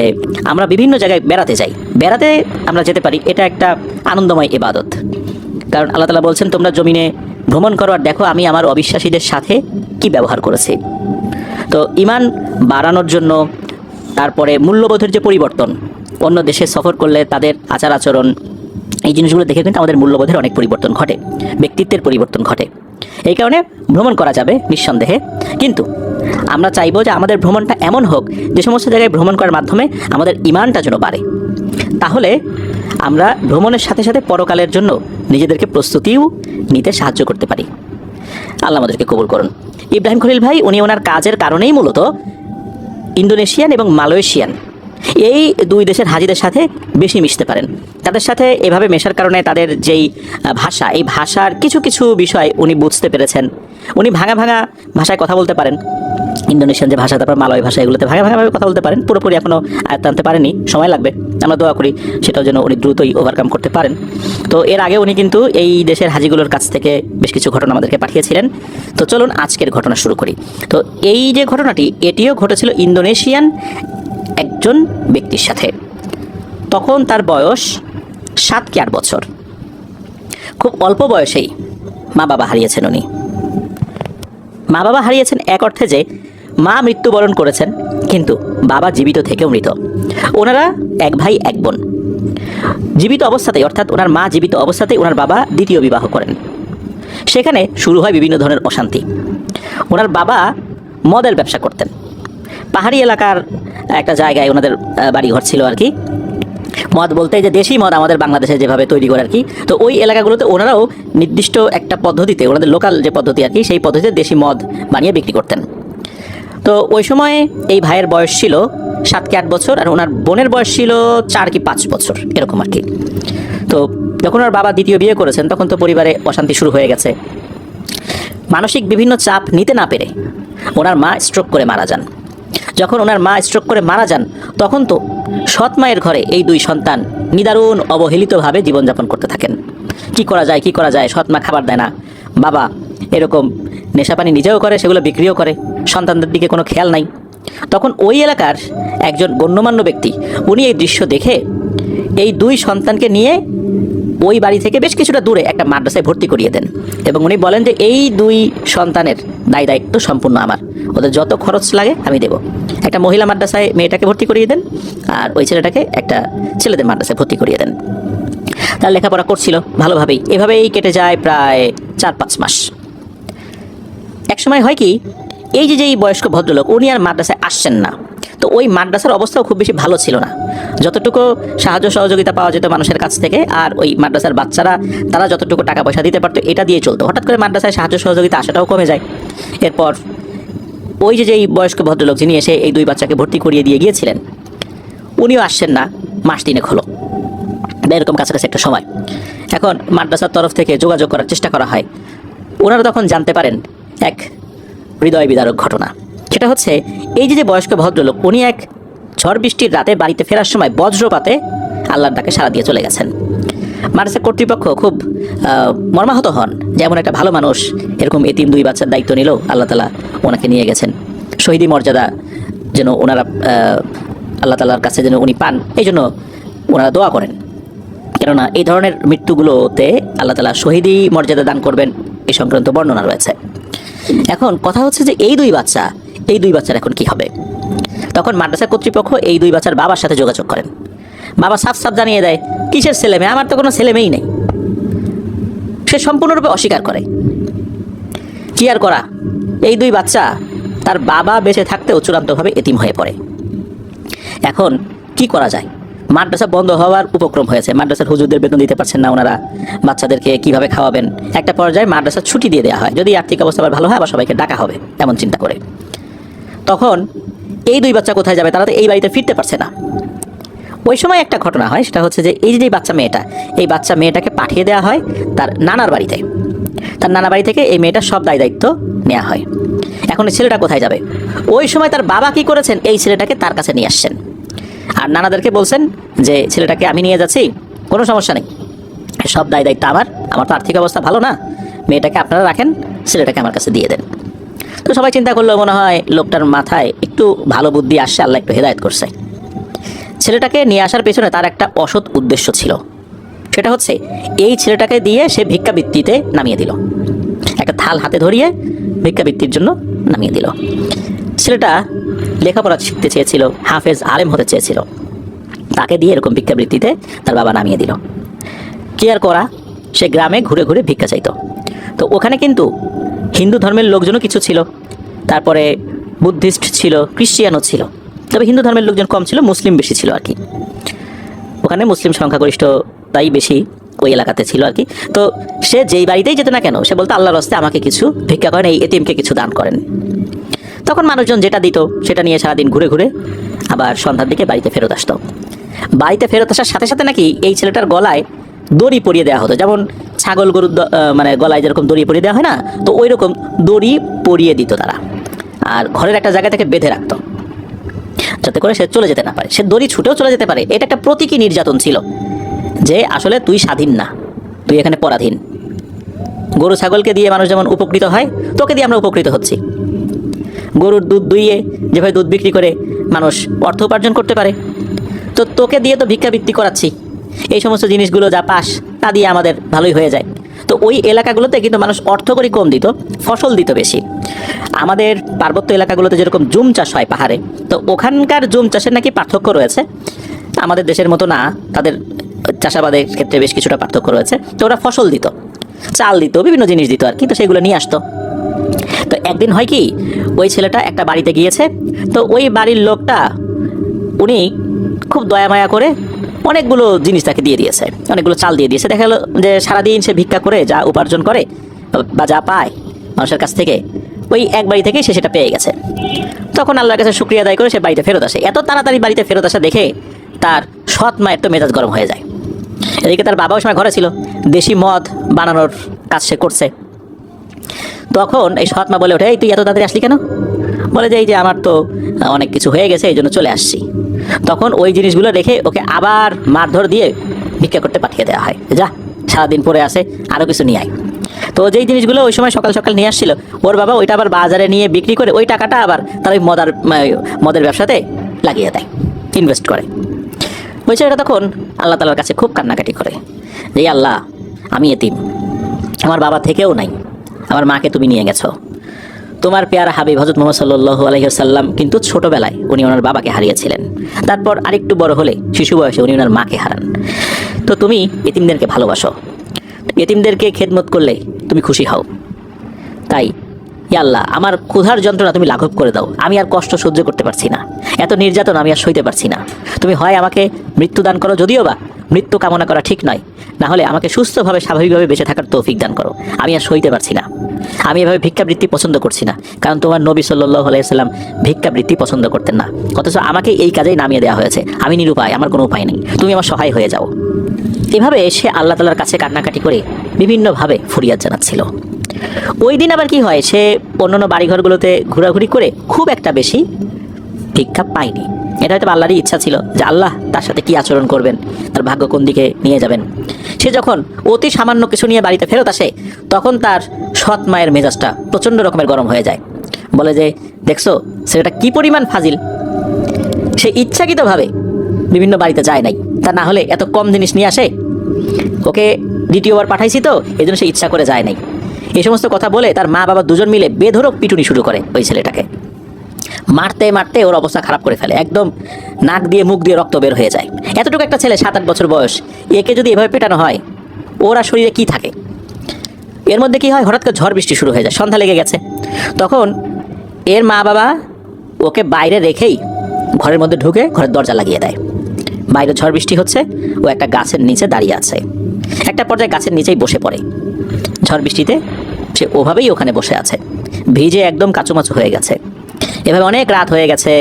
আমরা বিভিন্ন জায়গায় বেড়াতে আমরা যেতে পারি। এটা একটা আনন্দময় ইবাদত, কারণ আল্লাহ তাআলা বলছেন তোমরা জমিনে ভ্রমণ করো আর দেখো আমি আমার অবিশ্বাসীদের সাথে কি ব্যবহার করেছি। তো ঈমান বাড়ানোর জন্য, তারপরে মূল্যবোধের যে পরিবর্তন, অন্য দেশে সফর করলে তাদের আচার আচরণ, এই জিনিসগুলো দেখে কিন্তু আমাদের মূল্যবোধের অনেক পরিবর্তন ঘটে, ব্যক্তিত্বের পরিবর্তন ঘটে। এই কারণে ভ্রমণ করা যাবে নিঃসন্দেহে, কিন্তু আমরা চাইবো যে আমাদের ভ্রমণটা এমন হোক যে সমস্ত জায়গায় ভ্রমণ করার মাধ্যমে আমাদের ঈমানটা যেন বাড়ে। তাহলে আমরা ভ্রমণের সাথে সাথে পরকালের জন্য নিজেদেরকে প্রস্তুতিও নিতে সাহায্য করতে পারি। আল্লাহ আমাদেরকে কবুল করুন। ইব্রাহিম খলিল ভাই উনি ওনার কাজের কারণেই মূলত ইন্দোনেশিয়ান এবং মালয়েশিয়ান এই দুই দেশের হাজিদের সাথে বেশি মিশতে পারেন। তাদের সাথে এভাবে মেশার কারণে তাদের যেই ভাষা, এই ভাষার কিছু কিছু বিষয় উনি বুঝতে পেরেছেন। উনি ভাঙা ভাষায় কথা বলতে পারেন, ইন্দোনেশিয়ান যে ভাষা, তারপর মালয় ভাষা, এগুলোতে ভাঙাভাবে কথা বলতে পারেন। পুরোপুরি এখনও আয়ত্ত আনতে পারেনি, সময় লাগবে। আমরা দোয়া করি সেটাও যেন উনি দ্রুতই ওভারকাম করতে পারেন। তো এর আগে উনি কিন্তু এই দেশের হাজিগুলোর কাছ থেকে বেশ কিছু ঘটনা আমাদেরকে পাঠিয়েছিলেন। তো চলুন আজকের ঘটনা শুরু করি। তো এই যে ঘটনাটি, এটিও ঘটেছিল ইন্দোনেশিয়ান একজন ব্যক্তির সাথে। তখন তার বয়স 7 কি 8 বছর। খুব অল্প বয়সেই মা বাবা হারিয়েছেন উনি। মা বাবা হারিয়েছেন এক অর্থে যে মা মৃত্যুবরণ করেছেন, কিন্তু বাবা জীবিত থেকেও মৃত। ওনারা এক ভাই এক বোন। জীবিত অবস্থাতেই, অর্থাৎ ওনার মা জীবিত অবস্থাতেই ওনার বাবা দ্বিতীয় বিবাহ করেন। সেখানে শুরু হয় বিভিন্ন ধরনের অশান্তি। ওনার বাবা মদের ব্যবসা করতেন। পাহাড়ি এলাকার একটা জায়গায় ওনাদের বাড়িঘর ছিল আর কি। মদ বলতে যে দেশি মদ আমাদের বাংলাদেশে যেভাবে তৈরি করে আর কি, তো ওই এলাকাগুলোতে ওনারাও নির্দিষ্ট একটা পদ্ধতিতে, ওনাদের লোকাল যে পদ্ধতি আর কি, সেই পদ্ধতিতে দেশি মদ বানিয়ে বিক্রি করতেন। তো ওই সময় এই ভাইয়ের বয়স ছিল 7 কি 8 বছর, আর ওনার বোনের বয়স ছিল 4 কি 5 বছর এরকম আর কি। তো যখন ওনার বাবা দ্বিতীয় বিয়ে করেছেন তখন তো পরিবারে অশান্তি শুরু হয়ে গেছে। মানসিক বিভিন্ন চাপ নিতে না পেরে ওনার মা স্ট্রোক করে মারা যান। যখন ওনার মা স্ট্রোক করে মারা যান তখন তো সৎ মায়ের ঘরে এই দুই সন্তান নিদারুণ অবহেলিতভাবে জীবনযাপন করতে থাকেন। কি করা যায়, সৎ মা খাবার দেয় না, বাবা এরকম নেশাপানি নিজেও করে, সেগুলো বিক্রিও করে, সন্তানদের দিকে কোনো খেয়াল নাই। তখন ওই এলাকার একজন গণ্যমান্য ব্যক্তি উনি এই দৃশ্য দেখে এই দুই সন্তানকে নিয়ে ওই বাড়ি থেকে বেশ কিছুটা দূরে একটা মাদ্রাসায় ভর্তি করিয়ে দেন, এবং উনি বলেন যে এই দুই সন্তানের দায়িত্ব সম্পূর্ণ আমার, ওদের যত খরচ লাগে আমি দেব। একটা মহিলা মাদ্রাসায় মেয়েটাকে ভর্তি করিয়ে দেন, আর ওই ছেলেটাকে একটা ছেলেদের মাদ্রাসায় ভর্তি করিয়ে দেন। তার লেখাপড়া করছিল ভালোভাবেই। এভাবেই কেটে যায় প্রায় 4-5 মাস। এক সময় হয় কি, এই যে বয়স্ক ভদ্রলোক উনি আর মাদ্রাসায় আসছেন না। তো ওই মাদ্রাসার অবস্থাও খুব বেশি ভালো ছিল না। যতটুকু সাহায্য সহযোগিতা পাওয়া যেত মানুষের কাছ থেকে, আর ওই মাদ্রাসার বাচ্চারা তারা যতটুকু টাকা পয়সা দিতে পারতো এটা দিয়ে চলতো। হঠাৎ করে মাদ্রাসায় সাহায্য সহযোগিতা আসাটাও কমে যায়। এরপর ওই যে বয়স্ক ভদ্রলোক যিনি এসে এই দুই বাচ্চাকে ভর্তি করিয়ে দিয়ে গিয়েছিলেন, উনিও আসছেন না মাস 3 হলো, এরকম কাছাকাছি একটা সময়। এখন মাদ্রাসার তরফ থেকে যোগাযোগ করার চেষ্টা করা হয়। ওনারা তখন জানতে পারেন এক হৃদয় বিদারক ঘটনা। সেটা হচ্ছে এই যে বয়স্ক ভদ্রলোক উনি এক ঝড় বৃষ্টির রাতে বাড়িতে ফেরার সময় বজ্রপাতে আল্লাহর ডাকে সাড়া দিয়ে চলে গেছেন। মাদ্রাসা কর্তৃপক্ষ খুব মর্মাহত হন, যেমন একটা ভালো মানুষ এরকম এতিম 2 বাচ্চার দায়িত্ব নিল, আল্লাহ তাআলা ওনাকে নিয়ে গেছেন। শহীদি মর্যাদা যেন ওনারা আল্লাহ তাআলার কাছে যেন উনি পান, এই জন্য ওনারা দোয়া করেন। কেননা এই ধরনের মৃত্যুগুলোতে আল্লাহ তাআলা শহীদি মর্যাদা দান করবেন, এই সংক্রান্ত বর্ণনা রয়েছে। এখন কথা হচ্ছে যে এই দুই বাচ্চার এখন কি হবে? তখন মাদ্রাসা কর্তৃপক্ষ এই দুই বাচ্চার বাবার সাথে যোগাযোগ করেন। বাবা সাফ জানিয়ে দেয়, কিসের ছেলে মেয়ে, আমার তো কোনো ছেলে মেয়েই নেই। সে সম্পূর্ণরূপে অস্বীকার করে। কি আর করা, এই দুই বাচ্চা তার বাবা বেঁচে থাকতেও চূড়ান্তভাবে এতিম হয়ে পড়ে। এখন কি করা যায়? মাদ্রাসা বন্ধ হওয়ার উপক্রম হয়েছে, মাদ্রাসার হুজুরদের বেতন দিতে পারছেন না ওনারা, বাচ্চাদেরকে কিভাবে খাওয়াবেন। একটা পর্যায়ে মাদ্রাসা ছুটি দিয়ে দেওয়া হয়, যদি আর্থিক অবস্থা আবার ভালো হয় আবার সবাইকে ডাকা হবে, এমন চিন্তা করে। তখন এই দুই বাচ্চা কোথায় যাবে? তারা তো এই বাড়িতে ফিরতে পারছে না। ওই সময় একটা ঘটনা হয়, সেটা হচ্ছে যে এই যে বাচ্চা মেয়েটাকে পাঠিয়ে দেওয়া হয় তার নানার বাড়িতে। তার নানা বাড়ি থেকে এই মেয়েটার সব দায়িত্ব নেওয়া হয়। এখন এই ছেলেটা কোথায় যাবে? ওই সময় তার বাবা কি করেছেন, এই ছেলেটাকে তার কাছে নিয়ে আসছেন আর নানাদেরকে বলছেন যে ছেলেটাকে আমি নিয়ে যাচ্ছি, কোনো সমস্যা নেই, সব দায়িত্ব আমার তো আর্থিক অবস্থা ভালো না, মেয়েটাকে আপনারা রাখেন, ছেলেটাকে আমার কাছে দিয়ে দেন। তো সবাই চিন্তা করলো, মনে হয় লোকটার মাথায় একটু ভালো বুদ্ধি আসছে, আল্লাহ একটু হেদায়েত করছে। ছেলেটাকে নিয়ে আসার পেছনে তার একটা অসৎ উদ্দেশ্য ছিল, সেটা হচ্ছে এই ছেলেটাকে দিয়ে সে ভিক্ষাবৃত্তিতে নামিয়ে দিল, একটা থাল হাতে ধরিয়ে ভিক্ষাবৃত্তির জন্য নামিয়ে দিল। ছেলেটা লেখাপড়া শিখতে চেয়েছিল, হাফেজ আলেম হতে চেয়েছিল, তাকে দিয়ে এরকম ভিক্ষাবৃত্তিতে তার বাবা নামিয়ে দিল। কি আর করা, সে গ্রামে ঘুরে ঘুরে ভিক্ষা চাইতো। তো ওখানে কিন্তু হিন্দু ধর্মের লোকজনও কিছু ছিল, তারপরে বুদ্ধিস্ট ছিল, খ্রিস্টিয়ানও ছিল, তবে হিন্দু ধর্মের লোকজন কম ছিল, মুসলিম বেশি ছিল আর কি। ওখানে মুসলিম সংখ্যাগরিষ্ঠতাই বেশি ওই এলাকাতে ছিল আর কি। তো সে যেই বাড়িতেই যেত না কেন, সে বলতো আল্লাহর রাস্তায় আমাকে কিছু ভিক্ষা করেন, এই এতিমকে কিছু দান করেন। তখন মানুষজন যেটা দিত সেটা নিয়ে সারাদিন ঘুরে ঘুরে আবার সন্ধ্যার দিকে বাড়িতে ফেরত আসতো। বাড়িতে ফেরত আসার সাথে সাথে নাকি এই ছেলেটার গলায় দড়ি পরিয়ে দেওয়া হতো, যেমন ছাগল গরুর মানে গলায় যেরকম দড়ি পরিয়ে দেওয়া হয় না, তো ওই রকম দড়ি পরিয়ে দিত তারা, আর ঘরের একটা জায়গা থেকে বেঁধে রাখতো যাতে করে সে চলে যেতে না পারে, সে দড়ি ছুটেও চলে যেতে পারে। এটা একটা প্রতীকী নির্যাতন ছিল যে আসলে তুই স্বাধীন না, তুই এখানে পরাধীন। গরু ছাগলকে দিয়ে মানুষ যেমন উপকৃত হয়, তোকে দিয়ে আমরা উপকৃত হচ্ছি। গরুর দুধ দুইয়ে যেভাবে দুধ বিক্রি করে মানুষ অর্থ উপার্জন করতে পারে, তো তোকে দিয়ে তো ভিক্ষাবৃত্তি করাচ্ছি, এই সমস্ত জিনিসগুলো যা পাস তা দিয়ে আমাদের ভালোই হয়ে যায়। তো ওই এলাকাগুলোতে কিন্তু মানুষ অর্থকরী কম দিত, ফসল দিত বেশি। আমাদের পার্বত্য এলাকাগুলোতে যেরকম জুম চাষ হয় পাহাড়ে, তো ওখানকার জুম চাষের নাকি পার্থক্য রয়েছে, আমাদের দেশের মতো না, তাদের চাষাবাদের ক্ষেত্রে বেশ কিছুটা পার্থক্য রয়েছে। তো ওরা ফসল দিত, চাল দিত, বিভিন্ন জিনিস দিত আর কি, তো সেগুলো নিয়ে আসতো। তো একদিন হয় কি, ওই ছেলেটা একটা বাড়িতে গিয়েছে, তো ওই বাড়ির লোকটা উনি খুব দয়া মায়া করে অনেকগুলো জিনিস তাকে দিয়ে দিয়েছে, অনেকগুলো চাল দিয়ে দিয়েছে। দেখা গেলো যে সারাদিন সে ভিক্ষা করে যা উপার্জন করে বা যা পায় মানুষের কাছ থেকে, ওই এক বাড়ি থেকেই সে সেটা পেয়ে গেছে। তখন আল্লাহর কাছে শুকরিয়া আদায় করে সে বাড়িতে ফেরত আসে। এত তাড়াতাড়ি বাড়িতে ফেরত আসা দেখে তার সৎ মায়ের তো মেজাজ গরম হয়ে যায়। এদিকে তার বাবা ওই সময় ঘরে ছিল, দেশি মদ বানানোর কাজ সে করছে। তখন এই সৎ মা বলে ওঠে, এই তুই এত তাড়াতাড়ি আসলি কেন? বলে যে এই যে আমার তো অনেক কিছু হয়ে গেছে, এই জন্য চলে আসছি। তখন ওই জিনিসগুলো রেখে ওকে আবার মারধর দিয়ে ভিক্ষা করতে পাঠিয়ে দেওয়া হয়, যা সারাদিন পরে আসে, আরও কিছু নিয়ে আয়। তো যেই জিনিসগুলো ওই সময় সকাল সকাল নিয়ে আসছিল, ওর বাবা ওইটা আবার বাজারে নিয়ে বিক্রি করে ওই টাকাটা আবার তার ওই মদের ব্যবসাতে লাগিয়ে দেয়, ইনভেস্ট করে। ওই ছেলেটা তখন আল্লাহ তাআলার কাছে খুব কান্নাকাটি করে যে আল্লাহ, আমি এতিম, আমার বাবা থেকেও নাই, আমার মাকে তুমি নিয়ে গেছো। তোমার পেয়ারা হাবিব হযরত মুহাম্মদ সাল্লাল্লাহু আলাইহি ওয়াসাল্লাম কিন্তু ছোটবেলায় উনি ওনার বাবাকে হারিয়েছিলেন, তারপর আরেকটু বড় হলে শিশু বয়সে উনি ওনার মাকে হারান। তো তুমি এতিমদেরকে ভালোবাসো, এতিমদেরকে খেদমত করলে তুমি খুশি হও। তাই ইয়া আল্লাহ, আমার ক্ষুধার যন্ত্রণা তুমি লাঘব করে দাও, আমি আর কষ্ট সহ্য করতে পারছি না, এত নির্যাতন আমি আর সইতে পারছি না। তুমি হয় আমাকে মৃত্যু দান করো, যদিও বা মৃত্যু কামনা করা ঠিক নয়, না হলে আমাকে সুস্থভাবে স্বাভাবিকভাবে বেঁচে থাকার তৌফিক দান করো, আমি আর সইতে পারছি না। আমি এভাবে ভিক্ষাবৃত্তি পছন্দ করছি না, কারণ তোমার নবী সাল্লাল্লাহু আলাইহি সাল্লাম ভিক্ষাবৃত্তি পছন্দ করতেন না, অথচ আমাকে এই কাজেই নামিয়ে দেওয়া হয়েছে। আমি নিরুপায়, আমার কোনো উপায় নেই, তুমি আমার সহায় হয়ে যাও। এভাবে সে আল্লাহ তাআলার কাছে কান্নাকাটি করে বিভিন্নভাবে ফরিয়াদ জানাচ্ছিল। ওই দিন আবার কি হয়, সে অন্যান্য বাড়িঘরগুলোতে ঘোরাঘুরি করে খুব একটা বেশি ভিক্ষা পায়নি। এটা হয়তো আল্লাহরই ইচ্ছা ছিল যে আল্লাহ তার সাথে কি আচরণ করবেন, তার ভাগ্য কোন দিকে নিয়ে যাবেন। সে যখন অতি সামান্য কিছু নিয়ে বাড়িতে ফেরত আসে, তখন তার সৎ মায়ের মেজাজটা প্রচণ্ড রকমের গরম হয়ে যায়। বলে যে দেখছো ছেলেটা কি পরিমাণ ফাজিল, সে ইচ্ছাকৃতভাবে বিভিন্ন বাড়িতে যায় নাই, তা না হলে এত কম জিনিস নিয়ে আসে। ওকে দ্বিতীয়বার পাঠাইছি তো এই জন্য সে ইচ্ছা করে যায় নাই। এই সমস্ত কথা বলে তার মা বাবা দুজন মিলে বেধড়ক পিটুনি শুরু করে ওই ছেলেটাকে। মারতে মারতে ওর অবস্থা খারাপ করে ফেলে, একদম নাক দিয়ে মুখ দিয়ে রক্ত বের হয়ে যায়। এতটুকু একটা ছেলে 7-8 বছর বয়স, একে যদি এভাবে পেটানো হয় ওরা শরীরে কি থাকে। এর মধ্যে কি হয়, হঠাৎ করে ঝড় বৃষ্টি শুরু হয়ে যায়, সন্ধ্যা লেগে গেছে। তখন এর মা বাবা ওকে বাইরে রেখেই ঘরের মধ্যে ঢুকে ঘরের দরজা লাগিয়ে দেয়। বাইরে ঝড় বৃষ্টি হচ্ছে, ও একটা গাছের নিচে দাঁড়িয়ে আছে। একটা পর্যায়ে গাছের নিচেই বসে পড়ে। ঝড় বৃষ্টিতে সে ওভাবেই ওখানে বসে আছে, ভিজে একদম কাচুমাচু হয়ে গেছে। এভাবে অনেক রাত হয়ে গেছে।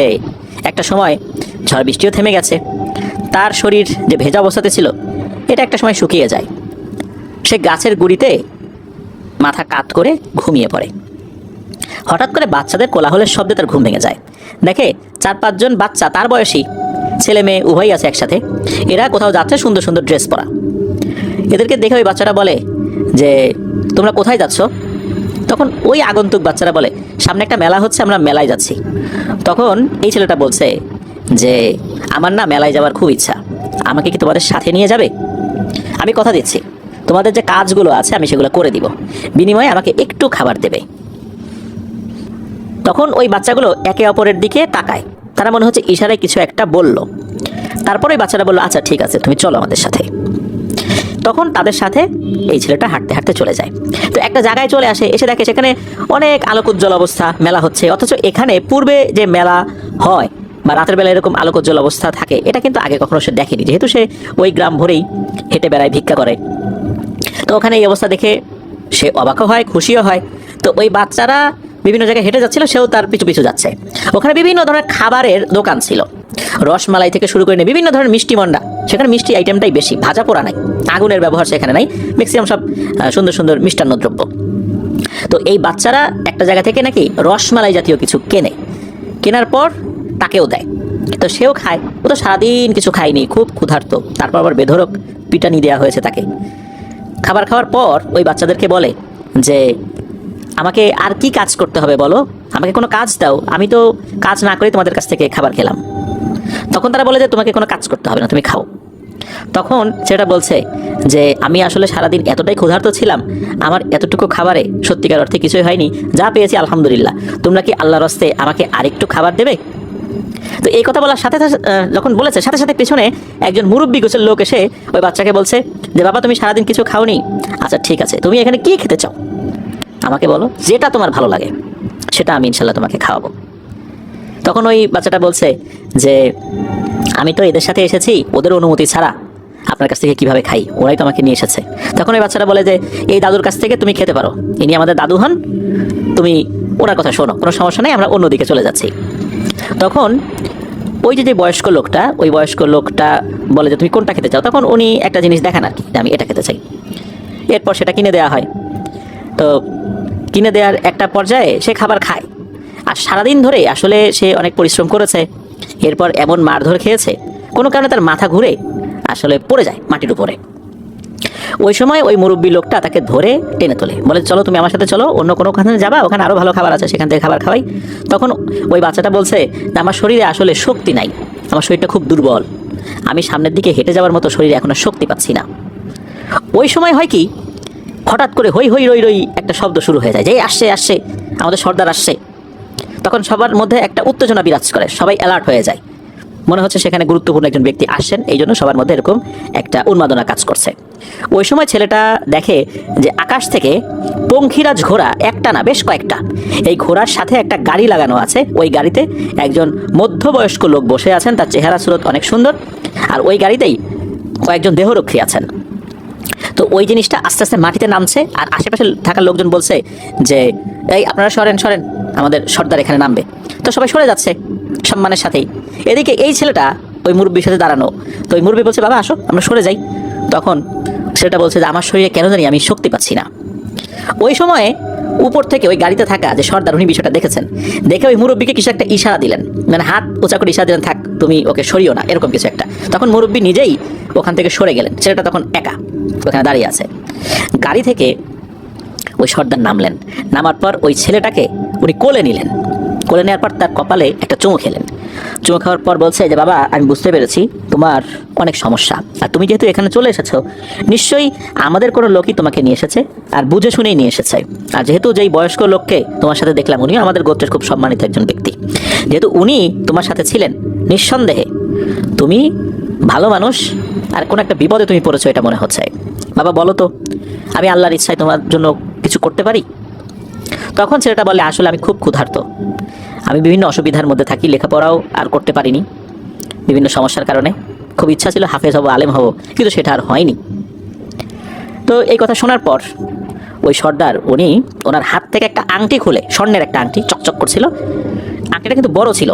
একটা সময় ঝড় বৃষ্টিও থেমে গেছে, তার শরীর যে ভেজা অবস্থাতে ছিল এটা একটা সময় শুকিয়ে যায়। সে গাছের গুঁড়িতে মাথা কাত করে ঘুমিয়ে পড়ে। হঠাৎ করে বাচ্চাদের কোলাহলের শব্দে তার ঘুম ভেঙে যায়। দেখে 4-5 জন বাচ্চা, তার বয়সী ছেলে মেয়ে উভয়ই আছে একসাথে। এরা কোথাও যাচ্ছে, সুন্দর সুন্দর ড্রেস পরা। এদেরকে দেখে ওই বাচ্চাটা বলে যে তোমরা কোথায় যাচ্ছ? তখন ওই আগন্তুক বাচ্চারা বলে সামনে একটা মেলা হচ্ছে, আমরা মেলায় যাচ্ছি। তখন এই ছেলেটা বলছে যে আমার না মেলায় যাওয়ার খুব ইচ্ছা, আমাকে কি তোমাদের সাথে নিয়ে যাবে? আমি কথা দিচ্ছি তোমাদের যে কাজগুলো আছে আমি সেগুলো করে দিব, বিনিময়ে আমাকে একটু খাবার দেবে। তখন ওই বাচ্চাগুলো একে অপরের দিকে তাকায়, তারা মনে হচ্ছে ইশারায় কিছু একটা বলল। তারপর ওই বাচ্চারা বললো আচ্ছা ঠিক আছে, তুমি চলো আমাদের সাথে। তখন তাদের সাথে এই ছেলেটা হাঁটতে হাঁটতে চলে যায়। তো একটা জায়গায় চলে আসে, এসে দেখে সেখানে অনেক আলোকোজ্জ্বল অবস্থা, মেলা হচ্ছে। অথচ এখানে পূর্বে যে মেলা হয় বা রাতের বেলা এরকম আলোকোজ্জ্বল অবস্থা থাকে এটা কিন্তু আগে কখনো সে দেখেনি, যেহেতু সে ওই গ্রাম ভরেই হেঁটে বেড়ায়, ভিক্ষা করে। তো ওখানে এই অবস্থা দেখে সে অবাকও হয়, খুশিও হয়। তো ওই বাচ্চারা বিভিন্ন জায়গায় হেঁটে যাচ্ছিল, সেও তার পিছু পিছু যাচ্ছে। ওখানে বিভিন্ন ধরনের খাবারের দোকান ছিল, রসমালাই থেকে শুরু করে বিভিন্ন ধরনের মিষ্টি মন্ডা। সেখানে মিষ্টি আইটেমটাই বেশি, ভাজা পোড়া নাই, আগুনের ব্যবহার সেখানে নাই, ম্যাক্সিমাম সব সুন্দর সুন্দর মিষ্টান্ন দ্রব্য। তো এই বাচ্চারা একটা জায়গা থেকে নাকি রসমালাই জাতীয় কিছু কেনার পর তাকেও দেয়। তো সেও খায়। ও তো সারাদিন কিছু খায়নি, খুব ক্ষুধার্ত। তারপর আবার বেধড়ক পিটানি দেওয়া হয়েছে তাকে। খাবার খাওয়ার পর ওই বাচ্চাদেরকে বলে যে আমাকে আর কি কাজ করতে হবে বলো, আমাকে কোনো কাজ দাও, আমি তো কাজ না করে তোমাদের কাছ থেকে খাবার খেলাম। তখন তারা বলে যে তোমাকে কোনো কাজ করতে হবে না, তুমি খাও। তখন সেটা বলছে যে আমি আসলে সারাদিন এতটাই ক্ষুধার্ত ছিলাম, আমার এতটুকু খাবারে সত্যিকার অর্থে কিছুই হয়নি, যা পেয়েছি আলহামদুলিল্লাহ। তোমরা কি আল্লাহর হস্তে আমাকে আরেকটু খাবার দেবে? তো এই কথা বলার সাথে সাথে যখন বলেছে, সাথে সাথে পেছনে একজন মুরব্বী গোছের লোক এসে ওই বাচ্চাকে বলছে যে বাবা তুমি সারাদিন কিছু খাওনি, আচ্ছা ঠিক আছে, তুমি এখানে কি খেতে চাও আমাকে বলো, যেটা তোমার ভালো লাগে সেটা আমি ইনশাল্লাহ তোমাকে খাওয়াবো। তখন ওই বাচ্চাটা বলছে যে আমি তো এদের সাথে এসেছি ওদের অনুমতি ছাড়া, আপনার কাছ থেকে কিভাবে খাই, ওরাই তো আমাকে নিয়ে এসেছে। তখন ওই বাচ্চাটা বলে যে এই দাদুর কাছ থেকে তুমি খেতে পারো, ইনি আমাদের দাদু হন, তুমি ওনার কথা শোনো, কোনো সমস্যা নেই, আমরা অন্যদিকে চলে যাচ্ছি। তখন ওই যে বয়স্ক লোকটা, ওই বয়স্ক লোকটা বলে যে তুমি কোনটা খেতে চাও। তখন উনি একটা জিনিস দেখান আর কি, আমি এটা খেতে চাই। এরপর সেটা কিনে দেওয়া হয়। তো কিনে দেওয়ার একটা পর্যায়ে সে খাবার খায়। আর সারাদিন ধরে আসলে সে অনেক পরিশ্রম করেছে, এরপর এমন মারধর খেয়েছে, কোনো কারণে তার মাথা ঘুরে আসলে পড়ে যায় মাটির উপরে। ওই সময় ওই মুরব্বী লোকটা তাকে ধরে টেনে তোলে, বলে চলো তুমি আমার সাথে চলো, অন্য কোনো ওখানে যাবা, ওখানে আরও ভালো খাবার আছে, সেখান থেকে খাবার খাওয়াই। তখন ওই বাচ্চাটা বলছে যে আমার শরীরে আসলে শক্তি নাই, আমার শরীরটা খুব দুর্বল, আমি সামনের দিকে হেঁটে যাওয়ার মতো শরীরে এখনো শক্তি পাচ্ছি না। ওই সময় হয় কি, হঠাৎ করে হই হই রই রই একটা শব্দ শুরু হয়ে যায় যে আসছে আসছে, আমাদের সর্দার আসছে। তখন সবার মধ্যে একটা উত্তেজনা বিরাজ করে, সবাই অ্যালার্ট হয়ে যায়, মনে হচ্ছে সেখানে গুরুত্বপূর্ণ একজন ব্যক্তি আসছেন, এই জন্য সবার মধ্যে এরকম একটা উন্মাদনা কাজ করছে। ওই সময় ছেলেটা দেখে যে আকাশ থেকে পঙ্খিরাজ ঘোড়া, একটা না বেশ কয়েকটা, এই ঘোড়ার সাথে একটা গাড়ি লাগানো আছে। ওই গাড়িতে একজন মধ্যবয়স্ক লোক বসে আছেন, তার চেহারা সুরত অনেক সুন্দর, আর ওই গাড়িতেই কয়েকজন দেহরক্ষী আছেন। তো ওই জিনিসটা আস্তে আস্তে মাটিতে নামছে, আর আশেপাশে থাকা লোকজন বলছে যে এই আপনারা সরেন সরেন, আমাদের সর্দার এখানে নামবে। তো সবাই সরে যাচ্ছে সম্মানের সাথেই। এদিকে এই ছেলেটা ওই মুরব্বীর সাথে দাঁড়ানো, তো ওই মুরব্বী বলছে বাবা আসো আমরা সরে যাই। তখন ছেলেটা বলছে যে আমার শরীরে কেন জানি আমি শক্তি পাচ্ছি না। ওই সময়ে উপর থেকে ওই গাড়িতে থাকা যে সর্দার, উনি বিষয়টা দেখেছেন, দেখে ওই মুরব্বীকে কিছু একটা ইশারা দিলেন, মানে হাত উঁচা করে ইশারা দিলেন থাক তুমি ওকে সরিও না, এরকম কিছু একটা। তখন মুরব্বী নিজেই ওখান থেকে সরে গেলেন, ছেলেটা তখন একা ওখানে দাঁড়িয়ে আছে। গাড়ি থেকে ওই সর্দার নামলেন, নামার পর ওই ছেলেটাকে উনি কোলে নিলেন, কোলে নেওয়ার পর তার কপালে একটা চুমু খেলেন। চুমু খাওয়ার পর বলছে যে বাবা, আমি বুঝতে পেরেছি তোমার অনেক সমস্যা, আর তুমি যেহেতু এখানে চলে এসেছো নিশ্চয়ই আমাদের কোনো লোকই তোমাকে নিয়ে এসেছে, আর বুঝে শুনেই নিয়ে এসেছে। আর যেহেতু যেই বয়স্ক লোককে তোমার সাথে দেখলাম উনিও আমাদের গোত্রের খুব সম্মানিত একজন ব্যক্তি, যেহেতু উনি তোমার সাথে ছিলেন, নিঃসন্দেহে তুমি ভালো মানুষ, আর কোনো একটা বিপদে তুমি পড়েছো এটা মনে হচ্ছে। বাবা বলো তো, আমি আল্লাহর ইচ্ছায় তোমার জন্য কিছু করতে পারি? তখন ছেলেটা বলে, আসলে আমি খুব ক্ষুধার্ত, আমি বিভিন্ন অসুবিধার মধ্যে থাকি, লেখাপড়াও আর করতে পারিনি বিভিন্ন সমস্যার কারণে। খুব ইচ্ছা ছিল হাফেজ হব, আলেম হব, কিন্তু সেটা আর হয়নি। তো এই কথা শোনার পর ওই সর্দার উনি ওনার হাত থেকে একটা আংটি খুলে, স্বর্ণের একটা আংটি, চকচক করছিল, আংটিটা কিন্তু বড় ছিল,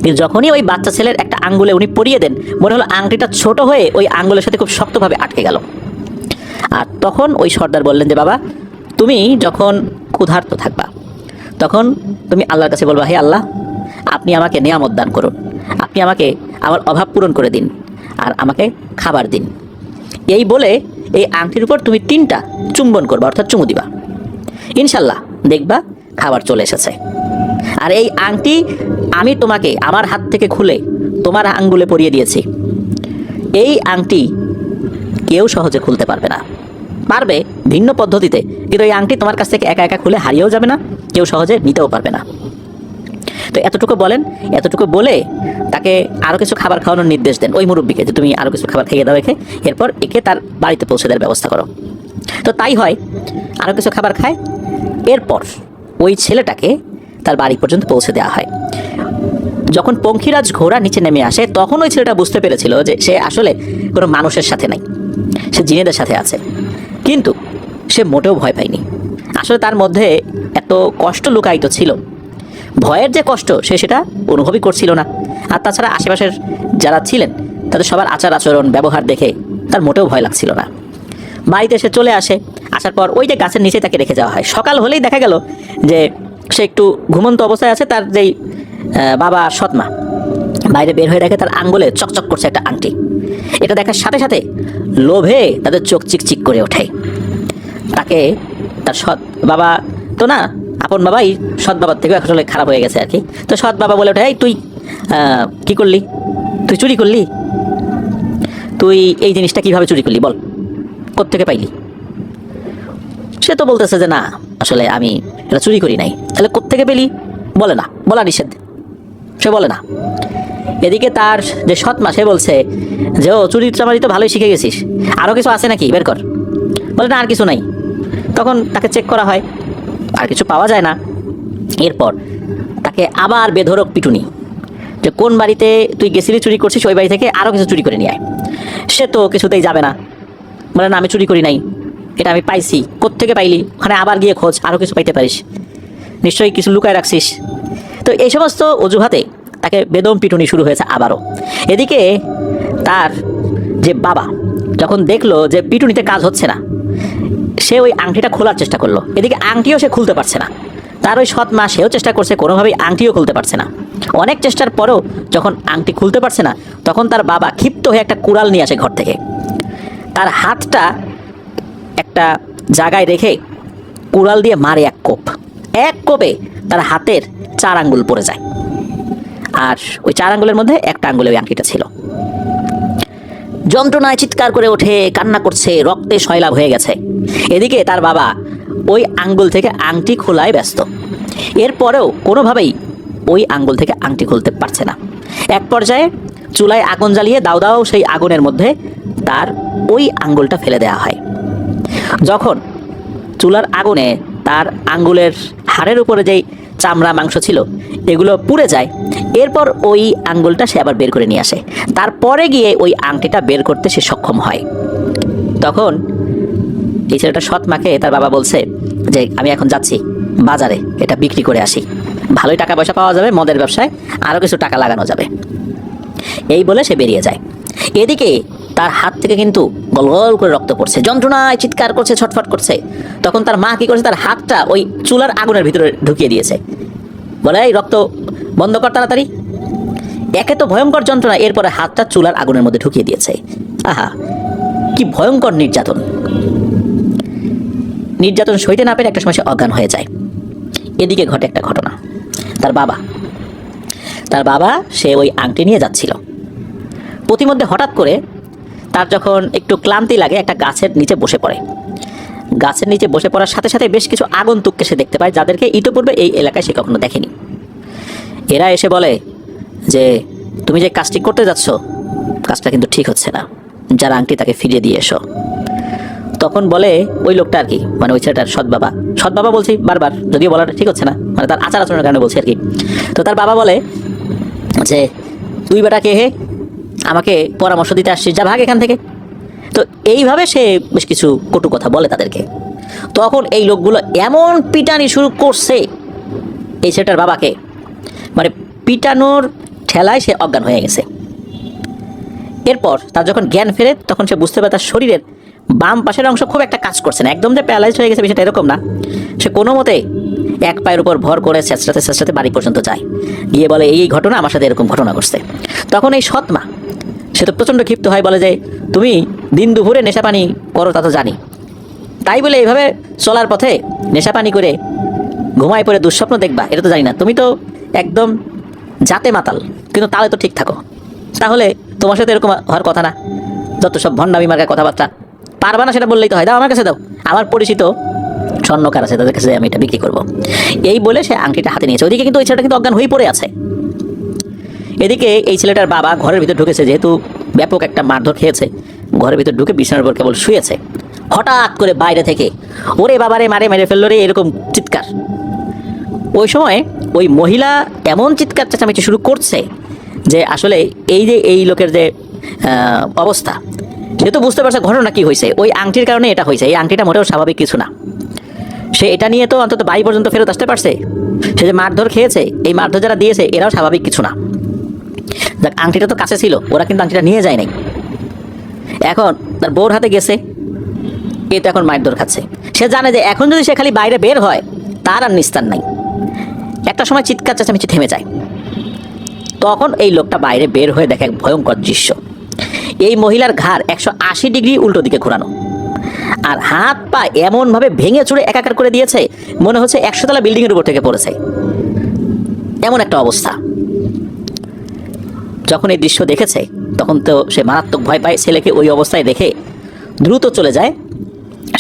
কিন্তু যখনই ওই বাচ্চা ছেলের একটা আঙ্গুলে উনি পরিয়ে দেন, মনে হলো আংটিটা ছোট হয়ে ওই আঙ্গুলের সাথে খুব শক্তভাবে আটকে গেল। আর তখন ওই সর্দার বললেন যে বাবা, তুমি যখন ক্ষুধার্ত থাকবা তখন তুমি আল্লাহর কাছে বলবা, হে আল্লাহ, আপনি আমাকে নিয়ামত দান করুন, আপনি আমাকে আমার অভাব পূরণ করে দিন, আর আমাকে খাবার দিন। এই বলে এই আংটির উপর তুমি 3টা চুম্বন করবা, অর্থাৎ চুমু দিবা, ইনশাল্লাহ দেখবা খাবার চলে এসেছে। আর এই আংটি আমি তোমাকে আমার হাত থেকে খুলে তোমার আঙ্গুলে পরিয়ে দিয়েছি। এই আংটি কেউ সহজে খুলতে পারবে না, পারবে ভিন্ন পদ্ধতিতে, কিন্তু এই আংটি তোমার কাছ থেকে একা একা খুলে হারিয়েও যাবে না, কেউ সহজে নিতেও পারবে না। তো এতটুকু বলেন, এতটুকু বলে তাকে আরও কিছু খাবার খাওয়ানোর নির্দেশ দেন ওই মুরব্বীকে, যে তুমি আরও কিছু খাবার খাইয়ে দাও একে, এরপর একে তার বাড়িতে পৌঁছে দেওয়ার ব্যবস্থা করো। তো তাই হয়, আরও কিছু খাবার খায়, এরপর ওই ছেলেটাকে তার বাড়ি পর্যন্ত পৌঁছে দেওয়া হয়। যখন পঙ্খিরাজ ঘোড়া নিচে নেমে আসে তখন ওই ছেলেটা বুঝতে পেরেছিল যে সে আসলে কোনো মানুষের সাথে নাই, সে জিনেদের সাথে আছে, কিন্তু সে মোটেও ভয় পায়নি। আসলে তার মধ্যে এত কষ্ট লুকায়িত ছিল, ভয়ের যে কষ্ট সে সেটা অনুভবই করছিল না। আর তাছাড়া আশেপাশের যারা ছিলেন তাদের সবার আচার আচরণ ব্যবহার দেখে তার মোটেও ভয় লাগছিল না। বাড়িতে সে চলে আসে, আসার পর ওই যে গাছের নিচে তাকে রেখে যাওয়া হয়। সকাল হলেই দেখা গেল যে সে একটু ঘুমন্ত অবস্থায় আছে, তার যেই বাবা সৎমা বাইরে বের হয়ে দেখে তার আঙ্গুলে চকচক করছে একটা আংটি। এটা দেখার সাথে সাথে লোভে তাদের চোখ চিকচিক করে ওঠে। তাকে তার সৎ বাবা তো না, আপন বাবাই সৎ বাবার থেকেও আসলে খারাপ হয়ে গেছে আর কি। তো সৎ বাবা বলে ওঠে, এই তুই কি করলি, তুই চুরি করলি, তুই এই জিনিসটা কিভাবে চুরি করলি বল, কোত্থেকে পাইলি? সে তো বলতেছে যে না, আসলে আমি এটা চুরি করি নাই। তাহলে কোত্থেকে পেলি? বলে না, বলা নিষেধ, সে বলে না। এদিকে তার যে সৎমা সে বলছে যে ও চুরি চামারি তো ভালোই শিখে গেছিস, আরও কিছু আছে নাকি বের কর। বলে না, আর কিছু নাই। তখন তাকে চেক করা হয়, আর কিছু পাওয়া যায় না। এরপর তাকে আবার বেধড়ক পিটুনি, যে কোন বাড়িতে তুই গেছিলি চুরি করছিস, ওই বাড়ি থেকে আরও কিছু চুরি করে নিয়ে আয়। সে তো কিছুতেই যাবে না, বলে না, আমি চুরি করি নাই, এটা আমি পাইছি। কোত্থেকে পাইলি? ওখানে আবার গিয়ে খোঁজ, আরও কিছু পাইতে পারিস, নিশ্চয়ই কিছু লুকায় রাখছিস। তো এই সমস্ত অজুহাতে তাকে বেদম পিটুনি শুরু হয়েছে আবারও। এদিকে তার যে বাবা যখন দেখলো যে পিটুনিতে কাজ হচ্ছে না, সে ওই আংটিটা খোলার চেষ্টা করলো। এদিকে আংটিও সে খুলতে পারছে না। তার ওই সৎ মা সেও চেষ্টা করছে, কোনোভাবেই আংটিও খুলতে পারছে না। অনেক চেষ্টার পরেও যখন আংটি খুলতে পারছে না, তখন তার বাবা ক্ষিপ্ত হয়ে একটা কুড়াল নিয়ে আসে ঘর থেকে। তার হাতটা একটা জায়গায় রেখে কুড়াল দিয়ে মারে এক কোপ। এক কোপে তার হাতের 4 আঙ্গুল পড়ে যায়, আর ওই 4 আঙ্গুলের মধ্যে একটা আঙ্গুলে ওই আংটিটা ছিল। যন্ত্রণায় চিৎকার করে ওঠে, কান্না করছে, রক্তে সয়লাভ হয়ে গেছে। এদিকে তার বাবা ওই আঙ্গুল থেকে আংটি খোলায় ব্যস্ত। এরপরেও কোনোভাবেই ওই আঙ্গুল থেকে আংটি খুলতে পারছে না। এক পর্যায়ে চুলায় আগুন জ্বালিয়ে দাও দাও সেই আগুনের মধ্যে তার ওই আঙ্গুলটা ফেলে দেওয়া হয়। যখন চুলার আগুনে তার আঙ্গুলের হাড়ের উপরে যেই চামড়া মাংস ছিল এগুলো পুড়ে যায়, এরপর ওই আঙ্গুলটা সে আবার বের করে নিয়ে আসে। তারপরে গিয়ে ওই আংটিটা বের করতে সে সক্ষম হয়। তখন এই ছেলেটা সৎ মাকে তার বাবা বলছে যে আমি এখন যাচ্ছি বাজারে, এটা বিক্রি করে আসি, ভালোই টাকা পয়সা পাওয়া যাবে, মদের ব্যবসায় আরও কিছু টাকা লাগানো যাবে। এই বলে সে বেরিয়ে যায়। এদিকে তার হাত থেকে কিন্তু গলগল করে রক্ত পড়ছে, যন্ত্রণায় চিৎকার করছে, ছটফট করছে। তখন তার মা কি করেছে, তার হাতটা ওই চুলার আগুনের ভিতরে ঢুকিয়ে দিয়েছে, বলে এই রক্ত বন্ধ কর তাড়াতাড়ি। একে তো ভয়ঙ্কর যন্ত্রণা, এরপরে হাতটা চুলার আগুনের মধ্যে ঢুকিয়ে দিয়েছে। আহা, কি ভয়ঙ্কর নির্যাতন! নির্যাতন সইতে না পেরে একটা সময় সে অজ্ঞান হয়ে যায়। এদিকে ঘটে একটা ঘটনা। তার বাবা তার বাবা সে ওই আংটি নিয়ে যাচ্ছিল। প্রতিমধ্যে হঠাৎ করে তার যখন একটু ক্লান্তি লাগে একটা গাছের নিচে বসে পড়ে। গাছের নিচে বসে পড়ার সাথে সাথে বেশ কিছু আগন্তুককে সে দেখতে পায়, যাদেরকে ইতিপূর্বে এই এলাকায় সে কখনো দেখেনি। এরা এসে বলে যে তুমি যে কাজটি করতে যাচ্ছ কাজটা কিন্তু ঠিক হচ্ছে না, যার আংটি তাকে ফিরিয়ে দিয়ে এসো। তখন বলে ওই লোকটা আর কি, মানে ওই ছেলেটার সৎ বাবা বলছি বারবার, যদিও বলাটা ঠিক হচ্ছে না, মানে তার আচার আচরণের কারণে বলছি আর কি। তো তার বাবা বলে যে তুই বেটা কে হে, আমাকে পরামর্শ দিতে আসছিস, যা ভাগ এখান থেকে। তো এইভাবে সে বেশ কিছু কটু কথা বলে তাদেরকে। তখন এই লোকগুলো এমন পিটানি শুরু করছে এই ছেলেটার বাবাকে, মানে পিটানোর ঠেলায় সে অজ্ঞান হয়ে গেছে। এরপর তার যখন জ্ঞান ফেরে তখন সে বুঝতে পারে তার শরীরের বাম পাশের অংশ খুব একটা কাজ করছে না, একদম যে প্যারালাইজ হয়ে গেছে বিষয়টা এরকম না। সে কোনো মতে এক পায়ের উপর ভর করে চেষ্টাতে বাড়ি পর্যন্ত যায়, গিয়ে বলে এই ঘটনা আমার সাথে এরকম ঘটনা ঘটছে। তখন এই সৎ মা সে তো প্রচণ্ড ক্ষিপ্ত হয়, বলে যে তুমি দিন দুপুরে নেশা পানি করো তা তো জানি, তাই বলে এইভাবে চলার পথে নেশা পানি করে ঘুমায় পড়ে দুঃস্বপ্ন দেখবা এটা তো জানি না, তুমি তো একদম জাতে মাতাল, কিন্তু তাহলে তো ঠিক থাকো, তাহলে তোমার সাথে এরকম হওয়ার কথা না, যত সব ভণ্ডামি মার্কা কথাবার্তা, পারবা না সেটা বললেই তো হয়, দাও আমার কাছে দাও, আমার পরিচিত স্বর্ণকার আছে তাদের কাছে আমি এটা বিক্রি করবো। এই বলে সে আংটিটা হাতে নিয়েছে। ওইদিকে কিন্তু ওই ছেলেটা কিন্তু অজ্ঞান হয়ে পড়ে আছে। এদিকে এই ছেলেটার বাবা ঘরের ভিতর ঢুকেছে, যেহেতু ব্যাপক একটা মারধর খেয়েছে, ঘরের ভিতর ঢুকে বিছানার উপর কেবল শুয়েছে। হঠাৎ করে বাইরে থেকে ওরে বাবারে মারে মেরে ফেললো রে এরকম চিৎকার। ওই সময় ওই মহিলা এমন চিৎকার চেঁচামেচি শুরু করছে যে আসলে এই যে এই লোকের যে অবস্থা, সে তো বুঝতে পারছে ঘটনা কি হয়েছে, ওই আংটির কারণে এটা হয়েছে। এই আংটিটা মোটেও স্বাভাবিক কিছু না। সে এটা নিয়ে তো অন্তত বাড়ি পর্যন্ত ফেরত আসতে পারছে। সে যে মারধর খেয়েছে, এই মারধর যারা দিয়েছে এরাও স্বাভাবিক কিছু না। দেখ আংটিটা তো কাছে ছিল, ওরা কিন্তু আংটিটা নিয়ে যায় নাই। এখন তার বউর হাতে গেছে, এ তো এখন মারধর খাচ্ছে। সে জানে যে এখন যদি সে খালি বাইরে বের হয় তার আর নিস্তার নাই। একটা সময় চিৎকার চেঁচামেচি থেমে যায়। তখন এই লোকটা বাইরে বের হয়ে দেখে এক ভয়ঙ্কর দৃশ্য। এই মহিলার ঘাড় 180 ডিগ্রি উল্টো দিকে ঘোরানো, আর হাত পা এমনভাবে ভেঙে চুড়ে একাকার করে দিয়েছে মনে হচ্ছে 100 তলা বিল্ডিংয়ের উপর থেকে পড়েছে, এমন একটা অবস্থা। যখন এই দৃশ্য দেখেছে তখন তো সে মারাত্মক ভয় পায়। ছেলেকে ওই অবস্থায় দেখে দ্রুত চলে যায়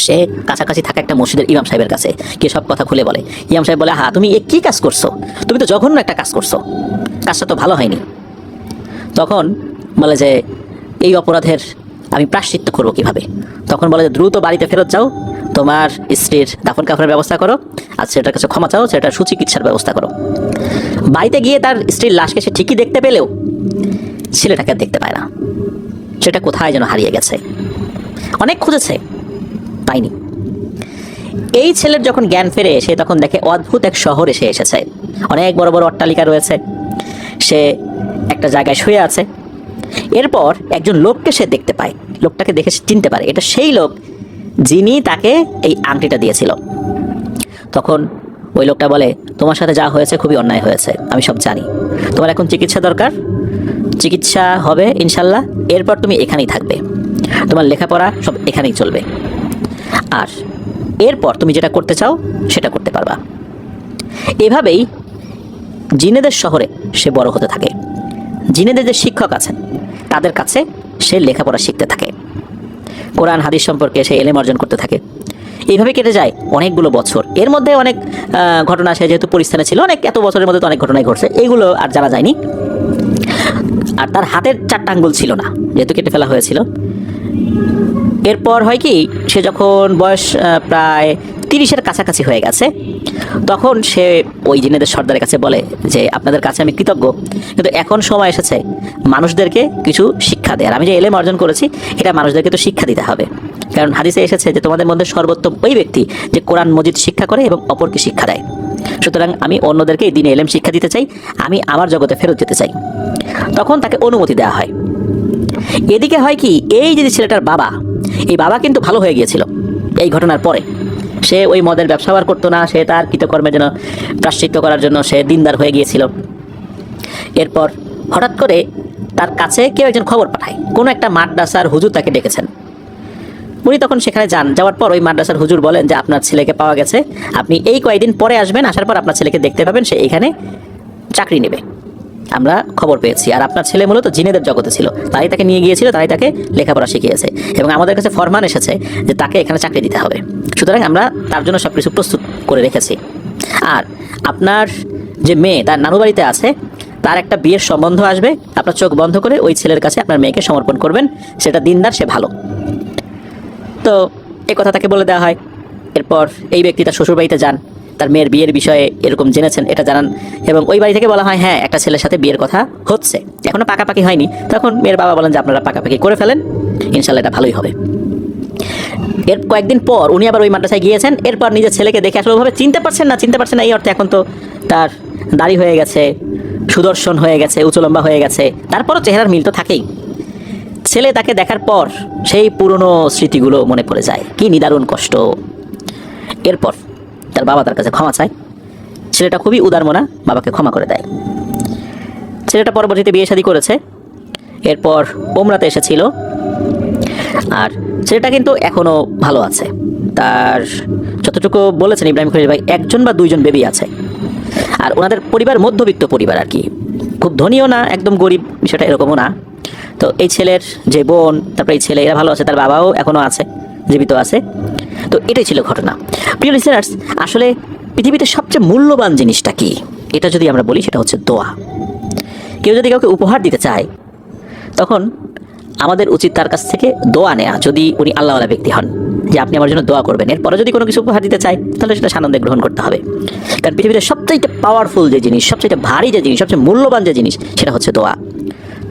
সে কাছাকাছি থাকা একটা মসজিদের ইমাম সাহেবের কাছে, কে সব কথা খুলে বলে। ইমাম সাহেব বলে, তুমি এ কী কাজ করছো, তুমি তো জঘন্য একটা কাজ করছো, কাজটা তো ভালো হয়নি। তখন বলে যে এই অপরাধের আমি প্রায়শ্চিত্ত করবো কীভাবে। তখন বলে যে দ্রুত বাড়িতে ফেরত যাও, তোমার স্ত্রীর দাফন কাফনের ব্যবস্থা করো, আর সেটার কাছে ক্ষমা চাও, সেটার সুচিকিৎসার ব্যবস্থা করো। বাড়িতে গিয়ে তার স্ত্রীর লাশকে সে ঠিকই দেখতে পেলেও ছেলেটাকে দেখতে পায় না। সেটা কোথায় যেন হারিয়ে গেছে, অনেক খুঁজেছে পাইনি। এই ছেলের যখন জ্ঞান ফেরে সে তখন দেখে অদ্ভুত এক শহরে সে এসেছে, অনেক বড় বড় অট্টালিকা রয়েছে, সে একটা জায়গায় শুয়ে আছে। এরপর একজন লোককে সে দেখতে পায়, লোকটাকে দেখে সে চিনতে পারে এটা সেই লোক যিনি তাকে এই আংটিটা দিয়েছিল। তখন ওই লোকটা বলে, তোমার সাথে যা হয়েছে খুবই অন্যায় হয়েছে, আমি সব জানি, তোমার এখন চিকিৎসা দরকার, চিকিৎসা হবে ইনশাল্লাহ, এরপর তুমি এখানেই থাকবে, তোমার লেখাপড়া সব এখানেই চলবে, আর এরপর তুমি যেটা করতে চাও সেটা করতে পারবা। এভাবেই জিনেদের শহরে সে বড় হতে থাকে। জিনেদের যে শিক্ষক আছেন তাদের কাছে সে লেখাপড়া শিখতে থাকে, কোরআন হাদিস সম্পর্কে সে এলেম অর্জন করতে থাকে। এইভাবে কেটে যায় অনেকগুলো বছর। এর মধ্যে অনেক ঘটনা, সে যেহেতু পরিস্থানে ছিল অনেক, এত বছরের মধ্যে তো অনেক ঘটনাই ঘটছে, এইগুলো আর জানা যায়নি। আর তার হাতের 4টা আঙ্গুল ছিল না, যেহেতু কেটে ফেলা হয়েছিল। এরপর হয় কি, সে যখন বয়স প্রায় 30-এর কাছাকাছি হয়ে গেছে, তখন সে ওই জিনেদের সর্দারের কাছে বলে যে আপনাদের কাছে আমি কৃতজ্ঞ, কিন্তু এখন সময় এসেছে মানুষদেরকে কিছু শিক্ষা দেওয়ার। আমি যে এলেম অর্জন করেছি এটা মানুষদেরকে তো শিক্ষা দিতে হবে, কারণ হাদিসে এসেছে যে তোমাদের মধ্যে সর্বোত্তম ওই ব্যক্তি যে কোরআন মজিদ শিক্ষা করে এবং অপরকে শিক্ষা দেয়। সুতরাং আমি অন্যদেরকে এই দিনে এলেম শিক্ষা দিতে চাই, আমি আমার জগতে ফেরত যেতে চাই। তখন তাকে অনুমতি দেওয়া হয়। এদিকে হয় কি, এই যে ছেলেটার বাবা, এই বাবা কিন্তু ভালো হয়ে গিয়েছিল এই ঘটনার পরে। সে ওই মদের ব্যবসা আর করতো না, সে তার কৃতকর্মের জন্য প্রায়শ্চিত্ত করার জন্য সে দিনদার হয়ে গিয়েছিল। এরপর হঠাৎ করে তার কাছে কেউ একজন খবর পাঠায়, কোনো একটা মাদ্রাসার হুজুর তাকে ডেকেছেন। উনি তখন সেখানে যান, যাওয়ার পর ওই মাদ্রাসার হুজুর বলেন যে আপনার ছেলেকে পাওয়া গেছে, আপনি এই কয়েকদিন পরে আসবেন, আসার পর আপনার ছেলেকে দেখতে পাবেন, সে এখানে চাকরি নেবে। আমরা খবর পেয়েছি। আর আপনার ছেলে মূলত জিনেদের জগতে ছিল, তাই তাকে নিয়ে গিয়েছিল, তাই তাকে লেখাপড়া শিখিয়েছে এবং আমাদের কাছে ফরমান এসেছে যে তাকে এখানে চাকরি দিতে হবে। সুতরাং আমরা তার জন্য সব কিছু প্রস্তুত করে রেখেছি। আর আপনার যে মেয়ে তার নানু বাড়িতে আছে, তার একটা বিয়ের সম্বন্ধ আসবে, আপনার চোখ বন্ধ করে ওই ছেলের কাছে আপনার মেয়েকে সমর্পণ করবেন। সেটা দিনদার, সে ভালো। তো এই কথা তাকে বলে দেওয়া হয়। এরপর এই ব্যক্তি তার শ্বশুরবাড়িতে যান, তার মেয়ের বিয়ের বিষয়ে এরকম জেনেছেন এটা জানান, এবং ওই বাড়ি থেকে বলা হয় হ্যাঁ একটা ছেলের সাথে বিয়ের কথা হচ্ছে, এখনও পাকাপাকি হয়নি। তখন মেয়ের বাবা বলেন যে আপনারা পাকাপাকি করে ফেলেন, ইনশাল্লাহ এটা ভালোই হবে। এর কয়েকদিন পর উনি আবার ওই মাদ্রাসায় গিয়েছেন। এরপর নিজের ছেলেকে দেখে আসলে ওইভাবে চিনতে পারছেন না এই অর্থে এখন তো তার দাড়ি হয়ে গেছে, সুদর্শন হয়ে গেছে, উঁচু লম্বা হয়ে গেছে, তারপরও চেহারার মিল তো থাকেই। ছেলে তাকে দেখার পর সেই পুরনো স্মৃতিগুলো মনে পড়ে যায়, কি নিদারুণ কষ্ট। এরপর তার বাবা তার কাছে ক্ষমা চায়। ছেলেটা খুবই উদার মনা, বাবাকে ক্ষমা করে দেয়। ছেলেটা পরবর্তীতে বিয়ে শাদী করেছে, এরপর ওমরাতে এসেছিল। আর ছেলেটা কিন্তু এখনও ভালো আছে। তার যতটুকু বলেছেন ইব্রাহিম খলিল ভাই, 1 বা 2 বেবি আছে। আর ওনাদের পরিবার মধ্যবিত্ত পরিবার আর কি, খুব ধনীও না, একদম গরিব বিষয়টা এরকমও না। তো এই ছেলের যে বোন, তারপরে এই ছেলে, এরা ভালো আছে, তার বাবাও এখনও আছে, জীবিত আছে। তো এটাই ছিল ঘটনা। প্রিয় লিসেনার্স, আসলে পৃথিবীতে সবচেয়ে মূল্যবান জিনিসটা কি, এটা যদি আমরা বলি সেটা হচ্ছে দোয়া। কেউ যদি কাউকে উপহার দিতে চায় তখন আমাদের উচিত তার কাছ থেকে দোয়া নেওয়া, যদি উনি আল্লাহওয়ালা ব্যক্তি হন, যে আপনি আমার জন্য দোয়া করবেন। এরপরে যদি কোনো কিছু উপহার দিতে চায় তাহলে সেটা সানন্দে গ্রহণ করতে হবে। কারণ পৃথিবীতে সবচেয়ে পাওয়ারফুল যে জিনিস, সবচেয়ে ভারী যে জিনিস, সবচেয়ে মূল্যবান যে জিনিস, সেটা হচ্ছে দোয়া।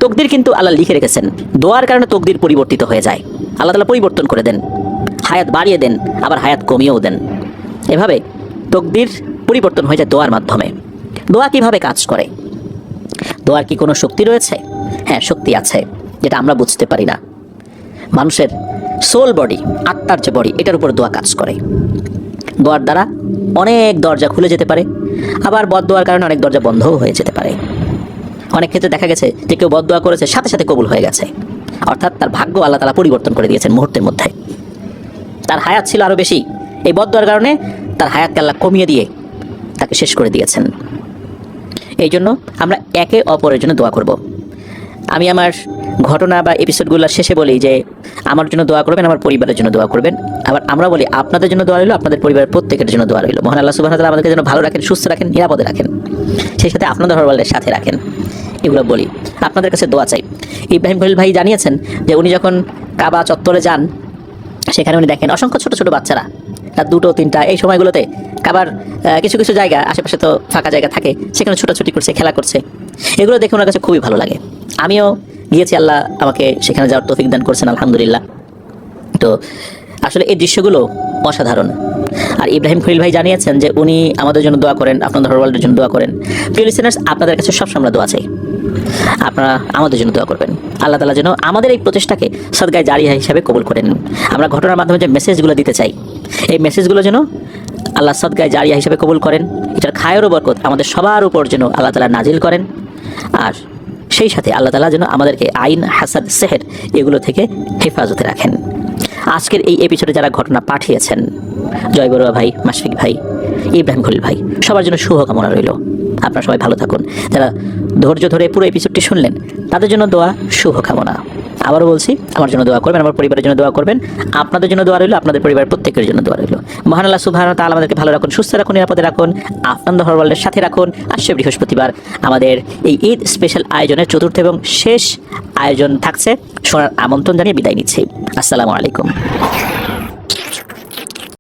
তকদির কিন্তু আল্লাহ লিখে রেখেছেন, দোয়ার কারণে তকদির পরিবর্তিত হয়ে যায়। আল্লাহ তাআলা পরিবর্তন করে দেন, হায়াত বাড়িয়ে দেন, আবার হায়াত কমিয়েও দেন। এভাবে তকদির পরিবর্তন হয়ে যায় দোয়ার মাধ্যমে। দোয়া কিভাবে কাজ করে? দোয়ার কি কোনো শক্তি রয়েছে? হ্যাঁ, শক্তি আছে, যেটা আমরা বুঝতে পারি না। মানুষের সোল বডি, আত্মার যে বডি, এটার উপর দোয়া কাজ করে। দোয়ার দ্বারা অনেক দরজা খুলে যেতে পারে, আবার বদদোয়ার কারণে অনেক দরজা বন্ধও হয়ে যেতে পারে। অনেক ক্ষেত্রে দেখা গেছে যে কেউ বদদোয়া করেছে, সাথে সাথে কবুল হয়ে গেছে, অর্থাৎ তার ভাগ্য আল্লাহ তাআলা পরিবর্তন করে দিয়েছেন মুহূর্তের মধ্যে। তার হায়াত ছিল আরও বেশি, এই বদদোয়ার কারণে তার হায়াতকে আল্লাহ কমিয়ে দিয়ে তাকে শেষ করে দিয়েছেন। এই জন্য আমরা একে অপরের জন্য দোয়া করব। আমি আমার ঘটনা বা এপিসোডগুলোর শেষে বলি যে আমার জন্য দোয়া করবেন, আমার পরিবারের জন্য দোয়া করবেন। আবার আমরা বলি আপনাদের জন্য দোয়া রইল, আপনাদের পরিবারের প্রত্যেকের জন্য দোয়া রইল। মহান আল্লাহ সুবহানাহু ওয়া তাআলা আমাদেরকে যেন ভালো রাখেন, সুস্থ রাখেন, নিরাপদে রাখেন, সেই সাথে আপনাদের হরওয়ালের সাথে রাখেন। এগুলো বলি, আপনাদের কাছে দোয়া চাই। ইব্রাহিম খলিল ভাই জানিয়েছেন যে উনি যখন কাবা চত্বরে যান, সেখানে উনি দেখেন অসংখ্য ছোট ছোট বাচ্চারা, রাত 2টো 3টা এই সময়গুলোতে কাবার কিছু কিছু জায়গা আশেপাশে তো ফাঁকা জায়গা থাকে, সেখানে ছোটাছুটি করছে, খেলা করছে। এগুলো দেখে ওনার কাছে খুবই ভালো লাগে। আমিও গিয়েছি, আল্লাহ আমাকে সেখানে যাওয়ার তৌফিক দান করছেন, আলহামদুলিল্লাহ। তো আসলে এই দৃশ্যগুলো অসাধারণ। আর ইব্রাহিম খলিল ভাই জানিয়েছেন যে উনি আমাদের জন্য দোয়া করেন, আপনাদের হরওয়ালের জন্য দোয়া করেন। প্রিয় লিসেনার্স, আপনাদের কাছে সবসময় দোয়া চাই, আপনারা আমাদের জন্য দোয়া করবেন। আল্লাহ তাআলা যেন আমাদের এই প্রচেষ্টাকে সদকায়ে জারিয়া হিসাবে কবুল করেন। আমরা ঘটনার মাধ্যমে যে মেসেজগুলো দিতে চাই, এই মেসেজগুলো যেন আল্লাহ সদকায়ে জারিয়া হিসাবে কবুল করেন। এটার খায়ের ও বরকত আমাদের সবার উপর যেন আল্লাহ তাআলা নাজিল করেন। আর সেই সাথে আল্লাহ তাআলা যেন আমাদেরকে আইন, হাসাদ, সেহের এগুলো থেকে হেফাজতে রাখেন। আজকের এই এপিসোডে যারা ঘটনা পাঠিয়েছেন, জয় বড়ুয়া ভাই, মাশফিক ভাই, ইব্রাহিম খলিল ভাই, সবার জন্য শুভকামনা রইল। আপনারা সবাই ভালো থাকুন। যারা ধৈর্য ধরে পুরো এপিসোডটি শুনলেন, তাদের জন্য দোয়া, শুভকামনা। আবারও বলছি, আমার জন্য দোয়া করবেন, আমার পরিবারের জন্য দোয়া করবেন, আপনাদের জন্য দোয়া রইল, আপনাদের পরিবারের প্রত্যেকের জন্য দোয়া রইল। মহান আল্লাহ সুবহানাহু ওয়া তাআলা আমাদেরকে ভালো রাখুন, সুস্থ রাখুন, নিরাপদে রাখুন, আপনাদের হরওয়ালের সাথে রাখুন। আসছে বৃহস্পতিবার আমাদের এই ঈদ স্পেশাল আয়োজনের চতুর্থ এবং শেষ আয়োজন থাকছে, শোনার আমন্ত্রণ জানিয়ে বিদায় নিচ্ছি। আসসালামু আলাইকুম।